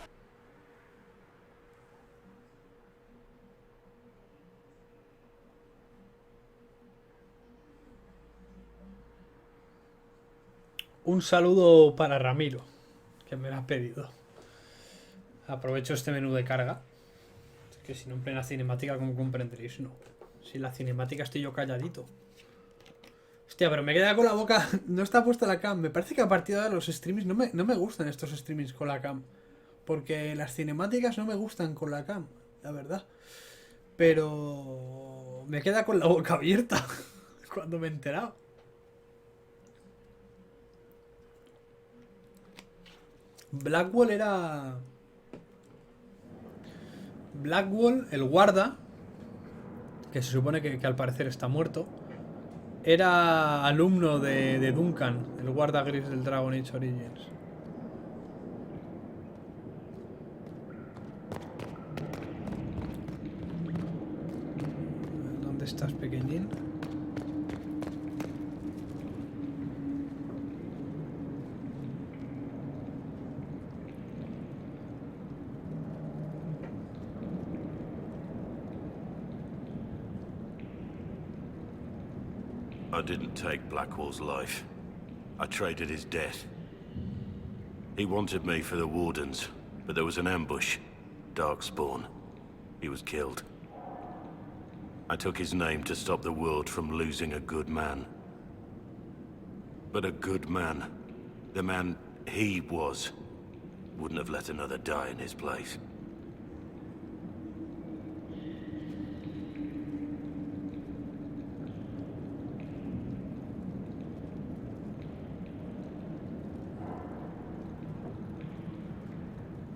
Un saludo para Ramiro, que me lo ha pedido. Aprovecho este menú de carga. Que si no en plena cinemática, como comprenderéis, no. Si en la cinemática estoy yo calladito. Hostia, pero me queda con la boca. No está puesta la cam. Me parece que a partir de ahora los streamings no me gustan estos streamings con la cam. Porque las cinemáticas no me gustan con la cam, la verdad. Pero me queda con la boca abierta cuando me he enterado. Blackwall era... Blackwall, el guarda, que se supone que al parecer está muerto, era alumno de Duncan, el guarda gris del Dragon Age Origins. ¿Dónde estás, pequeñín? I didn't take Blackwall's life. I traded his death. He wanted me for the Wardens, but there was an ambush. Darkspawn. He was killed. I took his name to stop the world from losing a good man. But a good man, the man he was, wouldn't have let another die in his place.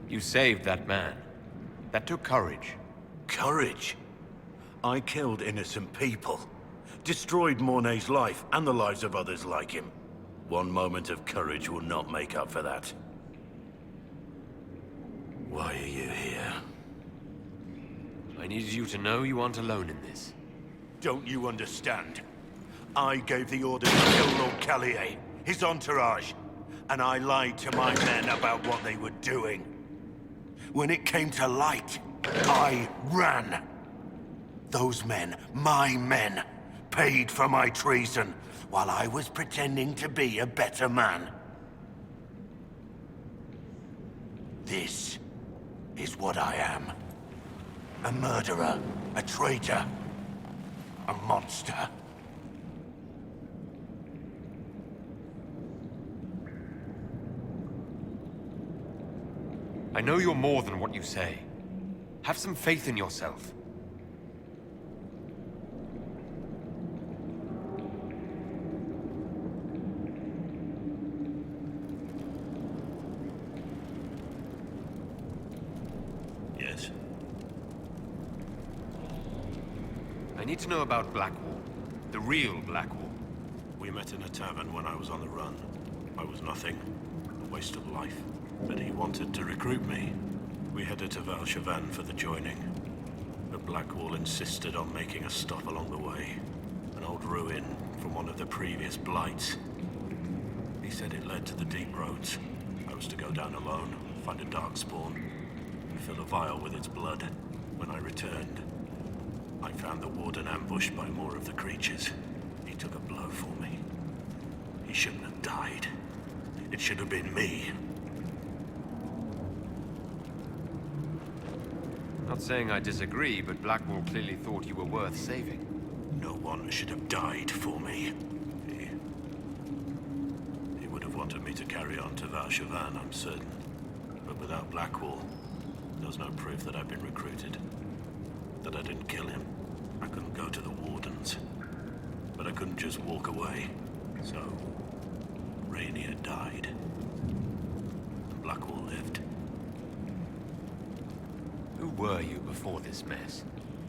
You saved that man. That took courage. Courage? I killed innocent people. Destroyed Mornay's life and the lives of others like him. One moment of courage will not make up for that. Why are you here? I needed you to know you aren't alone in this. Don't you understand? I gave the order to kill Lord Callier, his entourage, and I lied to my men about what they were doing. When it came to light, I ran. Those men, my men, paid for my treason, while I was pretending to be a better man. This is what I am. A murderer, a traitor, a monster. I know you're more than what you say. Have some faith in yourself. Yes? I need to know about Blackwall. The real Blackwall. We met in a tavern when I was on the run. I was nothing. A waste of life. But he wanted to recruit me. We headed to Valshavan for the joining. But Blackwall insisted on making a stop along the way. An old ruin from one of the previous blights. He said it led to the deep roads. I was to go down alone, find a darkspawn, and fill a vial with its blood. When I returned, I found the Warden ambushed by more of the creatures. He took a blow for me. He shouldn't have died. It should have been me. Not saying I disagree, but Blackwall clearly thought you were worth saving. No one should have died for me. He would have wanted me to carry on to Valshavan, I'm certain. But without Blackwall, there's no proof that I've been recruited. That I didn't kill him. I couldn't go to the Wardens. But I couldn't just walk away. So, Rainier died. And Blackwall lived. Who were you before this mess?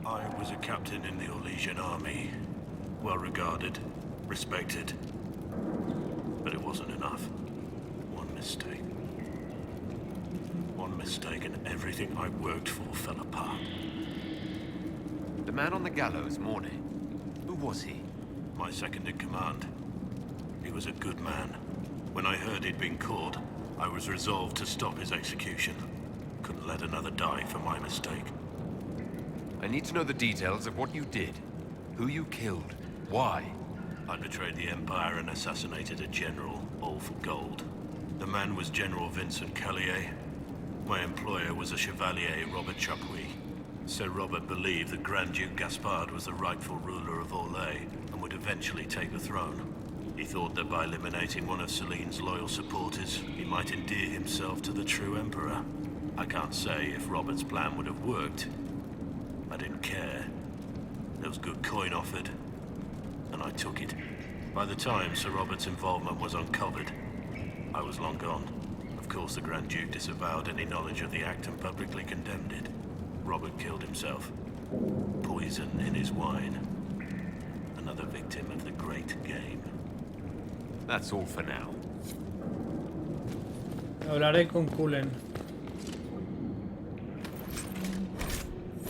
I was a captain in the Orlesian army. Well regarded, respected. But it wasn't enough. One mistake. One mistake and everything I worked for fell apart. The man on the gallows, Mornay. Who was he? My second in command. He was a good man. When I heard he'd been caught, I was resolved to stop his execution. Couldn't let another die for my mistake. I need to know the details of what you did. Who you killed. Why? I betrayed the Empire and assassinated a general, all for gold. The man was General Vincent Callier. My employer was a Chevalier, Robert Chapuis. Sir Robert believed that Grand Duke Gaspard was the rightful ruler of Orlais and would eventually take the throne. He thought that by eliminating one of Celine's loyal supporters, he might endear himself to the true Emperor. I can't say if Robert's plan would have worked. I didn't care. There was good coin offered, and I took it. By the time Sir Robert's involvement was uncovered, I was long gone. Of course, the Grand Duke disavowed any knowledge of the act and publicly condemned it. Robert killed himself. Poison in his wine. Another victim of the great game. That's all for now. Hablaré con Cullen.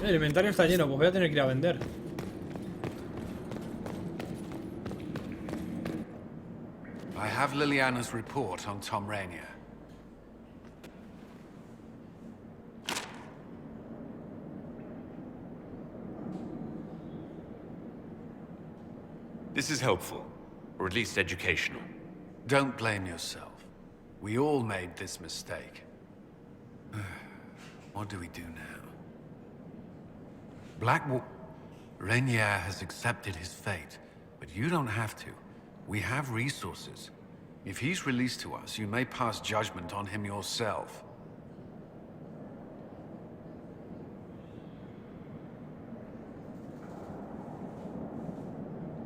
El inventario está lleno, pues voy a tener que ir a vender. I have Liliana's report on Tom Rainier. This is helpful. Or at least educational. Don't blame yourself. We all made this mistake. What do we do now? Rainier has accepted his fate, but you don't have to. We have resources. If he's released to us, you may pass judgment on him yourself.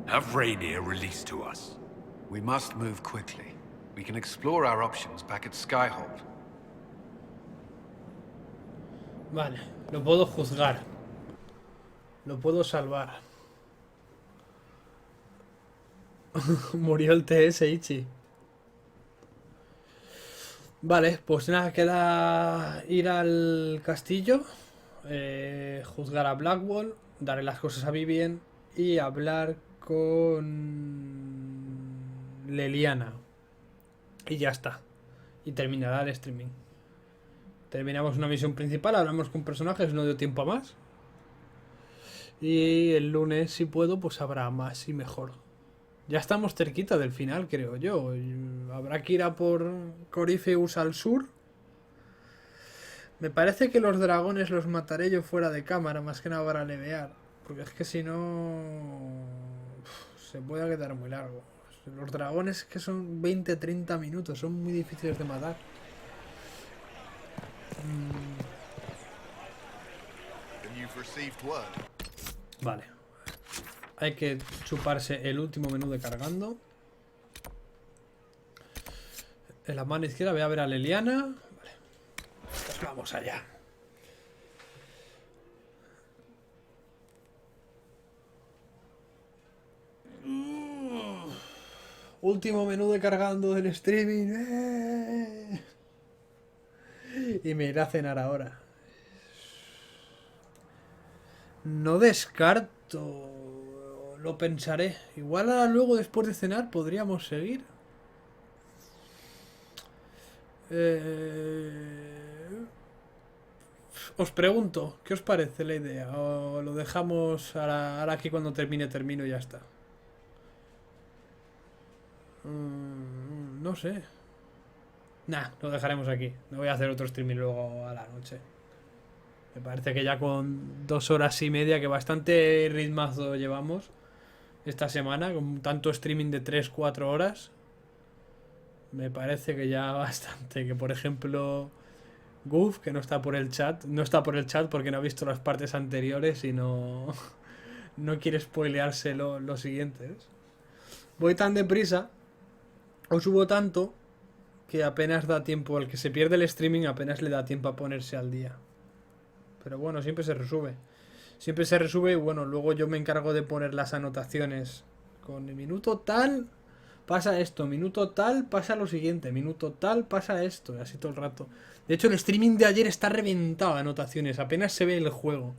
Have Rainier released to us. We must move quickly. We can explore our options back at Skyhold. Vale, lo puedo juzgar. Lo puedo salvar. Murió el TS, Ichi. Vale, pues nada, queda ir al castillo, juzgar a Blackwall, darle las cosas a Vivien y hablar con Leliana. Y ya está. Y terminará el streaming. Terminamos una misión principal, hablamos con personajes, no dio tiempo a más. Y el lunes, si puedo, pues habrá más y mejor. Ya estamos cerquita del final, creo yo. Habrá que ir a por Corypheus al sur. Me parece que los dragones los mataré yo fuera de cámara, más que nada para levear. Porque es que si no... se puede quedar muy largo. Los dragones que son 20-30 minutos, son muy difíciles de matar. Vale. Hay que chuparse el último menú de cargando. En la mano izquierda voy a ver a Leliana. Vale. Pues vamos allá. Último menú de cargando del streaming. Y me iré a cenar ahora. No descarto. Lo pensaré. Igual ahora luego después de cenar podríamos seguir. Os pregunto, ¿qué os parece la idea? ¿O lo dejamos ahora aquí cuando termino y ya está? No sé. Nah, lo dejaremos aquí. No voy a hacer otro streaming luego a la noche. Me parece que ya con 2 horas y media, que bastante ritmazo llevamos esta semana, con tanto streaming de 3-4 horas, me parece que ya bastante. Que por ejemplo Goof, que no está por el chat porque no ha visto las partes anteriores y no quiere spoilearse lo siguiente, ¿ves? Voy tan deprisa, o subo tanto, que apenas da tiempo, al que se pierde el streaming apenas le da tiempo a ponerse al día. Pero bueno, siempre se resube. Siempre se resube y bueno, luego yo me encargo de poner las anotaciones. Con el minuto tal pasa esto, minuto tal pasa lo siguiente, minuto tal pasa esto, y así todo el rato. De hecho el streaming de ayer está reventado de anotaciones, apenas se ve el juego.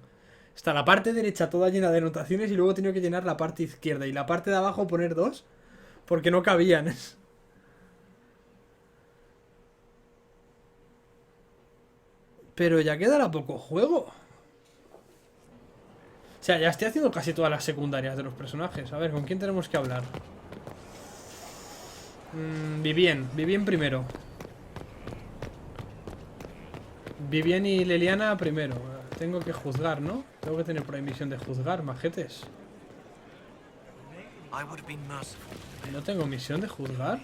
Está la parte derecha toda llena de anotaciones y luego he tenido que llenar la parte izquierda. Y la parte de abajo poner 2 porque no cabían. Pero ya quedará poco juego. O sea, ya estoy haciendo casi todas las secundarias de los personajes. A ver, ¿con quién tenemos que hablar? Vivien primero. Vivien y Leliana primero. Tengo que juzgar, ¿no? Tengo que tener por ahí misión de juzgar, majetes. ¿No tengo misión de juzgar?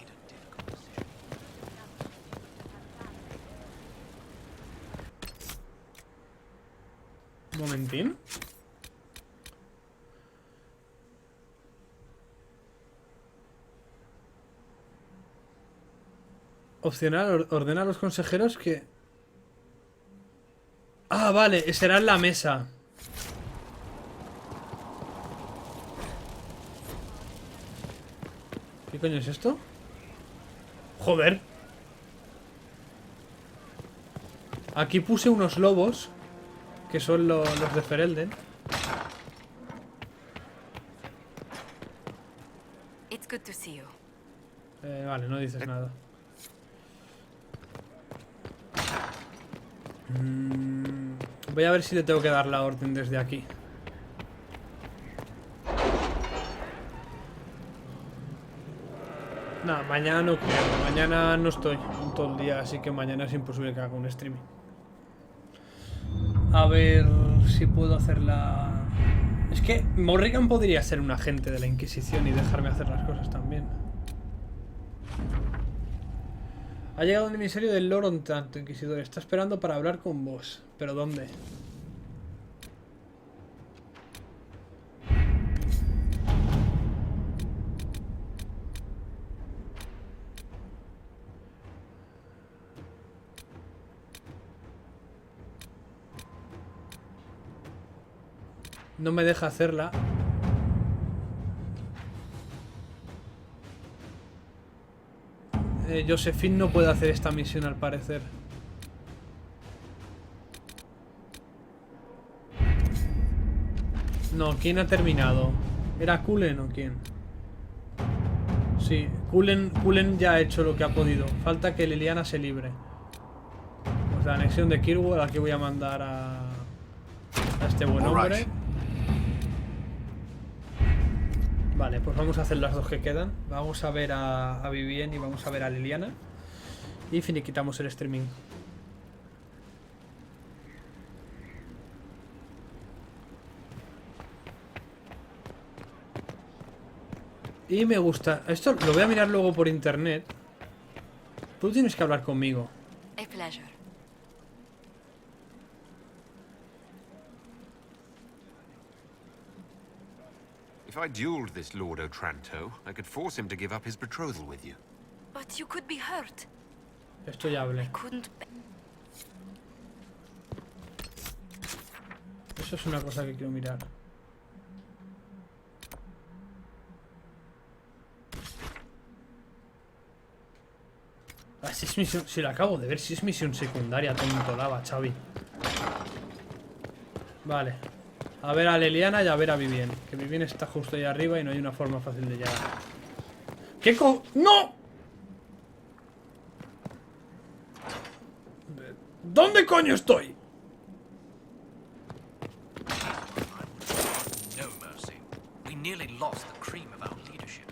Un momentín. Opcional, ordena a los consejeros que... Ah, vale, será en la mesa. ¿Qué coño es esto? Joder. Aquí puse unos lobos, que son los de Ferelden. It's good to see you. Vale, no dices nada. Voy a ver si le tengo que dar la orden desde aquí. No, mañana no creo. Mañana no estoy todo el día, así que mañana es imposible que haga un streaming. A ver si puedo hacerla... Es que Morrigan podría ser un agente de la Inquisición y dejarme hacer las cosas también. Ha llegado un emisario del Lord Antec, Inquisidor. Está esperando para hablar con vos. ¿Pero dónde? No me deja hacerla. Josephine no puede hacer esta misión al parecer. No, ¿quién ha terminado? ¿Era Cullen o quién? Sí, Cullen ya ha hecho lo que ha podido. Falta que Liliana se libre. Pues la anexión de Kirwall, aquí voy a mandar a este buen hombre. Vale, pues vamos a hacer las dos que quedan. Vamos a ver a Vivien y vamos a ver a Liliana. Y finiquitamos el streaming. Y me gusta. Esto lo voy a mirar luego por internet. Tú tienes que hablar conmigo. A pleasure. If I dueled this Lord Otranto, I could force him to give up his betrothal with you. But you could be hurt. Esto ya hablé. I couldn't... Eso es una cosa que quiero mirar. Ah, si es misión... Si la acabo de ver, si es misión secundaria, tonto lava, Xavi. Vale. A ver a Liliana y a ver a Vivien. Que Vivien está justo ahí arriba y no hay una forma fácil de llegar. ¿Qué ¡No! ¿Dónde coño estoy? No mercy. We nearly lost the cream of our leadership.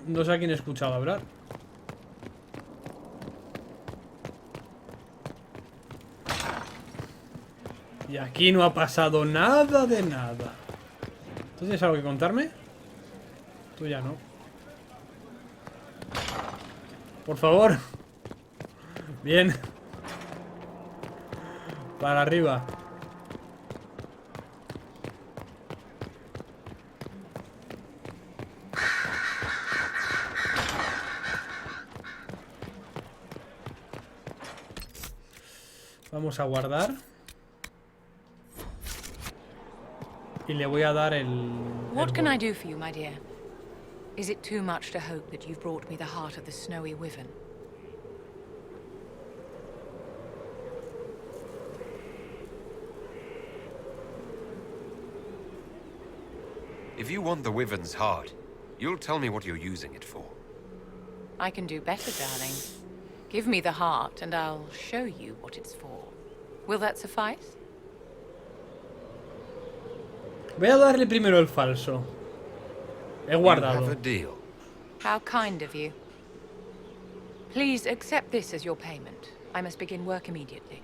No sé a quién he escuchado hablar. Y aquí no ha pasado nada de nada. ¿Tú tienes algo que contarme? Tú ya no. Por favor. Bien. Para arriba. Vamos a guardar. Y le voy a dar el... What can I do for you, my dear? Is it too much to hope that you've brought me the heart of the snowy wyvern? If you want the wyvern's heart, you'll tell me what you're using it for. I can do better, darling. Give me the heart and I'll show you what it's for. Will that suffice? Voy a darle primero el falso. He guardado. How kind of you. Please accept this as your payment. I must begin work immediately.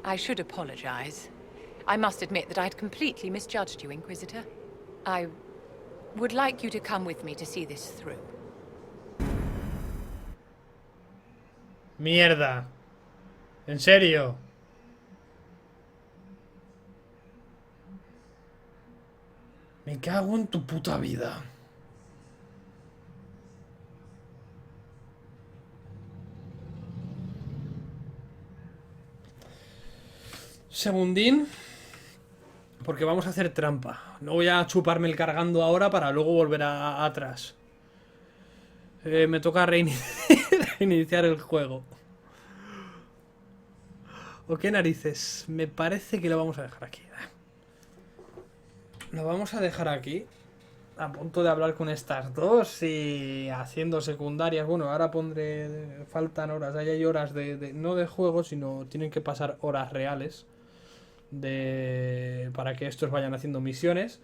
I should apologize. I must admit that I'd completely misjudged you, Inquisitor. I would like you to come with me to see this through. Mierda. ¿En serio? Me cago en tu puta vida. Segundín. Porque vamos a hacer trampa. No voy a chuparme el cargando ahora para luego volver atrás. Me toca reiniciar el juego. ¿O qué narices? Me parece que lo vamos a dejar aquí. Lo vamos a dejar aquí. A punto de hablar con estas dos y haciendo secundarias. Bueno, ahora pondré... Faltan horas. Ahí hay horas no de juego, sino tienen que pasar horas reales. Para que estos vayan haciendo misiones.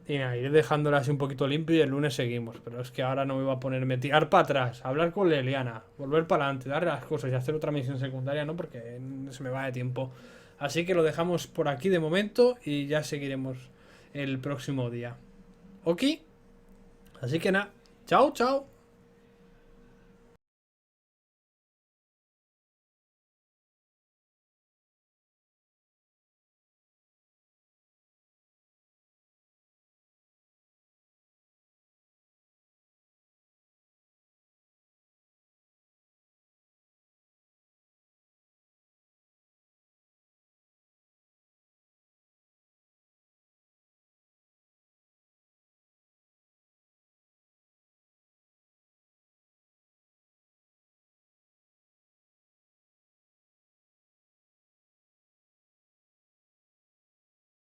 Y nada, iré dejándolo así un poquito limpio y el lunes seguimos. Pero es que ahora no me voy a ponerme a tirar para atrás, hablar con Leliana, volver para adelante, darle las cosas y hacer otra misión secundaria, ¿no? Porque se me va de tiempo. Así que lo dejamos por aquí de momento y ya seguiremos el próximo día. ¿Ok? Así que nada, chao, chao.